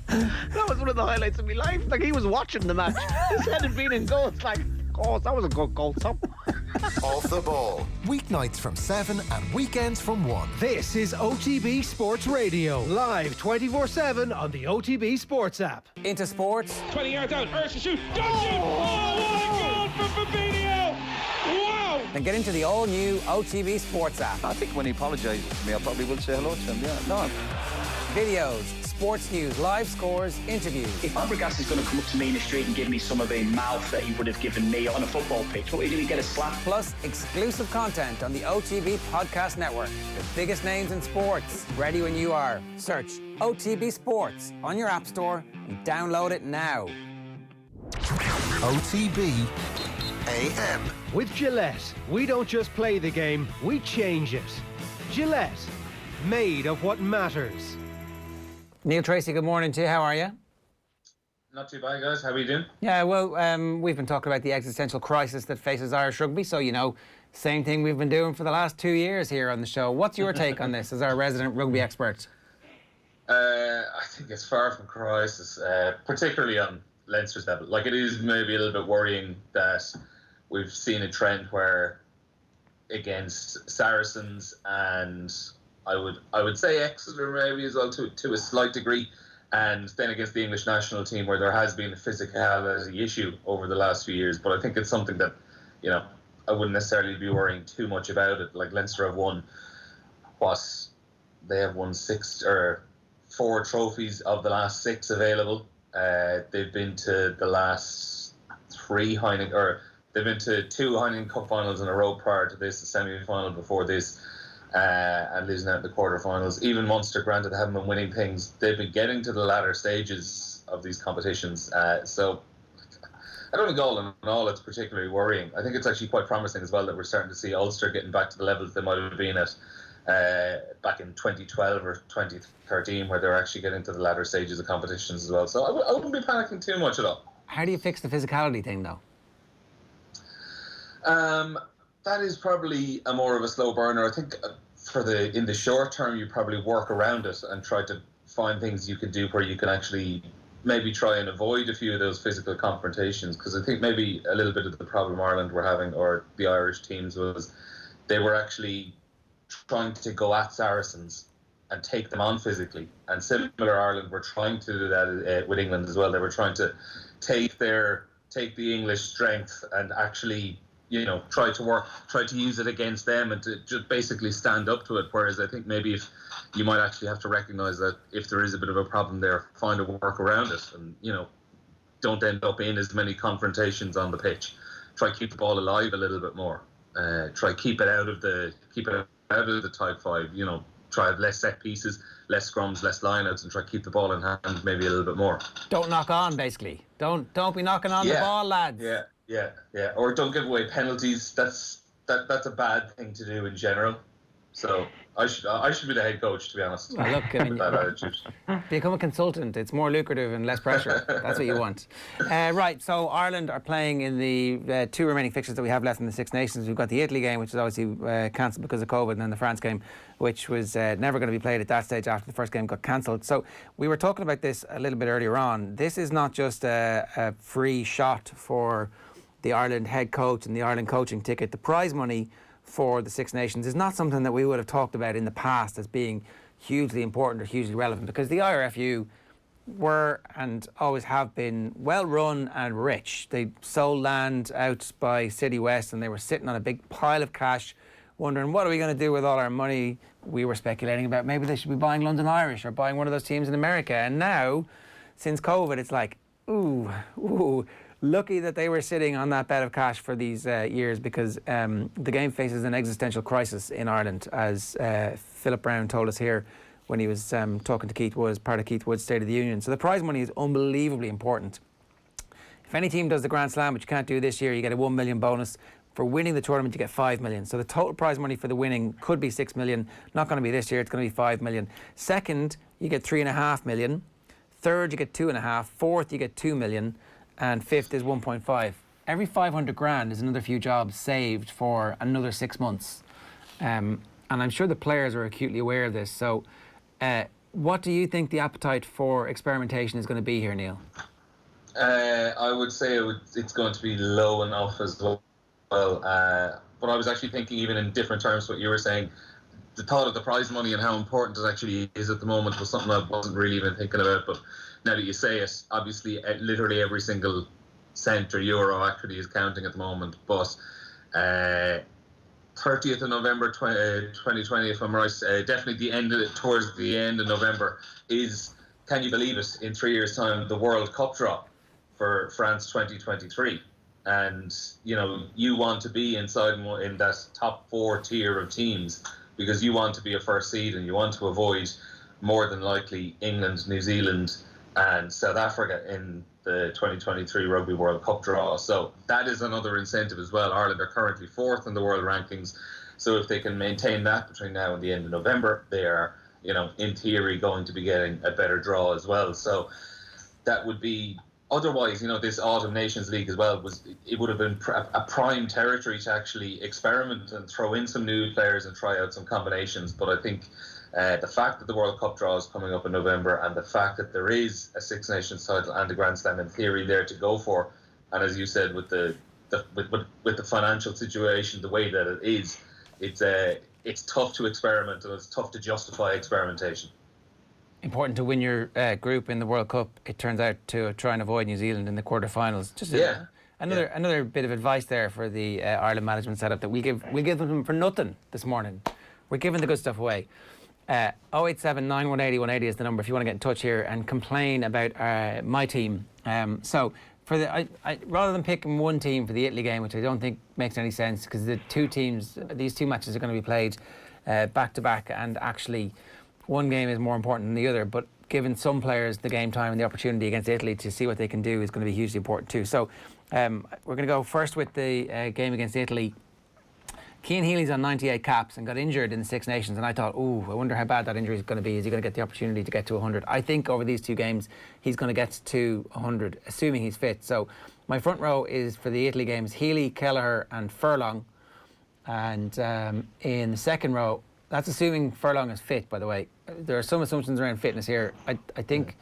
That was one of the highlights of my life. Like, he was watching the match. His head had been in goal. It's like, oh, that was a good goal, Tom. Off the ball. Weeknights from 7 and weekends from 1. This is OTB Sports Radio. Live 24/7 on the OTB Sports app. Into sports. 20 yards out. Ursh to shoot. Dungeon. Oh, what a goal from Fabinho. Wow. Then get into the all-new OTB Sports app. I think when he apologises to me, I probably will say hello to him. Yeah, no. Videos, sports news, live scores, interviews. If Fabregas is going to come up to me in the street and give me some of the mouth that he would have given me on a football pitch, what do you do? You get a slap? Plus exclusive content on the OTB Podcast Network. The biggest names in sports. Ready when you are. Search OTB Sports on your app store and download it now. OTB AM. With Gillette, we don't just play the game, we change it. Gillette, made of what matters. Neil Treacy, good morning to you. How are you? Not too bad, guys. How are you doing? Yeah, well, we've been talking about the existential crisis that faces Irish rugby. So, same thing we've been doing for the last 2 years here on the show. What's your take on this as our resident rugby expert? I think it's far from crisis, particularly on Leinster's level. Like, it is maybe a little bit worrying that we've seen a trend where against Saracens and I would say Exeter maybe as well to a slight degree, and then against the English national team where there has been a physicality issue over the last few years. But I think it's something that, I wouldn't necessarily be worrying too much about it. Like, Leinster have won, they have won 4 trophies of the last 6 available. They've been to the last 3 they've been to 2 Heineken Cup finals in a row prior to this, the semi-final before this. And losing out in the quarterfinals. Even Munster, granted, haven't been winning things. They've been getting to the latter stages of these competitions. So I don't think all in all it's particularly worrying. I think it's actually quite promising as well that we're starting to see Ulster getting back to the levels they might have been at back in 2012 or 2013, where they were actually getting to the latter stages of competitions as well. So I wouldn't be panicking too much at all. How do you fix the physicality thing, though? That is probably a more of a slow burner. I think in the short term, you probably work around it and try to find things you can do where you can actually maybe try and avoid a few of those physical confrontations. Because I think maybe a little bit of the problem Ireland were having, or the Irish teams, was they were actually trying to go at Saracens and take them on physically. And similar, Ireland were trying to do that with England as well. They were trying to take the English strength and actually, try to use it against them and to just basically stand up to it. Whereas I think maybe if you might actually have to recognise that if there is a bit of a problem there, find a work around it, and don't end up in as many confrontations on the pitch. Try to keep the ball alive a little bit more. Try keep it out of the tight five. Try have less set pieces, less scrums, less lineouts, and try to keep the ball in hand maybe a little bit more. Don't knock on, basically. Don't be knocking on the ball, lads. Yeah. Or don't give away penalties. That's a bad thing to do in general. So I should be the head coach, to be honest. Well, look, I mean, that attitude. Become a consultant. It's more lucrative and less pressure. That's what you want. Right, so Ireland are playing in the two remaining fixtures that we have left in the Six Nations. We've got the Italy game, which is obviously cancelled because of COVID, and then the France game, which was never going to be played at that stage after the first game got cancelled. So we were talking about this a little bit earlier on. This is not just a free shot for the Ireland head coach and the Ireland coaching ticket. The prize money for the Six Nations is not something that we would have talked about in the past as being hugely important or hugely relevant, because the IRFU were and always have been well run and rich. They sold land out by City West and they were sitting on a big pile of cash wondering, what are we going to do with all our money? We were speculating about maybe they should be buying London Irish or buying one of those teams in America. And now, since COVID, it's like, ooh, lucky that they were sitting on that bed of cash for these years, because the game faces an existential crisis in Ireland, as Philip Brown told us here when he was talking to Keith Woods, part of Keith Woods' State of the Union. So the prize money is unbelievably important. If any team does the Grand Slam, which you can't do this year, you get a $1 million bonus. For winning the tournament, you get $5 million. So the total prize money for the winning could be $6 million. Not going to be this year, it's going to be $5 million. Second, you get $3.5 million. Third, you get $2.5 million. Fourth, you get $2 million. And fifth is 1.5. Every 500 grand is another few jobs saved for another 6 months. And I'm sure the players are acutely aware of this. So what do you think the appetite for experimentation is going to be here, Neil? I would say it's going to be low enough as well. But I was actually thinking, even in different terms, what you were saying, the thought of the prize money and how important it actually is at the moment was something I wasn't really even thinking about. But now that you say it, obviously literally every single cent or euro actually is counting at the moment. But 30th of November 2020, if I'm right, definitely towards the end of November is, can you believe it, in 3 years' time, the World Cup draw for France 2023. And, you want to be inside in that top 4 tier of teams, because you want to be a first seed and you want to avoid, more than likely, England, New Zealand and South Africa in the 2023 Rugby World Cup draw. So that is another incentive as well. Ireland are currently 4th in the world rankings. So if they can maintain that between now and the end of November, they are, in theory, going to be getting a better draw as well. So that would be... Otherwise, this Autumn Nations League as well, it would have been a prime territory to actually experiment and throw in some new players and try out some combinations. But I think the fact that the World Cup draw is coming up in November, and the fact that there is a Six Nations title and a Grand Slam in theory there to go for, and as you said, with the financial situation the way that it is, it's tough to experiment and it's tough to justify experimentation. Important to win your group in the World Cup, it turns out, to try and avoid New Zealand in the quarterfinals. Just another bit of advice there for the Ireland management setup that we'll give them for nothing this morning. We're giving the good stuff away. 087 9180 180 is the number if you want to get in touch here and complain about my team. So for rather than picking one team for the Italy game, which I don't think makes any sense, because these two matches are going to be played back to back, and actually one game is more important than the other. But giving some players the game time and the opportunity against Italy to see what they can do is going to be hugely important too. So we're going to go first with the game against Italy. Cian Healy's on 98 caps and got injured in the Six Nations, and I thought, I wonder how bad that injury is going to be. Is he going to get the opportunity to get to 100? I think over these two games he's going to get to 100, assuming he's fit. So my front row is for the Italy games Healy, Kelleher and Furlong. And in the second row, that's assuming Furlong is fit, by the way. There are some assumptions around fitness here. I think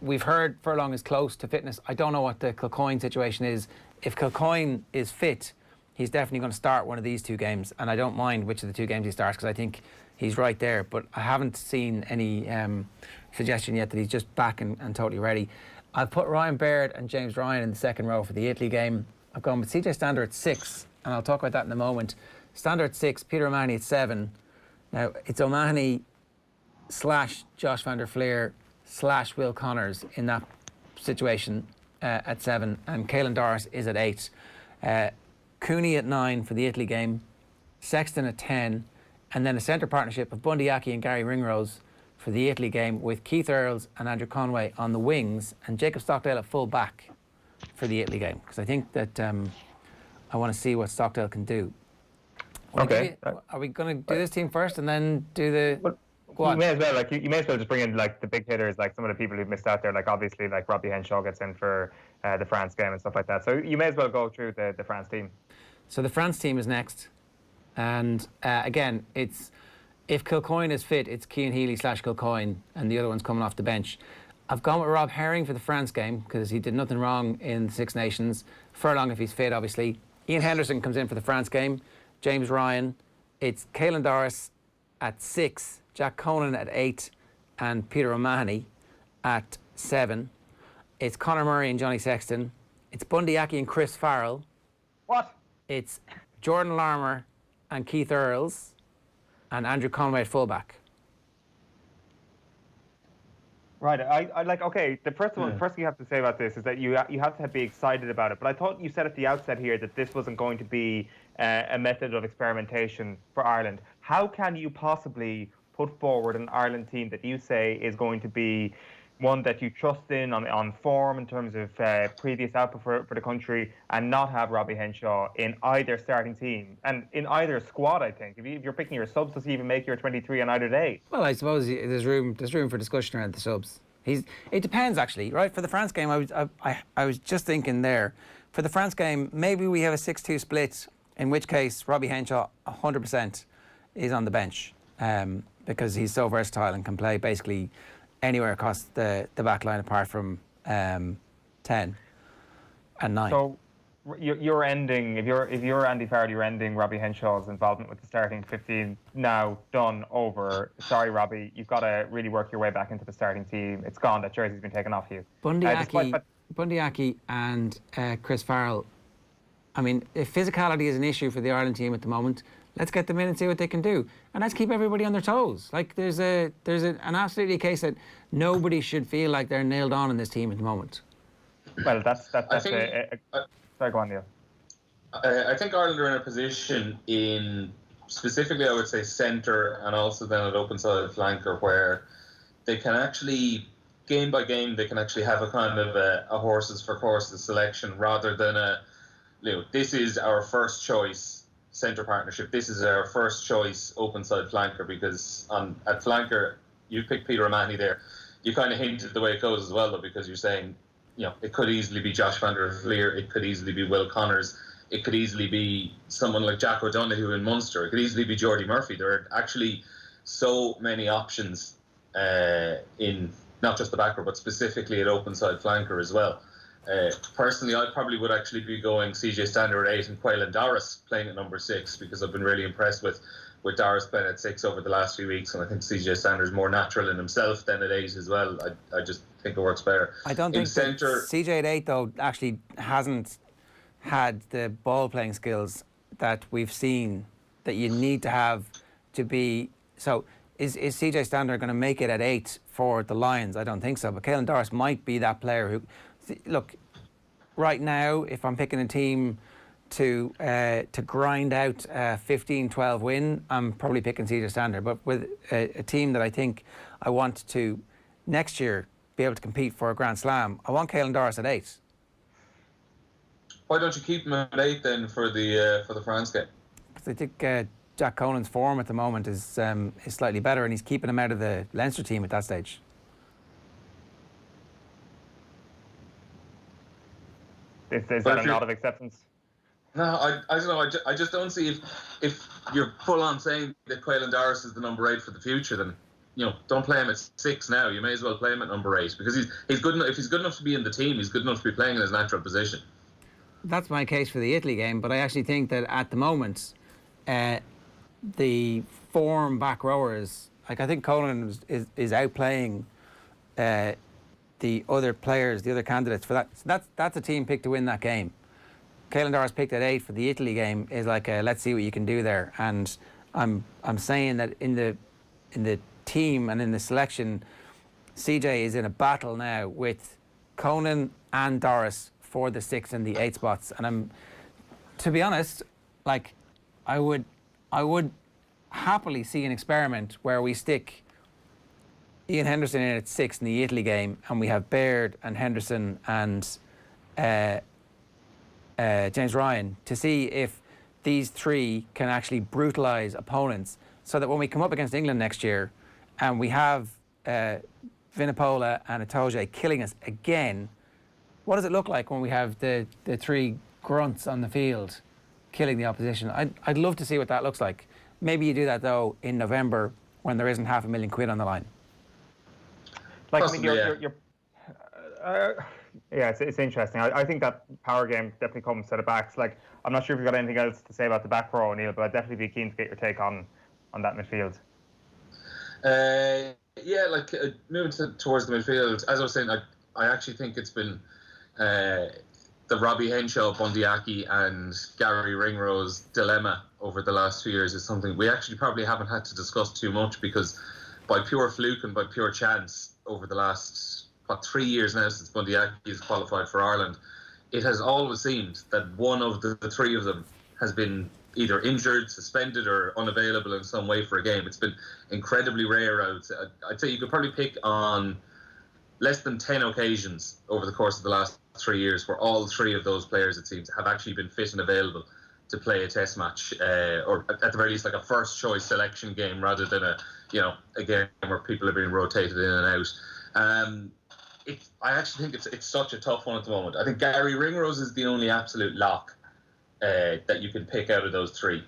we've heard Furlong is close to fitness. I don't know what the Kilcoyne situation is. If Kilcoyne is fit, he's definitely going to start one of these two games, and I don't mind which of the two games he starts because I think he's right there. But I haven't seen any suggestion yet that he's just back and totally ready. I've put Ryan Baird and James Ryan in the second row for the Italy game. I've gone with CJ Stander at 6, and I'll talk about that in a moment. Stander at 6, Peter O'Mahony at 7. Now, it's O'Mahony / Josh van der Fleer / Will Connors in that situation at 7, and Caelan Doris is at 8. Cooney at 9 for the Italy game, Sexton at 10, and then a centre partnership of Bundy Aki and Gary Ringrose for the Italy game with Keith Earls and Andrew Conway on the wings and Jacob Stockdale at full back for the Italy game, because I think that I want to see what Stockdale can do. Okay. Are we going to do this team first and then do the... You may as well, you may as well just bring in the big hitters, some of the people who've missed out there, obviously Robbie Henshaw gets in for the France game and stuff like that. So you may as well go through the France team. So the France team is next, and again, it's if Kilcoyne is fit, it's Cian Healy / Kilcoyne, and the other one's coming off the bench. I've gone with Rob Herring for the France game because he did nothing wrong in the Six Nations. Furlong if he's fit, obviously. Ian Henderson comes in for the France game. James Ryan. It's Caelan Doris at 6. Jack Conan at 8 and Peter O'Mahony at 7. It's Conor Murray and Johnny Sexton. It's Bundy Aki and Chris Farrell. What? It's Jordan Larmour and Keith Earls and Andrew Conway at fullback. Right, the first thing you have to say about this is that you have to be excited about it. But I thought you said at the outset here that this wasn't going to be a method of experimentation for Ireland. How can you possibly put forward an Ireland team that you say is going to be one that you trust in on form in terms of previous output for the country, and not have Robbie Henshaw in either starting team and in either squad? I think if you're picking your subs, does he even make your 23 on either day? Well, I suppose there's room for discussion around the subs. It depends actually, right? For the France game, I was just thinking there. For the France game, maybe we have a 6-2 split, in which case Robbie Henshaw 100% is on the bench because he's so versatile and can play basically anywhere across the back line apart from 10 and 9. So you're ending, if you're Andy Farrell, you're ending Robbie Henshaw's involvement with the starting 15 now, done, over. Sorry, Robbie, you've got to really work your way back into the starting team. It's gone. That jersey's been taken off you. Bundy Aki and Chris Farrell. I mean, if physicality is an issue for the Ireland team at the moment, let's get them in and see what they can do, and let's keep everybody on their toes. There's an absolutely case that nobody should feel like they're nailed on in this team at the moment. Well, sorry, go on, Neil. I think Ireland are in a position in specifically, I would say, centre and also then at open side flanker, where they can actually, game by game, they can actually have a kind of a horses for courses selection rather than this is our first choice centre partnership. This is our first choice open side flanker, because at flanker you pick Peter O'Mahony there. You kind of hinted the way it goes as well, though, because you're saying, it could easily be Josh van der Fleer, it could easily be Will Connors, it could easily be someone like Jack O'Donoghue in Munster, it could easily be Geordie Murphy. There are actually so many options in not just the backer, but specifically at open side flanker as well. Personally, I probably would actually be going CJ Stander at 8 and Caelan Doris playing at number 6, because I've been really impressed with Doris playing at 6 over the last few weeks, and I think CJ Stander is more natural in himself than at 8 as well. I just think it works better. I don't think CJ at 8 though actually hasn't had the ball playing skills that we've seen that you need to have to be. So is CJ Stander going to make it at 8 for the Lions? I don't think so, but Caelan Doris might be that player who. Look, right now, if I'm picking a team to grind out a 15-12 win, I'm probably picking CJ Stander. But with a team that I think I want to next year be able to compete for a Grand Slam, I want Caelan Doris at 8. Why don't you keep him at 8 then for the France game? Because I think Jack Conan's form at the moment is slightly better, and he's keeping him out of the Leinster team at that stage. Is that a nod of acceptance? No, I don't know. I just don't see if you're full on saying that Caelan Doris is the number 8 for the future, then don't play him at 6 now. You may as well play him at number 8 because he's good enough. If he's good enough to be in the team, he's good enough to be playing in his natural position. That's my case for the Italy game, but I actually think that at the moment, the form back rowers, like I think Conan is outplaying the other players, the other candidates for that. So that's a team pick to win that game. Caelan Doris picked at 8 for the Italy game is like let's see what you can do there. And I'm saying that in the team and in the selection, CJ is in a battle now with Conan and Doris for the 6 and the 8 spots. And to be honest, like I would happily see an experiment where we stick Ian Henderson in at 6 in the Italy game, and we have Baird and Henderson and James Ryan to see if these 3 can actually brutalise opponents, so that when we come up against England next year and we have Vinipola and Itoje killing us again, what does it look like when we have the 3 grunts on the field killing the opposition? I'd love to see what that looks like. Maybe you do that, though, in November when there isn't £500,000 on the line. Like, I mean, it's interesting. I think that power game definitely comes to the backs. Like, I'm not sure if you've got anything else to say about the back row, Neil, but I'd definitely be keen to get your take on that midfield. Moving towards the midfield, as I was saying, I actually think it's been the Robbie Henshaw, Bundyaki and Gary Ringrose dilemma over the last 2 years is something we actually probably haven't had to discuss too much, because by pure fluke and by pure chance over the last 3 years now since Bundyaki has qualified for Ireland, it has always seemed that one of the 3 of them has been either injured, suspended or unavailable in some way for a game. It's been incredibly rare. I'd say you could probably pick on less than 10 occasions over the course of the last 3 years where all 3 of those players, it seems, have actually been fit and available to play a test match, or at the very least like a first choice selection game rather than a game where people are being rotated in and out. I actually think it's such a tough one at the moment. I think Gary Ringrose is the only absolute lock that you can pick out of those 3.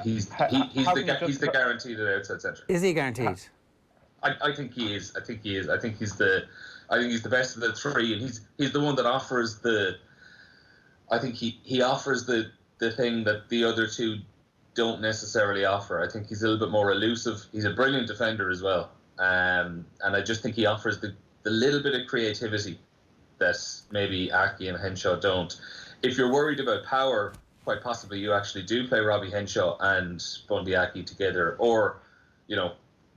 He's the guaranteed at outside centre. Is he guaranteed? I think he is. I think he's the best of the 3, and he's the one that offers the. I think he offers the thing that the other 2 don't necessarily offer. I think he's a little bit more elusive. He's a brilliant defender as well, and I just think he offers the little bit of creativity that maybe Aki and Henshaw don't. If you're worried about power, quite possibly you actually do play Robbie Henshaw and Bundyaki together, or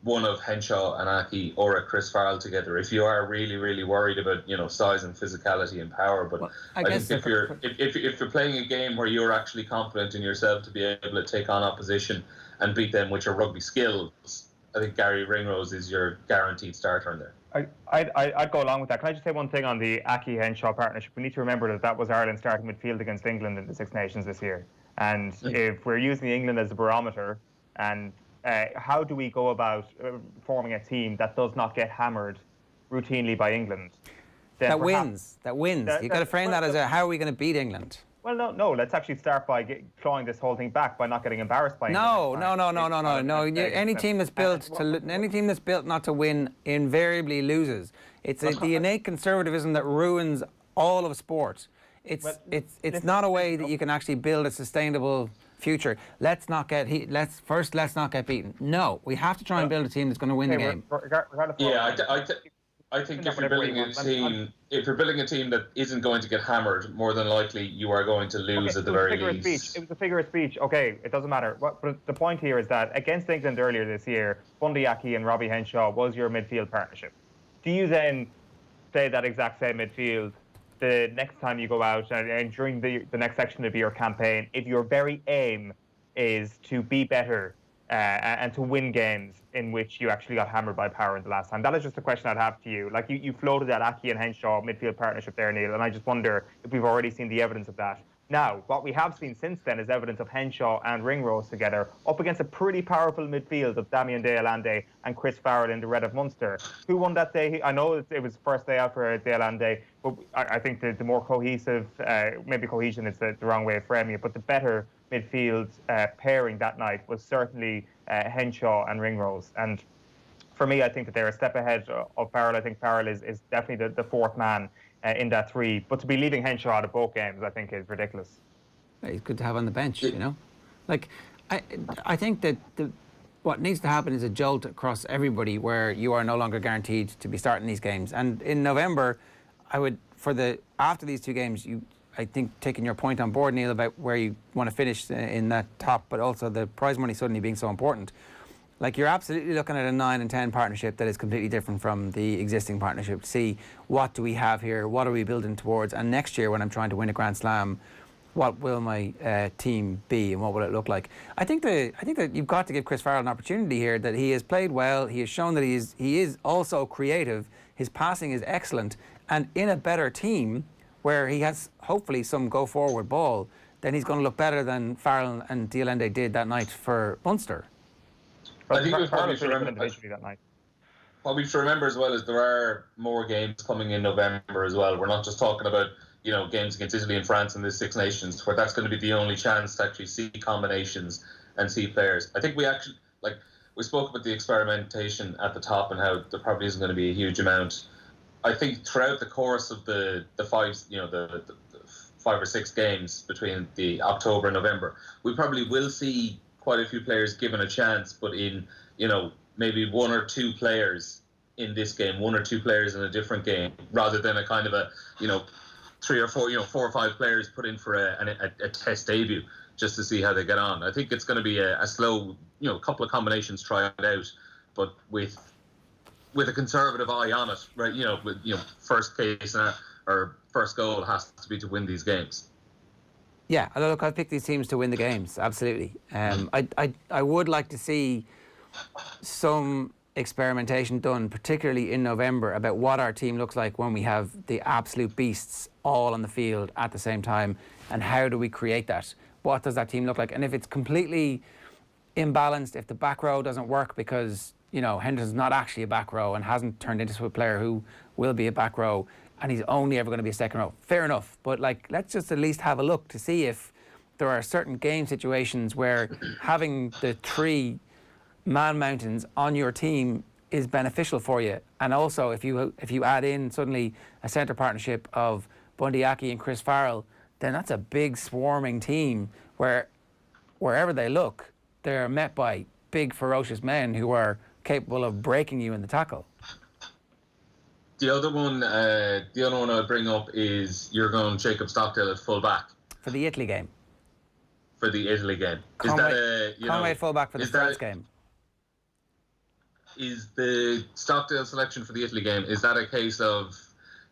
one of Henshaw and Aki or a Chris Farrell together, if you are really, really worried about size and physicality and power. But I think if you're playing a game where you're actually confident in yourself to be able to take on opposition and beat them with your rugby skills, I think Gary Ringrose is your guaranteed starter in there. I'd go along with that. Can I just say one thing on the Aki-Henshaw partnership? We need to remember that was Ireland's starting midfield against England in the Six Nations this year. And if we're using England as a barometer, and how do we go about forming a team that does not get hammered routinely by England? That wins. You've got to frame that as how are we going to beat England? Well, no. Let's actually start by clawing this whole thing back by not getting embarrassed by England. No. Any team that's built not to win invariably loses. It's the innate conservatism that ruins all of sport. It's not a way that you can actually build a sustainable future. Let's not get beaten. No, we have to try and build a team that's going to win the game. I think if you're building a team that isn't going to get hammered, more than likely you are going to lose at the very least. It was a figure of speech. Okay, it doesn't matter. But the point here is that against England earlier this year, Bundyaki and Robbie Henshaw was your midfield partnership. Do you then play that exact same midfield the next time you go out and during the next section of your campaign, if your very aim is to be better and to win games in which you actually got hammered by Power in the last time? That is just a question I'd have to you. Like you floated that Aki and Henshaw midfield partnership there, Neil, and I just wonder if we've already seen the evidence of that. Now, what we have seen since then is evidence of Henshaw and Ringrose together up against a pretty powerful midfield of Damien de Allende and Chris Farrell in the red of Munster. Who won that day? I know it was the first day out for de Allende, but I think the more cohesive, maybe cohesion is the wrong way of framing it, but the better midfield pairing that night was certainly Henshaw and Ringrose. And for me, I think that they're a step ahead of Farrell. I think Farrell is definitely the fourth man in that three. But to be leaving Henshaw out of both games, I think is ridiculous. He's good to have on the bench, you know. Like, I think that what needs to happen is a jolt across everybody where you are no longer guaranteed to be starting these games. And in November, I would, after these two games, I think taking your point on board, Neil, about where you want to finish in that top, but also the prize money suddenly being so important. Like, you're absolutely looking at a 9 and 10 partnership that is completely different from the existing partnership. To see what do we have here, what are we building towards, and next year when I'm trying to win a Grand Slam, what will my team be and what will it look like? I think that you've got to give Chris Farrell an opportunity here. That he has played well, he has shown that he is also creative. His passing is excellent, and in a better team where he has hopefully some go forward ball, then he's going to look better than Farrell and de Allende did that night for Munster. I think we probably should remember that night. What we should remember as well is there are more games coming in November as well. We're not just talking about, you know, games against Italy and France in the Six Nations, where that's going to be the only chance to actually see combinations and see players. I think we actually, like, we spoke about the experimentation at the top and how there probably isn't going to be a huge amount. I think throughout the course of the 5 or 6 games between the October and November, we probably will see quite a few players given a chance, but in, you know, maybe 1 or 2 players in this game, 1 or 2 players in a different game, rather than a kind of a, you know, 3 or 4, 4 or 5 players put in for a test debut just to see how they get on. I think it's going to be a slow, you know, a couple of combinations tried out, but with a conservative eye on it, right? You know, with, you know, first case or first goal has to be to win these games. Yeah, look, I picked these teams to win the games, absolutely. I would like to see some experimentation done, particularly in November, about what our team looks like when we have the absolute beasts all on the field at the same time, and how do we create that? What does that team look like? And if it's completely imbalanced, if the back row doesn't work because, you know, Henderson's not actually a back row and hasn't turned into a player who will be a back row, and he's only ever going to be a second row. Fair enough, but like, let's just at least have a look to see if there are certain game situations where having the 3 man mountains on your team is beneficial for you. And also, if you add in suddenly a centre partnership of Bundy Aki and Chris Farrell, then that's a big swarming team where wherever they look, they're met by big ferocious men who are capable of breaking you in the tackle. The other one I'll bring up is you're going Jacob Stockdale at full back for the Italy game. For the Italy game, Conway full back for the France game. Is the Stockdale selection for the Italy game, is that a case of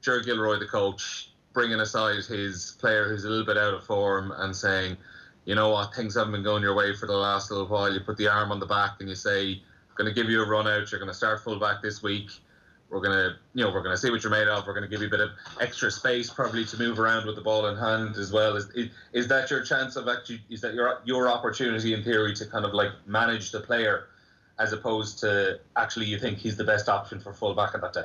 Ger Gilroy, the coach, bringing aside his player who's a little bit out of form and saying, you know what, things haven't been going your way for the last little while. You put the arm on the back and you say, I'm going to give you a run out. You're going to start full back this week. We're going to see what you're made of. We're going to give you a bit of extra space probably to move around with the ball in hand as well. Is that your chance of actually, is that your opportunity in theory to kind of like manage the player, as opposed to actually you think he's the best option for full back at that day?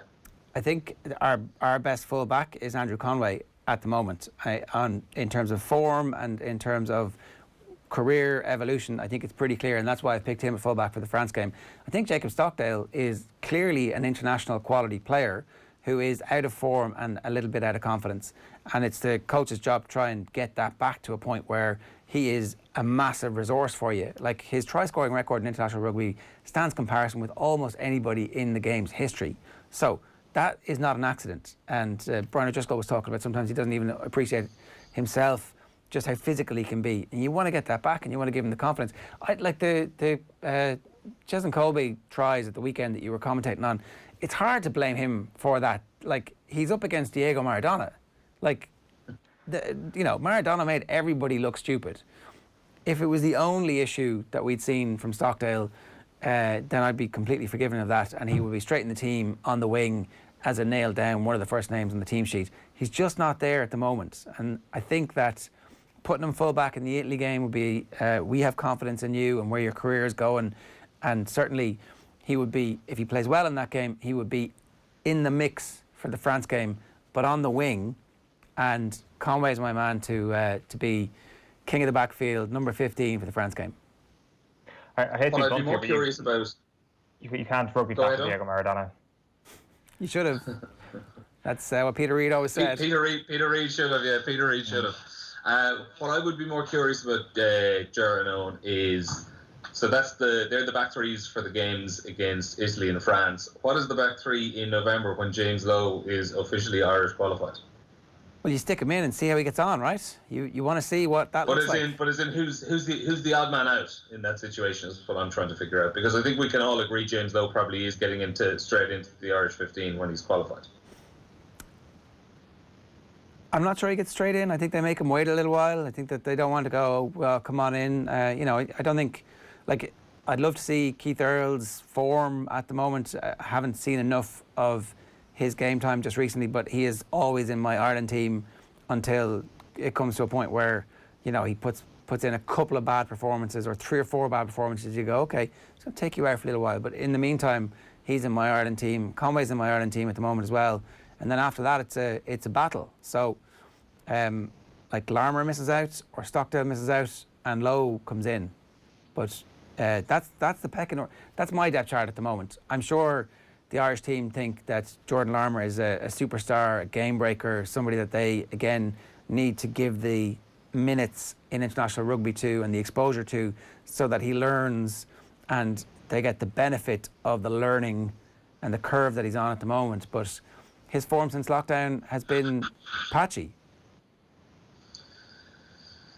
I think our best full back is Andrew Conway at the moment. In terms of form and in terms of career evolution, I think it's pretty clear, and that's why I picked him at fullback for the France game. I think Jacob Stockdale is clearly an international quality player who is out of form and a little bit out of confidence, and it's the coach's job to try and get that back to a point where he is a massive resource for you. Like, his try-scoring record in international rugby stands comparison with almost anybody in the game's history. So that is not an accident, and Brian O'Driscoll was talking about sometimes he doesn't even appreciate himself just how physical he can be, and you want to get that back and you want to give him the confidence. Like the Cheslin Colby tries at the weekend that you were commentating on, it's hard to blame him for that. Like, he's up against Diego Maradona. Like, Maradona made everybody look stupid. if it was the only issue that we'd seen from Stockdale, then I'd be completely forgiving of that, and he would be straight in the team on the wing as a nailed down, one of the first names on the team sheet. He's just not there at the moment, and I think that putting him full back in the Italy game would be, we have confidence in you and where your career is going, and certainly he would be, if he plays well in that game, he would be in the mix for the France game, but on the wing, and Conway's my man to be king of the backfield, number 15 for the France game. I hate what I'd be more curious about... You can't rugby back to Diego Maradona. You should have. That's what Peter Reid always said. Peter Reid should have, yeah. Peter Reid should have. What I would be more curious about, Ger and Eoin, is... So they're the back threes for the games against Italy and France. What is the back three in November when James Lowe is officially Irish qualified? Well, you stick him in and see how he gets on, right? You want to see what that looks like. But as in who's the odd man out in that situation is what I'm trying to figure out. Because I think we can all agree James Lowe probably is getting straight into the Irish 15 when he's qualified. I'm not sure he gets straight in. I think they make him wait a little while. I think that they don't want to go, well, come on in. I don't think... Like, I'd love to see Keith Earls' form at the moment. I haven't seen enough of his game time just recently, but he is always in my Ireland team until it comes to a point where, he puts in a couple of bad performances or 3 or 4 bad performances. You go, okay, it's going to take you out for a little while. But in the meantime, he's in my Ireland team. Conway's in my Ireland team at the moment as well. And then after that, it's a battle. So, like Larmour misses out or Stockdale misses out and Lowe comes in. But that's the pecking order. That's my depth chart at the moment. I'm sure the Irish team think that Jordan Larmour is a superstar, a game breaker, somebody that they, again, need to give the minutes in international rugby to and the exposure to so that he learns and they get the benefit of the learning and the curve that he's on at the moment. But his form since lockdown has been patchy.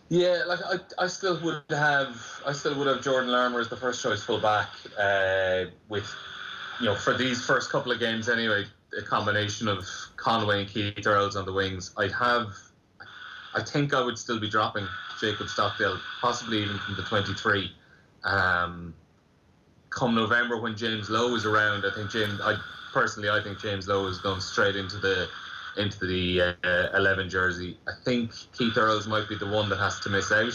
Yeah, like I still would have Jordan Larmour as the first choice full back with, for these first couple of games anyway, a combination of Conway and Keith Earls on the wings. I think I would still be dropping Jacob Stockdale, possibly even from the 23. Come November when James Lowe is around, I think James Lowe is going straight into the 11 jersey. I think Keith Earls might be the one that has to miss out,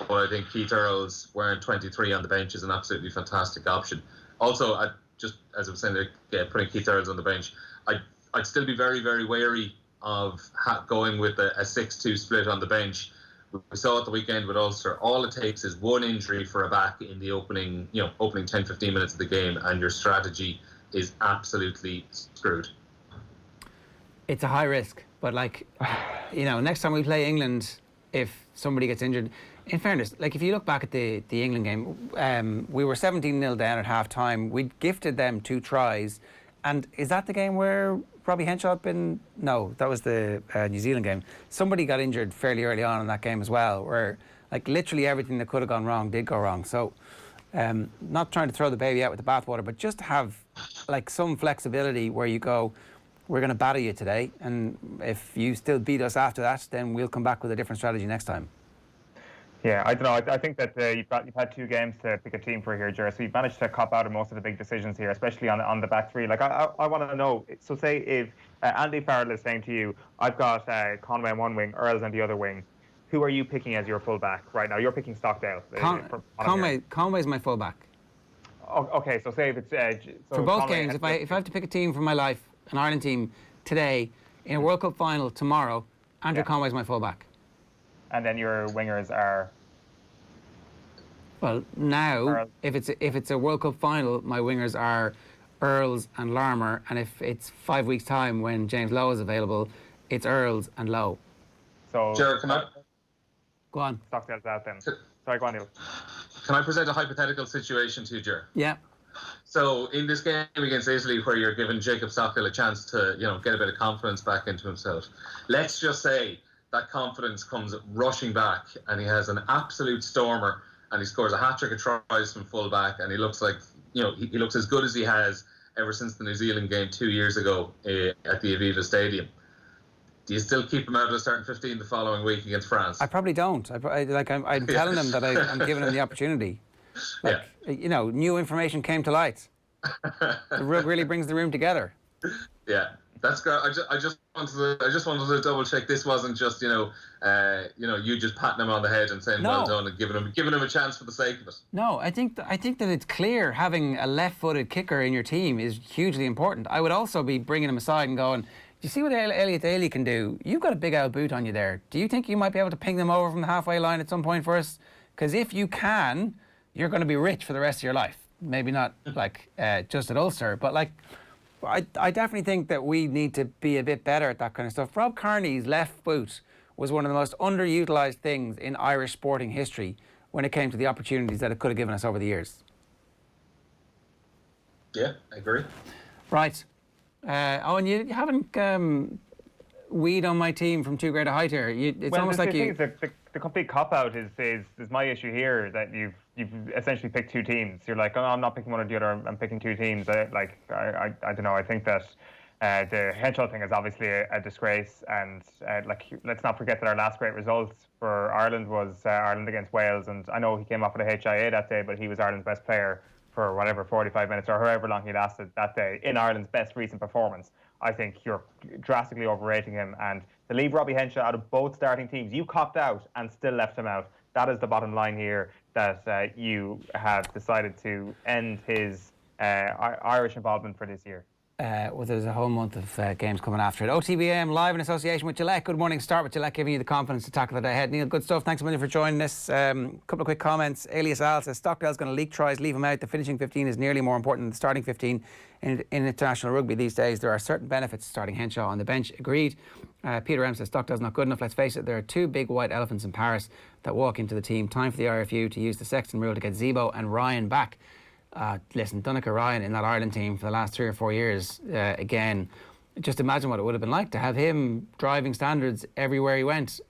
but I think Keith Earls wearing 23 on the bench is an absolutely fantastic option. Also, just as I was saying, putting Keith Earls on the bench, I'd still be very, very wary of going with a 6-2 split on the bench. We saw at the weekend with Ulster, all it takes is one injury for a back in the opening 10-15 minutes of the game, and your strategy is absolutely screwed. It's a high risk, but next time we play England, if somebody gets injured, in fairness, if you look back at the England game, we were 17-0 down at half-time. We'd gifted them 2 tries. And is that the game where Robbie Henshaw had been... No, that was the New Zealand game. Somebody got injured fairly early on in that game as well, where literally everything that could have gone wrong did go wrong. So not trying to throw the baby out with the bathwater, but just to have some flexibility where you go... We're going to batter you today, and if you still beat us after that, then we'll come back with a different strategy next time. Yeah, I don't know. I think that you've had 2 games to pick a team for here, Ger. So you've managed to cop out of most of the big decisions here, especially on the back three. I want to know. So say if Andy Farrell is saying to you, "I've got Conway on one wing, Earls on the other wing," who are you picking as your fullback right now? You're picking Stockdale. Conway's my fullback. Okay, so say if it's for both games. If I have to pick a team for my life, an Ireland team today in a World Cup final tomorrow, Andrew Conway's my fullback. And then your wingers are... Well, now, if it's a World Cup final, my wingers are Earls and Larmour, and if it's 5 weeks' time when James Lowe is available, it's Earls and Lowe. So... Jared, can I... Go on. Stockdale's out then. Sorry, go on, Neil. Can I present a hypothetical situation to you, Jared? Yeah. So in this game against Italy, where you're giving Jacob Stockdale a chance to, get a bit of confidence back into himself, let's just say that confidence comes rushing back, and he has an absolute stormer, and he scores a hat-trick of tries from full back, and he looks like, he looks as good as he has ever since the New Zealand game 2 years ago at the Aviva Stadium. Do you still keep him out of a starting 15 the following week against France? I probably don't. I'm telling them that I'm giving him the opportunity. New information came to light. The rug really brings the room together. Yeah, that's great. I just wanted to double check this wasn't just you just patting him on the head and saying well done and giving him a chance for the sake of it. No, I think that it's clear having a left-footed kicker in your team is hugely important. I would also be bringing him aside and going, do you see what Elliot Daly can do? You've got a big old boot on you there. Do you think you might be able to ping them over from the halfway line at some point for us? Because if you can, you're going to be rich for the rest of your life. Maybe not just at Ulster, but I definitely think that we need to be a bit better at that kind of stuff. Rob Kearney's left boot was one of the most underutilised things in Irish sporting history when it came to the opportunities that it could have given us over the years. Yeah, I agree. Right. Owen, you haven't weed on my team from too great a height here. It's almost like you... The complete cop-out is my issue here, that you've essentially picked two teams. You're like, oh, I'm not picking one or the other, I'm picking two teams. I don't know, I think that the Henshaw thing is obviously a disgrace, and let's not forget that our last great result for Ireland was Ireland against Wales, and I know he came off with a HIA that day, but he was Ireland's best player for 45 minutes or however long he lasted that day in Ireland's best recent performance. I think you're drastically overrating him, and to leave Robbie Henshaw out of both starting teams, you copped out and still left him out. That is the bottom line here, that you have decided to end his Irish involvement for this year. Well, there's a whole month of games coming after it. OTB AM live in association with Gillette. Good morning. Start with Gillette giving you the confidence to tackle the day ahead. Neil, good stuff. Thanks a million for joining us. Couple of quick comments. Alias Al says Stockdale's going to leak tries, leave him out. The finishing 15 is nearly more important than the starting 15 in international rugby these days. There are certain benefits to starting Henshaw on the bench. Agreed. Peter M says Stockdale's not good enough. Let's face it, there are two big white elephants in Paris that walk into the team. Time for the IRFU to use the Sexton rule to get Zebo and Ryan back. Listen, Donncha Ryan in that Ireland team for the last 3 or 4 years, again, just imagine what it would have been like to have him driving standards everywhere he went.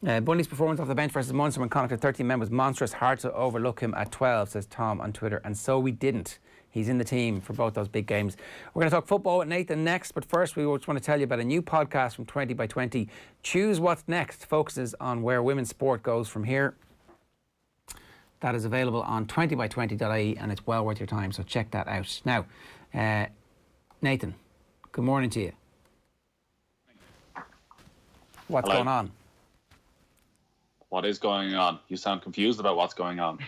Bundy's performance off the bench versus Munster when Connacht had 13 men was monstrous. Hard to overlook him at 12, says Tom on Twitter. And so we didn't. He's in the team for both those big games. We're going to talk football with Nathan next, but first we just want to tell you about a new podcast from 20 by 20. Choose What's Next focuses on where women's sport goes from here. That is available on 20by20.ie and it's well worth your time, so check that out. Now, Nathan, good morning to you. What's going on? What is going on? You sound confused about what's going on.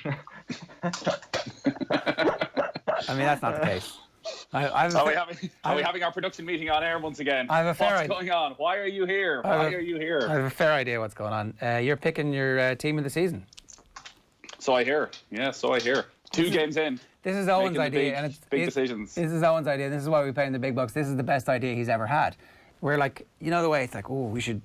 I mean, that's not the case. Are we having our production meeting on air once again? I have a fair idea. What's going on? Why are you here? Why are you here? I have a fair idea what's going on. You're picking your team of the season. So I hear. Yeah, so I hear. 2 games in. This is Owen's idea, and it's big decisions. This is Owen's idea. This is why we pay him the big bucks. This is the best idea he's ever had. We're like, you know the way it's like, oh, we should.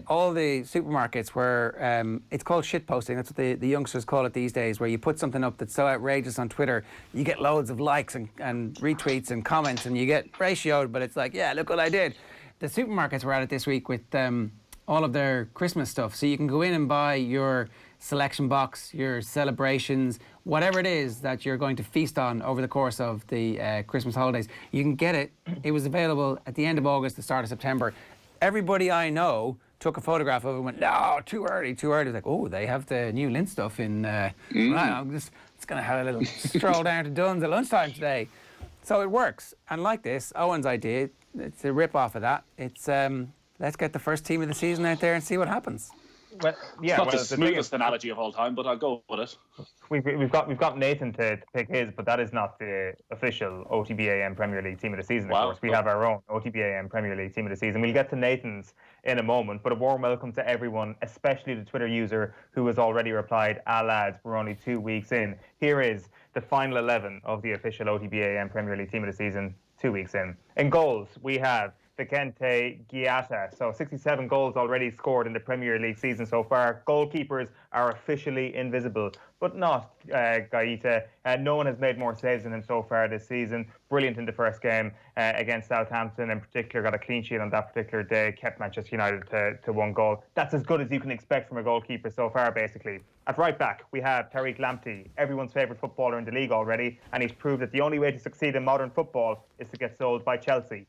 All the supermarkets where it's called shit posting. That's what the youngsters call it these days. Where you put something up that's so outrageous on Twitter, you get loads of likes and retweets and comments, and you get ratioed. But it's like, yeah, look what I did. The supermarkets were at it this week with all of their Christmas stuff. So you can go in and buy your selection box, your celebrations, whatever it is that you're going to feast on over the course of the Christmas holidays. You can get it. It was available at the end of August, the start of September. Everybody I know took a photograph of it and went, no, too early. It's like, oh, they have the new Lindt stuff in... Right, I'm just going to have a little stroll down to Dunn's at lunchtime today. So it works. And like this, Owen's idea, it's a rip-off of that. It's let's get the first team of the season out there and see what happens. Well, yeah, it's not the smoothest analogy of all time, but I'll go with it. We've got Nathan to pick his, but that is not the official OTB AM Premier League team of the season. Of course, we have our own OTB AM Premier League team of the season. We'll get to Nathan's in a moment, but a warm welcome to everyone, especially the Twitter user who has already replied, lads, we're only 2 weeks in. Here is the final 11 of the official OTB AM Premier League team of the season, 2 weeks in. In goals, we have Vicente Giata. So 67 goals already scored in the Premier League season so far. Goalkeepers are officially invisible, but not Gaeta. No one has made more saves than him so far this season. Brilliant in the first game against Southampton in particular. Got a clean sheet on that particular day. Kept Manchester United to 1 goal. That's as good as you can expect from a goalkeeper so far, basically. At right back, we have Tariq Lamptey, everyone's favourite footballer in the league already, and he's proved that the only way to succeed in modern football is to get sold by Chelsea.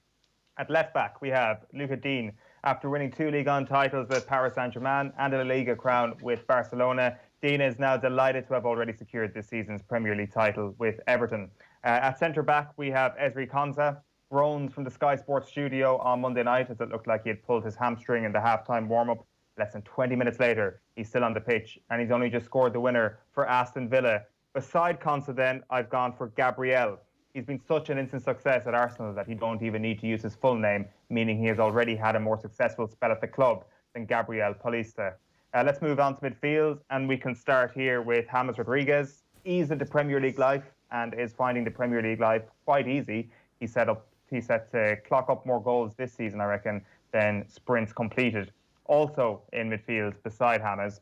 At left back, we have Luca Dean, After winning 2 Ligue 1 titles with Paris Saint-Germain and a La Liga crown with Barcelona, Dina is now delighted to have already secured this season's Premier League title with Everton. At centre-back, we have Ezri Konsa. Groans from the Sky Sports studio on Monday night as it looked like he had pulled his hamstring in the half-time warm-up. Less than 20 minutes later, he's still on the pitch, and he's only just scored the winner for Aston Villa. Beside Konsa then, I've gone for Gabriel. He's been such an instant success at Arsenal that he don't even need to use his full name, meaning he has already had a more successful spell at the club than Gabriel Paulista. Let's move on to midfield, and we can start here with James Rodriguez. Eased into Premier League life and is finding the Premier League life quite easy. He's set to clock up more goals this season, I reckon, than sprints completed. Also in midfield, beside James,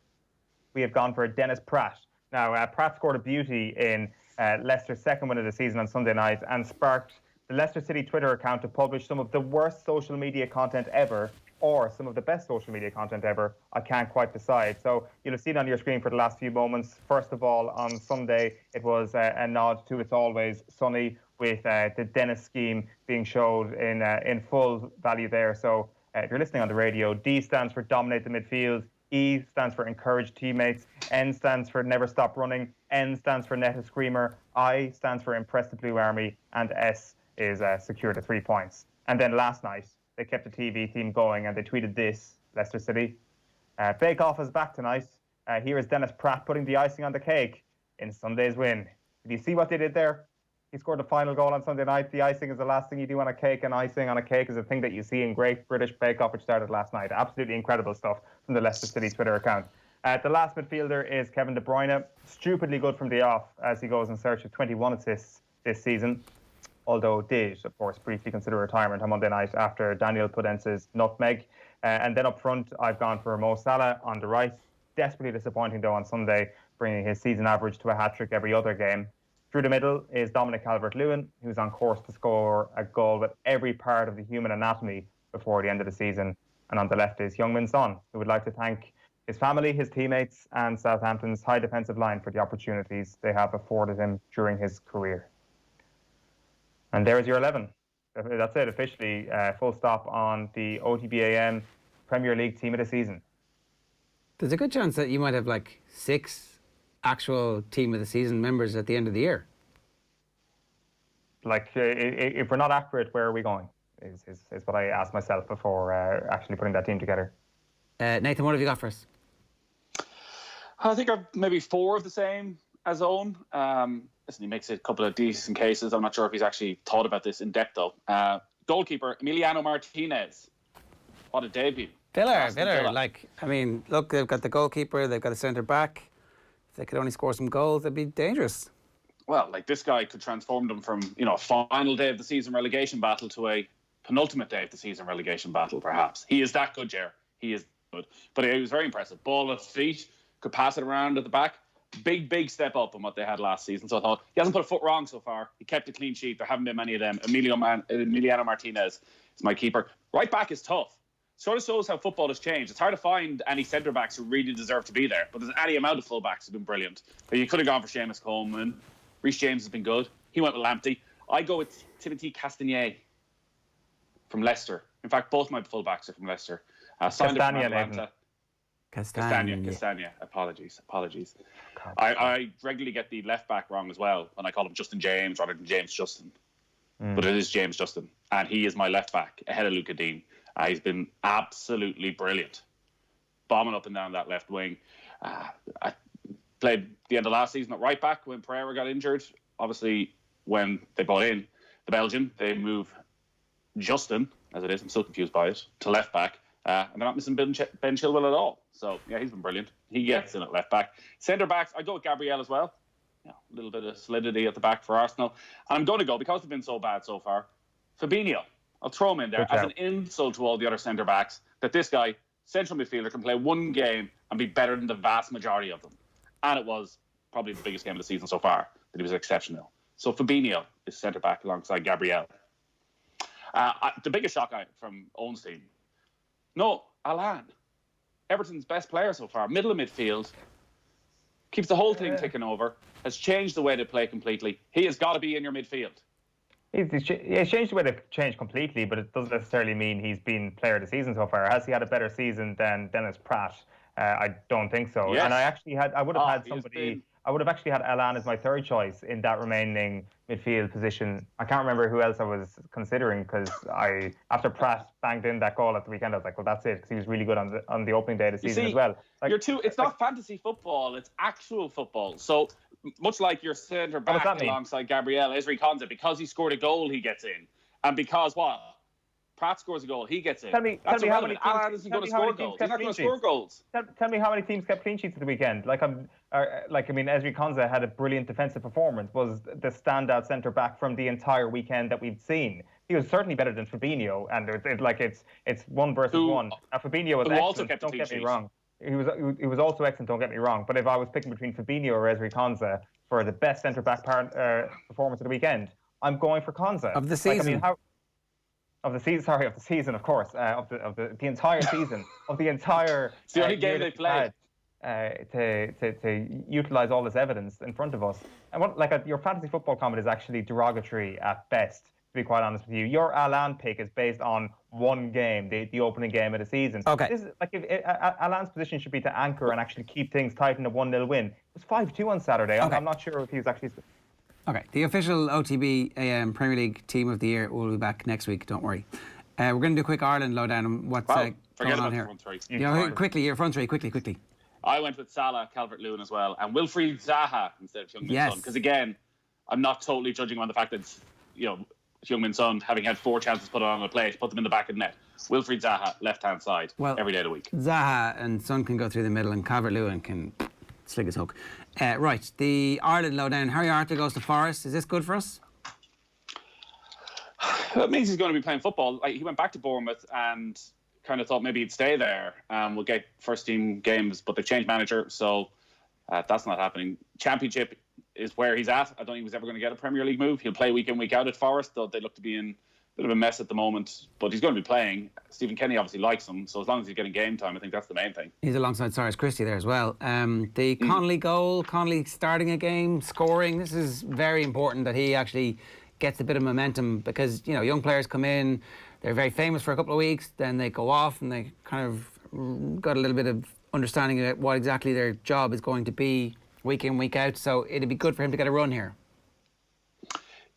we have gone for Dennis Pratt. Now, Pratt scored a beauty in Leicester's second win of the season on Sunday night and sparked the Leicester City Twitter account to publish some of the worst social media content ever, or some of the best social media content ever. I can't quite decide. So you'll have seen on your screen for the last few moments. First of all, on Sunday, it was a nod to It's Always Sunny, with the Dennis scheme being showed in full value there. So if you're listening on the radio, D stands for dominate the midfield, E stands for encourage teammates, N stands for never stop running, N stands for net a screamer, I stands for impress the Blue Army, and S is secure the 3 points. And then last night, they kept the TV theme going and they tweeted this, Leicester City. Bake Off is back tonight. Here is Dennis Pratt putting the icing on the cake in Sunday's win. Did you see what they did there? He scored the final goal on Sunday night. The icing is the last thing you do on a cake, and icing on a cake is a thing that you see in Great British Bake Off, which started last night. Absolutely incredible stuff from the Leicester City Twitter account. The last midfielder is Kevin De Bruyne. Stupidly good from the off as he goes in search of 21 assists this season, although did, of course, briefly consider retirement on Monday night after Daniel Pudence's nutmeg. And then up front, I've gone for Mo Salah on the right. Desperately disappointing, though, on Sunday, bringing his season average to a hat-trick every other game. Through the middle is Dominic Calvert-Lewin, who's on course to score a goal with every part of the human anatomy before the end of the season. And on the left is Heung-min Son, who would like to thank his family, his teammates, and Southampton's high defensive line for the opportunities they have afforded him during his career. And there's your 11. That's it, officially. Full stop on the OTB AM Premier League team of the season. There's a good chance that you might have like 6 actual team of the season members at the end of the year. Like, if we're not accurate, where are we going? Is what I asked myself before actually putting that team together. Nathan, what have you got for us? I think I've maybe 4 of the same as Eoin. Listen, he makes a couple of decent cases. I'm not sure if he's actually thought about this in depth, though. Goalkeeper, Emiliano Martinez. What a debut. Villa. Like, I mean, look, they've got the goalkeeper, they've got a centre-back. If they could only score some goals, they'd be dangerous. Well, like, this guy could transform them from, a final day of the season relegation battle to a penultimate day of the season relegation battle, perhaps. He is that good, Ger. He is good. But he was very impressive. Ball at his feet, could pass it around at the back. Big step up on what they had last season. So I thought, he hasn't put a foot wrong so far. He kept a clean sheet. There haven't been many of them. Emiliano Martinez is my keeper. Right back is tough. Sort of shows how football has changed. It's hard to find any centre-backs who really deserve to be there, but there's any amount of full-backs who've been brilliant. But you could have gone for Seamus Coleman. Reece James has been good. He went with Lamptey. I go with Timothy Castagnier from Leicester. In fact, both my full-backs are from Leicester. Signed up from Atlanta. Castagna. Apologies. I regularly get the left-back wrong as well, and I call him Justin James rather than James Justin. But it is James Justin, and he is my left-back ahead of Luca Dean. He's been absolutely brilliant, bombing up and down that left wing. I played the end of last season at right back when Pereira got injured. Obviously, when they brought in the Belgian, they moved Justin, as it is, I'm still confused by it, to left back. And they're not missing Ben Chilwell at all. So, yeah, he's been brilliant. He gets in at left back. Centre backs, I go with Gabriel as well. A little bit of solidity at the back for Arsenal. And I'm going to go, because they've been so bad so far, Fabinho. I'll throw him in there as an insult to all the other centre-backs, that this guy, central midfielder, can play one game and be better than the vast majority of them. And it was probably the biggest game of the season so far, that he was exceptional. So Fabinho is centre-back alongside Gabriel. The biggest shock from Owen's team, no, Alen. Everton's best player so far, middle of midfield, keeps the whole thing ticking over, has changed the way they play completely. He has got to be in your midfield. He's changed the way they've changed completely, but it doesn't necessarily mean he's been player of the season so far. Has he had a better season than Dennis Pratt? I don't think so. Yes. And I would have had somebody. I would have actually had Alen as my third choice in that remaining midfield position. I can't remember who else I was considering because after Pratt banged in that goal at the weekend, I was like, well, that's it, because he was really good on the opening day of the season as well. It's not fantasy football; it's actual football. So much like your centre back alongside Gabriel Ezri Konsa, because he scored a goal, he gets in, and because what? Pratt scores a goal, he gets in. Tell me how many teams, Alan isn't going to score goals. He's not going to score goals. Tell me how many teams kept clean sheets at the weekend. Ezri Konsa had a brilliant defensive performance, was the standout centre back from the entire weekend that we've seen. He was certainly better than Fabinho, and it's one versus one. Now Fabinho was excellent. Don't get me wrong. He was also excellent. Don't get me wrong. But if I was picking between Fabinho or Ezri Konsa for the best centre back performance of the weekend, I'm going for Konsa. Of the season. Of the season, of course, of the entire season, of the entire. It's the only game they played. To utilise all this evidence in front of us, and your fantasy football comment is actually derogatory at best. To be quite honest with you, your Alen pick is based on one game, the opening game of the season. Okay. This is Alan's position should be to anchor and actually keep things tight in a 1-0 win. It was 5-2 on Saturday. Okay. I'm not sure if he was actually. Okay, the official OTB AM Premier League Team of the Year will be back next week, don't worry. We're going to do a quick Ireland lowdown on what's going on here. Quickly, your front three, quickly. I went with Salah, Calvert-Lewin as well, and Wilfried Zaha instead of Heung-min Son. Because again, I'm not totally judging him on the fact that Heung-min Son, having had 4 chances put on a plate, put them in the back of the net. Wilfried Zaha, left-hand side, every day of the week. Zaha and Son can go through the middle, and Calvert-Lewin can slick his hook. Right, the Ireland lowdown. Harry Arter goes to Forest. Is this good for us? That means he's going to be playing football. He went back to Bournemouth and kind of thought maybe he'd stay there. We'll get first-team games, but they've changed manager, so that's not happening. Championship is where he's at. I don't think he was ever going to get a Premier League move. He'll play week in, week out at Forest, though they look to be in a bit of a mess at the moment, but he's going to be playing. Stephen Kenny obviously likes him, so as long as he's getting game time, I think that's the main thing. He's alongside Cyrus Christie there as well. The Connolly goal, Connolly starting a game, scoring, this is very important that he actually gets a bit of momentum, because young players come in, they're very famous for a couple of weeks, then they go off and they kind of got a little bit of understanding of what exactly their job is going to be week in, week out, so it'd be good for him to get a run here.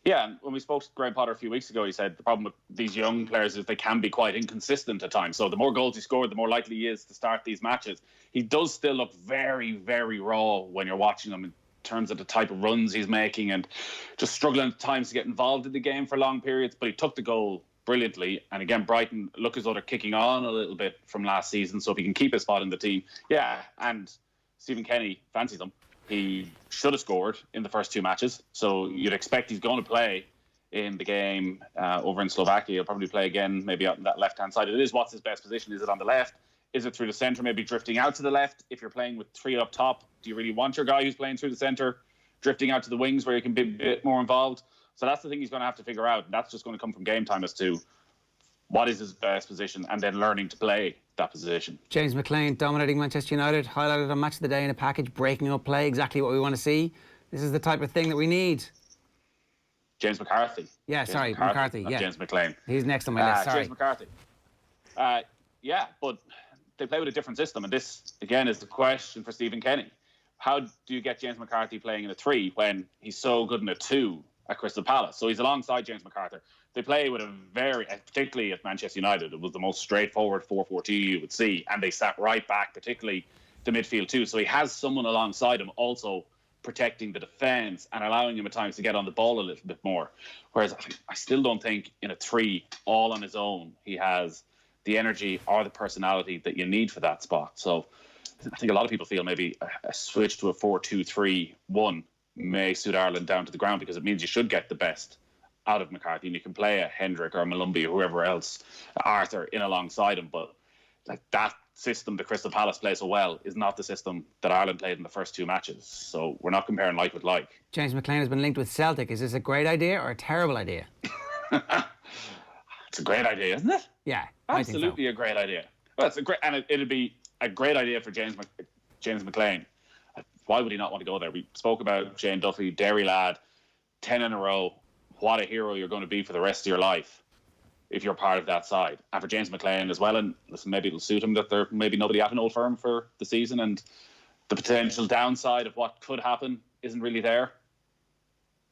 Yeah, and when we spoke to Graham Potter a few weeks ago, he said the problem with these young players is they can be quite inconsistent at times. So the more goals he scored, the more likely he is to start these matches. He does still look very, very raw when you're watching him in terms of the type of runs he's making and just struggling at times to get involved in the game for long periods. But he took the goal brilliantly. And again, Brighton look as though they're kicking on a little bit from last season. So if he can keep his spot in the team, and Stephen Kenny fancies him. He should have scored in the first 2 matches, so you'd expect he's going to play in the game over in Slovakia. He'll probably play again, maybe on that left-hand side. It is what's his best position. Is it on the left? Is it through the centre, maybe drifting out to the left? If you're playing with 3 up top, do you really want your guy who's playing through the centre drifting out to the wings where he can be a bit more involved? So that's the thing he's going to have to figure out. And that's just going to come from game time as to what is his best position and then learning to play that position. James McLean dominating Manchester United, highlighted on Match of the Day in a package, breaking up play, exactly what we want to see. This is the type of thing that we need. James McCarthy. Yeah, James sorry, McCarthy. Yeah. James McLean. He's next on my list, sorry. James McCarthy. But they play with a different system, and this, again, is the question for Stephen Kenny. How do you get James McCarthy playing in a 3 when he's so good in a 2 at Crystal Palace? So he's alongside James McCarthy. They play with a particularly at Manchester United, it was the most straightforward 4-4-2 you would see, and they sat right back, particularly the midfield too. So he has someone alongside him also protecting the defence and allowing him at times to get on the ball a little bit more. Whereas I still don't think in a 3, all on his own, he has the energy or the personality that you need for that spot. So I think a lot of people feel maybe a switch to a 4-2-3-1 may suit Ireland down to the ground, because it means you should get the best out of McCarthy, and you can play a Hendrick or a Malumbi or whoever else, Arthur, in alongside him. But like that system that Crystal Palace plays so well is not the system that Ireland played in the first 2 matches. So we're not comparing like with like. James McLean has been linked with Celtic. Is this a great idea or a terrible idea? It's a great idea, isn't it? Yeah, absolutely a great idea. Well, it's a great, and it'd be a great idea for James McLean. Why would he not want to go there? We spoke about Shane Duffy, Derry lad, 10 in a row. what a hero you're going to be for the rest of your life if you're part of that side. And for James McLean as well, and listen, maybe it'll suit him that there maybe nobody at an Old Firm for the season, and the potential downside of what could happen isn't really there.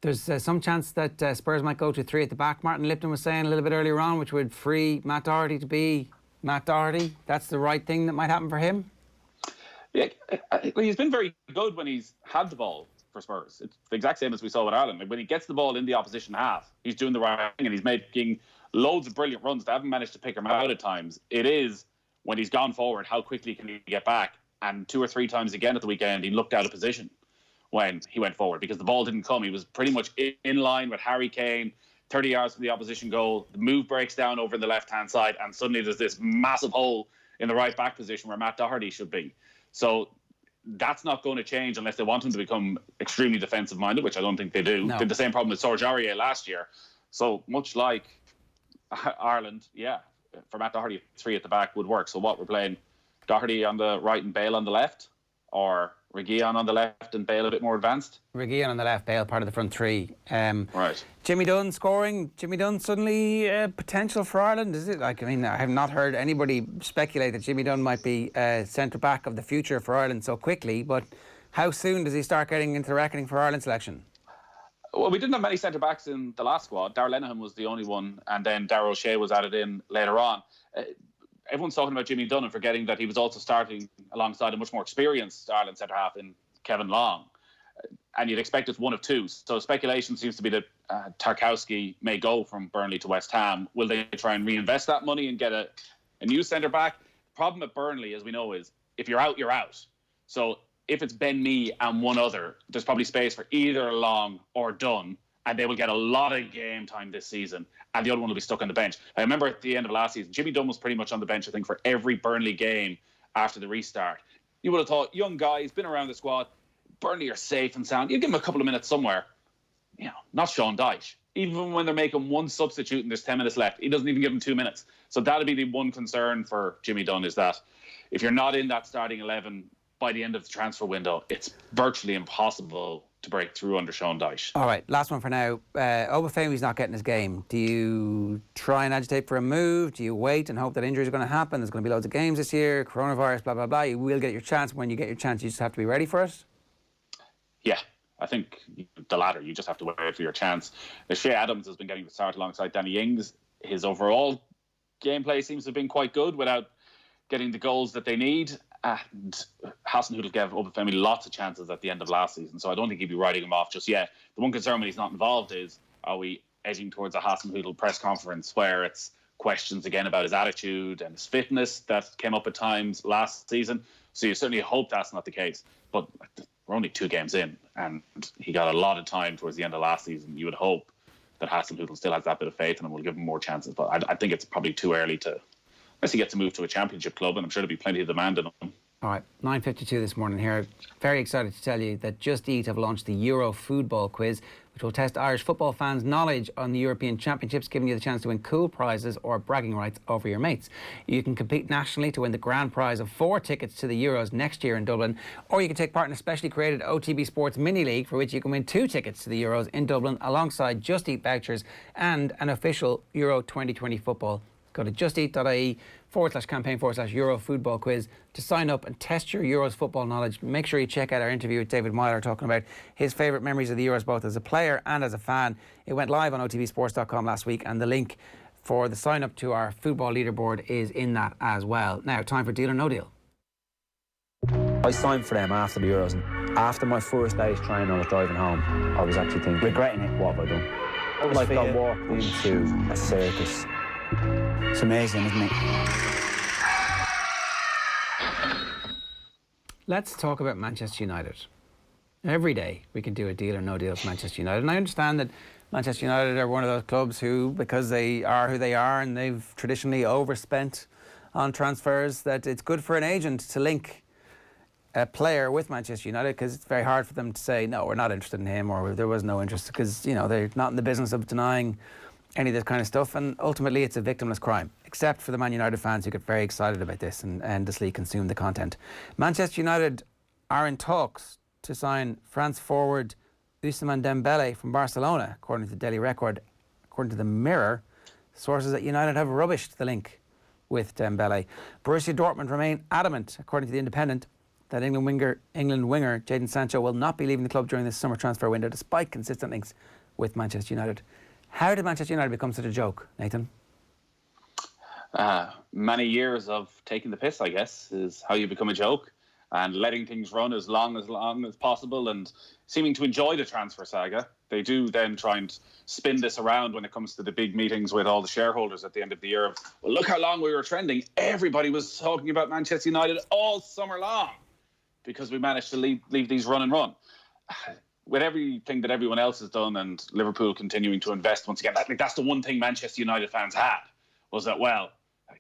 There's some chance that Spurs might go to 3 at the back. Martin Lipton was saying a little bit earlier on, which would free Matt Doherty to be Matt Doherty. That's the right thing that might happen for him? Yeah, he's been very good when he's had the ball for Spurs. It's the exact same as we saw with Ireland. Like when he gets the ball in the opposition half, he's doing the right thing and he's making loads of brilliant runs. They haven't managed to pick him out at times. It is when he's gone forward, how quickly can he get back? And 2 or 3 times again at the weekend, he looked out of position when he went forward because the ball didn't come. He was pretty much in line with Harry Kane, 30 yards from the opposition goal. The move breaks down over in the left-hand side, and suddenly there's this massive hole in the right back position where Matt Doherty should be. So that's not going to change unless they want him to become extremely defensive-minded, which I don't think they do. No. They had the same problem with Serge Aurier last year. So much like Ireland, yeah, for Matt Doherty, 3 at the back would work. So what, we're playing Doherty on the right and Bale on the left, or Reguilon on the left and Bale a bit more advanced? Reguilon on the left, Bale part of the front 3. Right. Jimmy Dunn scoring. Jimmy Dunn suddenly potential for Ireland, is it? Like, I mean, I have not heard anybody speculate that Jimmy Dunn might be centre-back of the future for Ireland so quickly, but how soon does he start getting into the reckoning for Ireland selection? Well, we didn't have many centre-backs in the last squad. Darragh Lenihan was the only one, and then Darragh O'Shea was added in later on. Everyone's talking about Jimmy Dunn and forgetting that he was also starting alongside a much more experienced Ireland centre-half in Kevin Long. And you'd expect it's one of 2. So speculation seems to be that Tarkowski may go from Burnley to West Ham. Will they try and reinvest that money and get a new centre-back? The problem at Burnley, as we know, is if you're out, you're out. So if it's Ben Mee and one other, there's probably space for either Long or Dunn, and they will get a lot of game time this season, and the other one will be stuck on the bench. I remember at the end of last season, Jimmy Dunn was pretty much on the bench, I think, for every Burnley game after the restart. You would have thought, young guy, he's been around the squad, Burnley are safe and sound. You give him a couple of minutes somewhere. You know, not Sean Dyche. Even when they're making one substitute and there's 10 minutes left, he doesn't even give him 2 minutes. So that'll be the one concern for Jimmy Dunn, is that if you're not in that starting 11 by the end of the transfer window, it's virtually impossible to break through under Sean Dyche. All right, last one for now. Obafemi's not getting his game. Do you try and agitate for a move? Do you wait and hope that injuries are going to happen? There's going to be loads of games this year, coronavirus, blah, blah, blah. You will get your chance. When you get your chance, you just have to be ready for it? Yeah, I think the latter. You just have to wait for your chance. Shea Adams has been getting the start alongside Danny Ings. His overall gameplay seems to have been quite good without getting the goals that they need. And Hasenhüttl gave Obafemi lots of chances at the end of last season, so I don't think he'd be writing him off just yet. The one concern when he's not involved is, are we edging towards a Hasenhüttl press conference where it's questions again about his attitude and his fitness that came up at times last season? So you certainly hope that's not the case. But we're only 2 games in, and he got a lot of time towards the end of last season. You would hope that Hasenhüttl still has that bit of faith in him, will give him more chances. But I think it's probably too early to, unless he gets to move to a championship club, and I'm sure there'll be plenty of demand in him. All right, 9:52 this morning here. Very excited to tell you that Just Eat have launched the Euro Football Quiz, which will test Irish football fans' knowledge on the European Championships, giving you the chance to win cool prizes or bragging rights over your mates. You can compete nationally to win the grand prize of 4 tickets to the Euros next year in Dublin, or you can take part in a specially created OTB Sports Mini League, for which you can win 2 tickets to the Euros in Dublin alongside Just Eat vouchers and an official Euro 2020 football. Go to justeat.ie/campaign/Euro Football Quiz to sign up and test your Euros football knowledge. Make sure you check out our interview with David Myler talking about his favourite memories of the Euros, both as a player and as a fan. It went live on otbsports.com last week, and the link for the sign up to our football leaderboard is in that as well. Now, time for Deal or No Deal. I signed for them after the Euros, and after my first day's training, I was driving home. I was actually thinking, regretting it. What have I done? Like I walked into a circus. It's amazing, isn't it? Let's talk about Manchester United. Every day we can do a deal or no deal with Manchester United. And I understand that Manchester United are one of those clubs who, because they are who they are and they've traditionally overspent on transfers, that it's good for an agent to link a player with Manchester United, because it's very hard for them to say, no, we're not interested in him, or there was no interest, because, you know, they're not in the business of denying any of this kind of stuff, and ultimately it's a victimless crime, except for the Man United fans who get very excited about this and endlessly consume the content. Manchester United are in talks to sign France forward Ousmane Dembele from Barcelona, according to the Daily Record. According to the Mirror, sources at United have rubbished the link with Dembele. Borussia Dortmund remain adamant, according to the Independent, that England winger Jadon Sancho will not be leaving the club during this summer transfer window, despite consistent links with Manchester United. How did Manchester United become such a joke, Nathan? Many years of taking the piss, I guess, is how you become a joke, and letting things run as long as possible, and seeming to enjoy the transfer saga. They do then try and spin this around when it comes to the big meetings with all the shareholders at the end of the year of, well, look how long we were trending. Everybody was talking about Manchester United all summer long because we managed to leave these run and run. With everything that everyone else has done and Liverpool continuing to invest once again, that's the one thing Manchester United fans had, was that, well,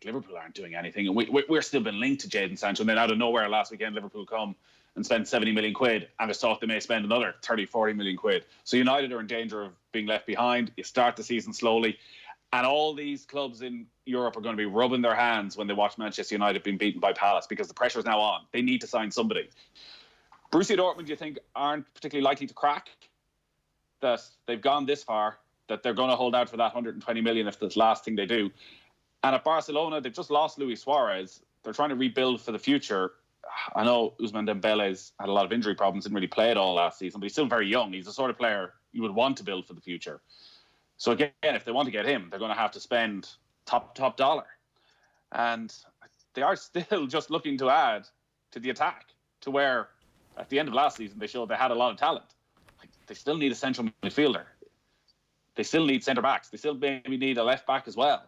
Liverpool aren't doing anything, and we're still been linked to Jadon Sancho. And then out of nowhere last weekend, Liverpool come and spend 70 million quid, and there's talk they may spend another 30, 40 million quid. So United are in danger of being left behind. You start the season slowly, and all these clubs in Europe are going to be rubbing their hands when they watch Manchester United being beaten by Palace, because the pressure is now on. They need to sign somebody. Borussia Dortmund, you think, aren't particularly likely to crack? That they've gone this far, that they're going to hold out for that 120 million if that's the last thing they do. And at Barcelona, they've just lost Luis Suarez. They're trying to rebuild for the future. I know Ousmane Dembele's had a lot of injury problems, didn't really play at all last season, but he's still very young. He's the sort of player you would want to build for the future. So again, if they want to get him, they're going to have to spend top dollar. And they are still just looking to add to the attack, to where at the end of last season they showed they had a lot of talent. They still need a central midfielder. They still need centre backs. They still maybe need a left back as well.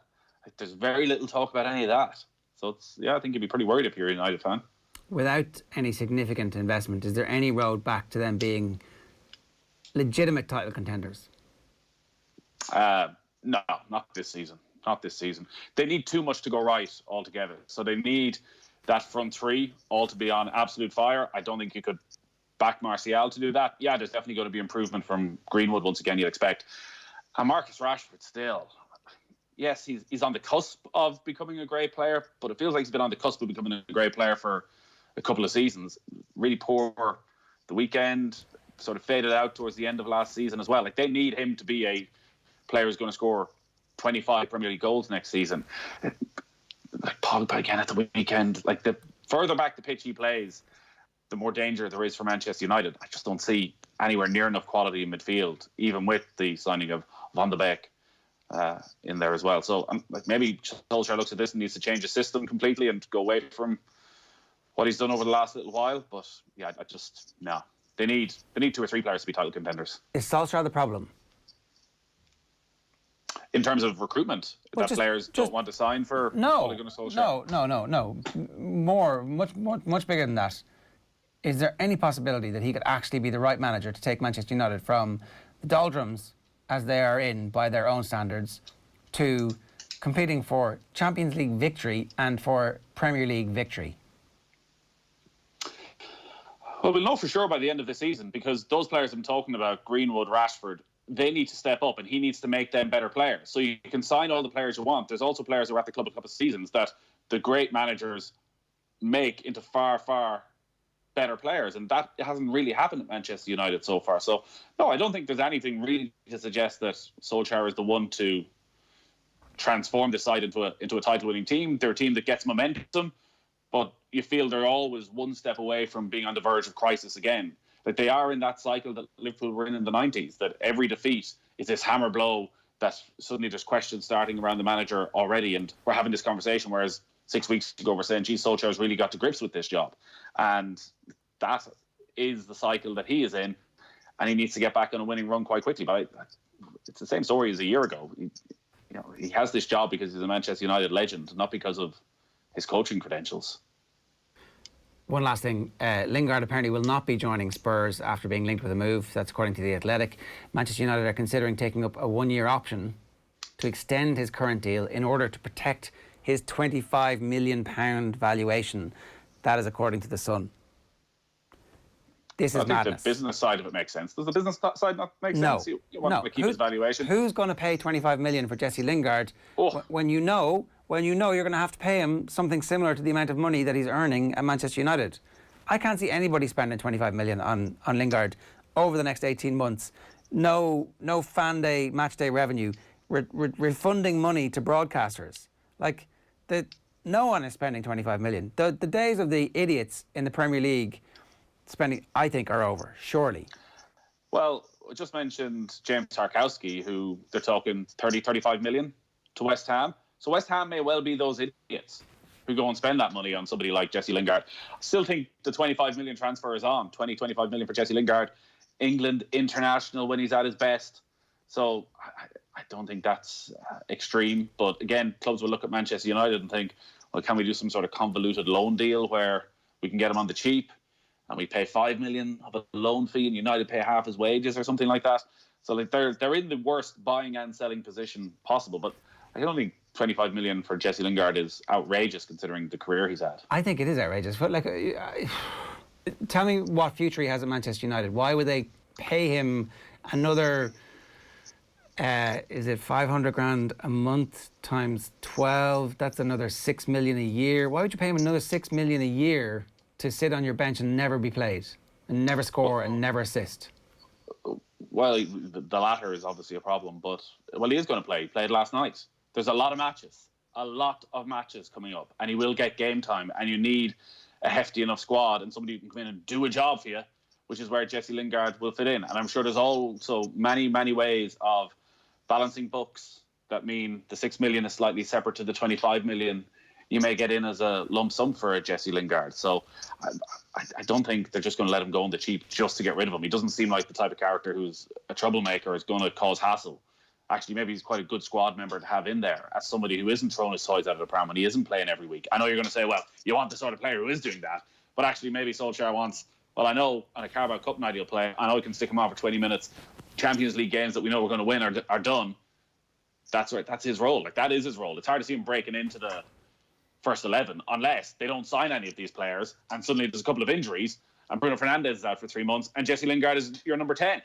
There's very little talk about any of that. So I think you'd be pretty worried if you're a United fan. Without any significant investment, is there any road back to them being legitimate title contenders? No, not this season. Not this season. They need too much to go right altogether. So they need that front three all to be on absolute fire. I don't think you could back Martial to do that. Yeah, there's definitely going to be improvement from Greenwood once again, you'd expect. And Marcus Rashford still... Yes, he's on the cusp of becoming a great player, but it feels like he's been on the cusp of becoming a great player for a couple of seasons. Really poor the weekend, sort of faded out towards the end of last season as well. They need him to be a player who's going to score 25 Premier League goals next season. Pogba again at the weekend. The further back the pitch he plays, the more danger there is for Manchester United. I just don't see anywhere near enough quality in midfield, even with the signing of Van de Beek in there as well. So maybe Solskjaer looks at this and needs to change the system completely and go away from what he's done over the last little while. But yeah, no. They need 2 or 3 players to be title contenders. Is Solskjaer the problem? In terms of recruitment, players don't want to sign for Ole Gunnar Solskjaer? No. Much bigger than that. Is there any possibility that he could actually be the right manager to take Manchester United from the doldrums as they are in by their own standards to competing for Champions League victory and for Premier League victory? Well, we'll know for sure by the end of the season, because those players I'm talking about, Greenwood, Rashford, they need to step up and he needs to make them better players. So you can sign all the players you want. There's also players who are at the club a couple of seasons that the great managers make into far, far better players, and that hasn't really happened at Manchester United so far. So no, I don't think there's anything really to suggest that Solskjaer is the one to transform the side into a title-winning team. They're a team that gets momentum, but you feel they're always one step away from being on the verge of crisis again. They are in that cycle that Liverpool were in the 90s, that every defeat is this hammer blow that suddenly there's questions starting around the manager already, and we're having this conversation, whereas 6 weeks ago we're saying, geez, Solskjaer's really got to grips with this job. And that is the cycle that he is in, and he needs to get back on a winning run quite quickly. But it's the same story as a year ago. He has this job because he's a Manchester United legend, not because of his coaching credentials. One last thing, Lingard apparently will not be joining Spurs after being linked with a move. That's according to The Athletic. Manchester United are considering taking up a 1-year option to extend his current deal in order to protect his £25 million valuation. That is according to The Sun. This is madness. I think the business side of it makes sense. Does the business side not make sense? You want to keep his valuation. Who's going to pay £25 million for Jesse Lingard when you know you're going to have to pay him something similar to the amount of money that he's earning at Manchester United? I can't see anybody spending £25 million on Lingard over the next 18 months, no fan day, match day revenue, refunding money to broadcasters. Like, no one is spending 25 million. The days of the idiots in the Premier League spending, I think, are over, surely. Well, I just mentioned James Tarkowski, who they're talking 35 million to West Ham. So West Ham may well be those idiots who go and spend that money on somebody like Jesse Lingard. I still think the 25 million transfer is on. 25 million for Jesse Lingard. England international when he's at his best. So I don't think that's extreme. But again, clubs will look at Manchester United and think, well, can we do some sort of convoluted loan deal where we can get him on the cheap and we pay 5 million of a loan fee and United pay half his wages or something like that? So like they're in the worst buying and selling position possible. But I don't think 25 million for Jesse Lingard is outrageous considering the career he's had. I think it is outrageous. But like, tell me what future he has at Manchester United. Why would they pay him another, is it 500 grand a month times 12? That's another 6 million a year. Why would you pay him another 6 million a year to sit on your bench and never be played and never score and never assist? Well, the latter is obviously a problem, but he is going to play. He played last night. There's a lot of matches coming up, and he will get game time, and you need a hefty enough squad and somebody who can come in and do a job for you, which is where Jesse Lingard will fit in. And I'm sure there's also many, many ways of balancing books that mean the 6 million is slightly separate to the 25 million you may get in as a lump sum for a Jesse Lingard. So I don't think they're just going to let him go on the cheap just to get rid of him. He doesn't seem like the type of character who's a troublemaker, is going to cause hassle. Actually, maybe he's quite a good squad member to have in there as somebody who isn't throwing his toys out of the pram and he isn't playing every week. I know you're going to say, well, you want the sort of player who is doing that. But actually, maybe Solskjaer wants, well, I know on a Carabao Cup night he'll play. I know he can stick him on for 20 minutes. Champions League games that we know we're going to win are done. That's right. That's his role. Like, that is his role. It's hard to see him breaking into the first 11 unless they don't sign any of these players and suddenly there's a couple of injuries and Bruno Fernandes is out for 3 months and Jesse Lingard is your number 10.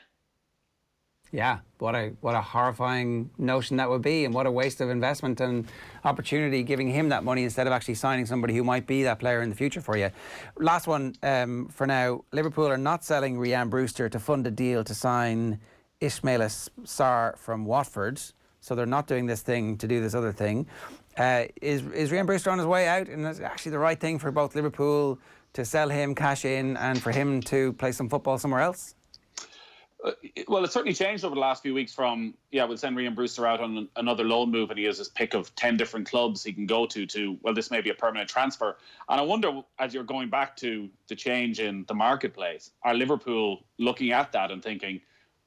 Yeah, what a horrifying notion that would be, and what a waste of investment and opportunity giving him that money instead of actually signing somebody who might be that player in the future for you. Last one for now. Liverpool are not selling Ryan Brewster to fund a deal to sign Ismaila Sarr from Watford, so they're not doing this thing to do this other thing. Is Ryan Brewster on his way out, and is it actually the right thing for both Liverpool to sell him, cash in, and for him to play some football somewhere else? Well, it's certainly changed over the last few weeks from, we'll send Ryan Brewster out on another loan move and he has his pick of 10 different clubs he can go to, well, this may be a permanent transfer. And I wonder, as you're going back to the change in the marketplace, are Liverpool looking at that and thinking,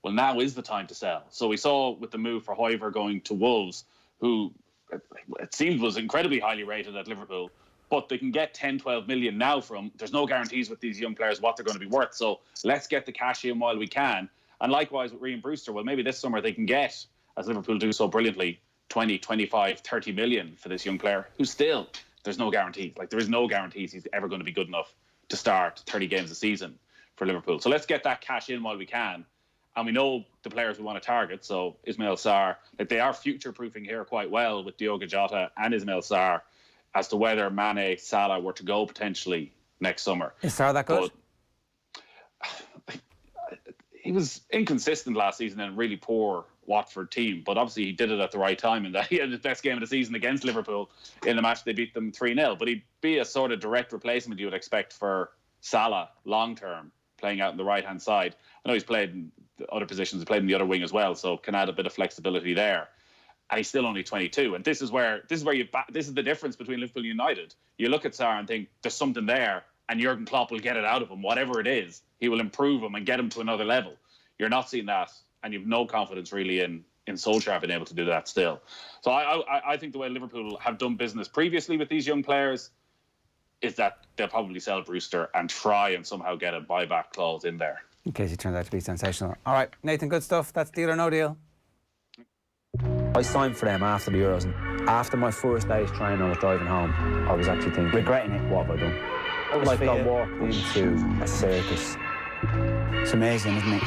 well, now is the time to sell? So we saw with the move for Hoiver going to Wolves, who it seemed was incredibly highly rated at Liverpool, but they can get 10, 12 million now from, there's no guarantees with these young players what they're going to be worth. So let's get the cash in while we can. And likewise with Ryan Brewster, well, maybe this summer they can get, as Liverpool do so brilliantly, 20, 25, 30 million for this young player who still, there's no guarantees. Like, there is no guarantees he's ever going to be good enough to start 30 games a season for Liverpool. So let's get that cash in while we can. And we know the players we want to target. So Ismaila Sarr, like, they are future-proofing here quite well with Diogo Jota and Ismaila Sarr as to whether Mane, Salah were to go potentially next summer. Is Sarr that good? He was inconsistent last season in a really poor Watford team, but obviously he did it at the right time, and that he had his best game of the season against Liverpool in the match they beat them 3-0. But he'd be a sort of direct replacement you would expect for Salah long term, playing out on the right hand side. I know he's played in the other positions, he's played in the other wing as well, so can add a bit of flexibility there. And he's still only 22, and this is the difference between Liverpool and United. You look at Sarr and think there's something there, and Jurgen Klopp will get it out of him, whatever it is. He will improve him and get him to another level. You're not seeing that, and you've no confidence really in Solskjaer being able to do that still. So I think the way Liverpool have done business previously with these young players is that they'll probably sell Brewster and try and somehow get a buyback clause in there. In case he turns out to be sensational. All right, Nathan, good stuff. That's deal or no deal. I signed for them after the Euros, and after my first day's training, I was driving home. I was actually thinking, regretting it, what have I done? Like I walked into a circus. It's amazing, isn't it?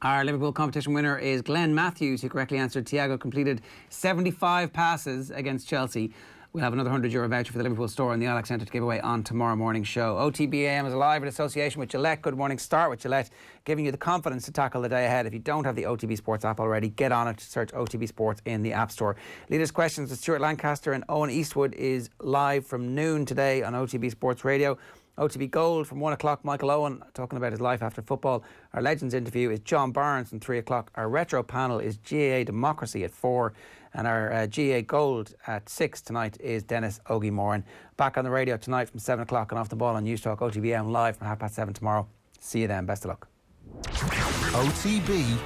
Our Liverpool competition winner is Glenn Matthews, who correctly answered Thiago completed 75 passes against Chelsea. We'll have another €100 voucher for the Liverpool store in the Alex Centre to give away on tomorrow morning's show. OTB AM is alive in association with Gillette. Good morning. Start with Gillette, giving you the confidence to tackle the day ahead. If you don't have the OTB Sports app already, get on it. Search OTB Sports in the App Store. Leaders' Questions with Stuart Lancaster and Eoin Eastwood is live from noon today on OTB Sports Radio. OTB Gold from 1 o'clock, Michael Eoin talking about his life after football. Our Legends interview is John Barnes from 3 o'clock. Our Retro panel is GAA Democracy at 4. And our GAA Gold at 6 tonight is Dennis Ogie-Moran. Back on the radio tonight from 7 o'clock and off the ball on News Talk OTB AM live from 7:30 tomorrow. See you then. Best of luck. OTB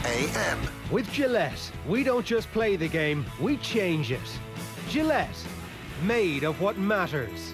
AM. With Gillette, we don't just play the game, we change it. Gillette, made of what matters.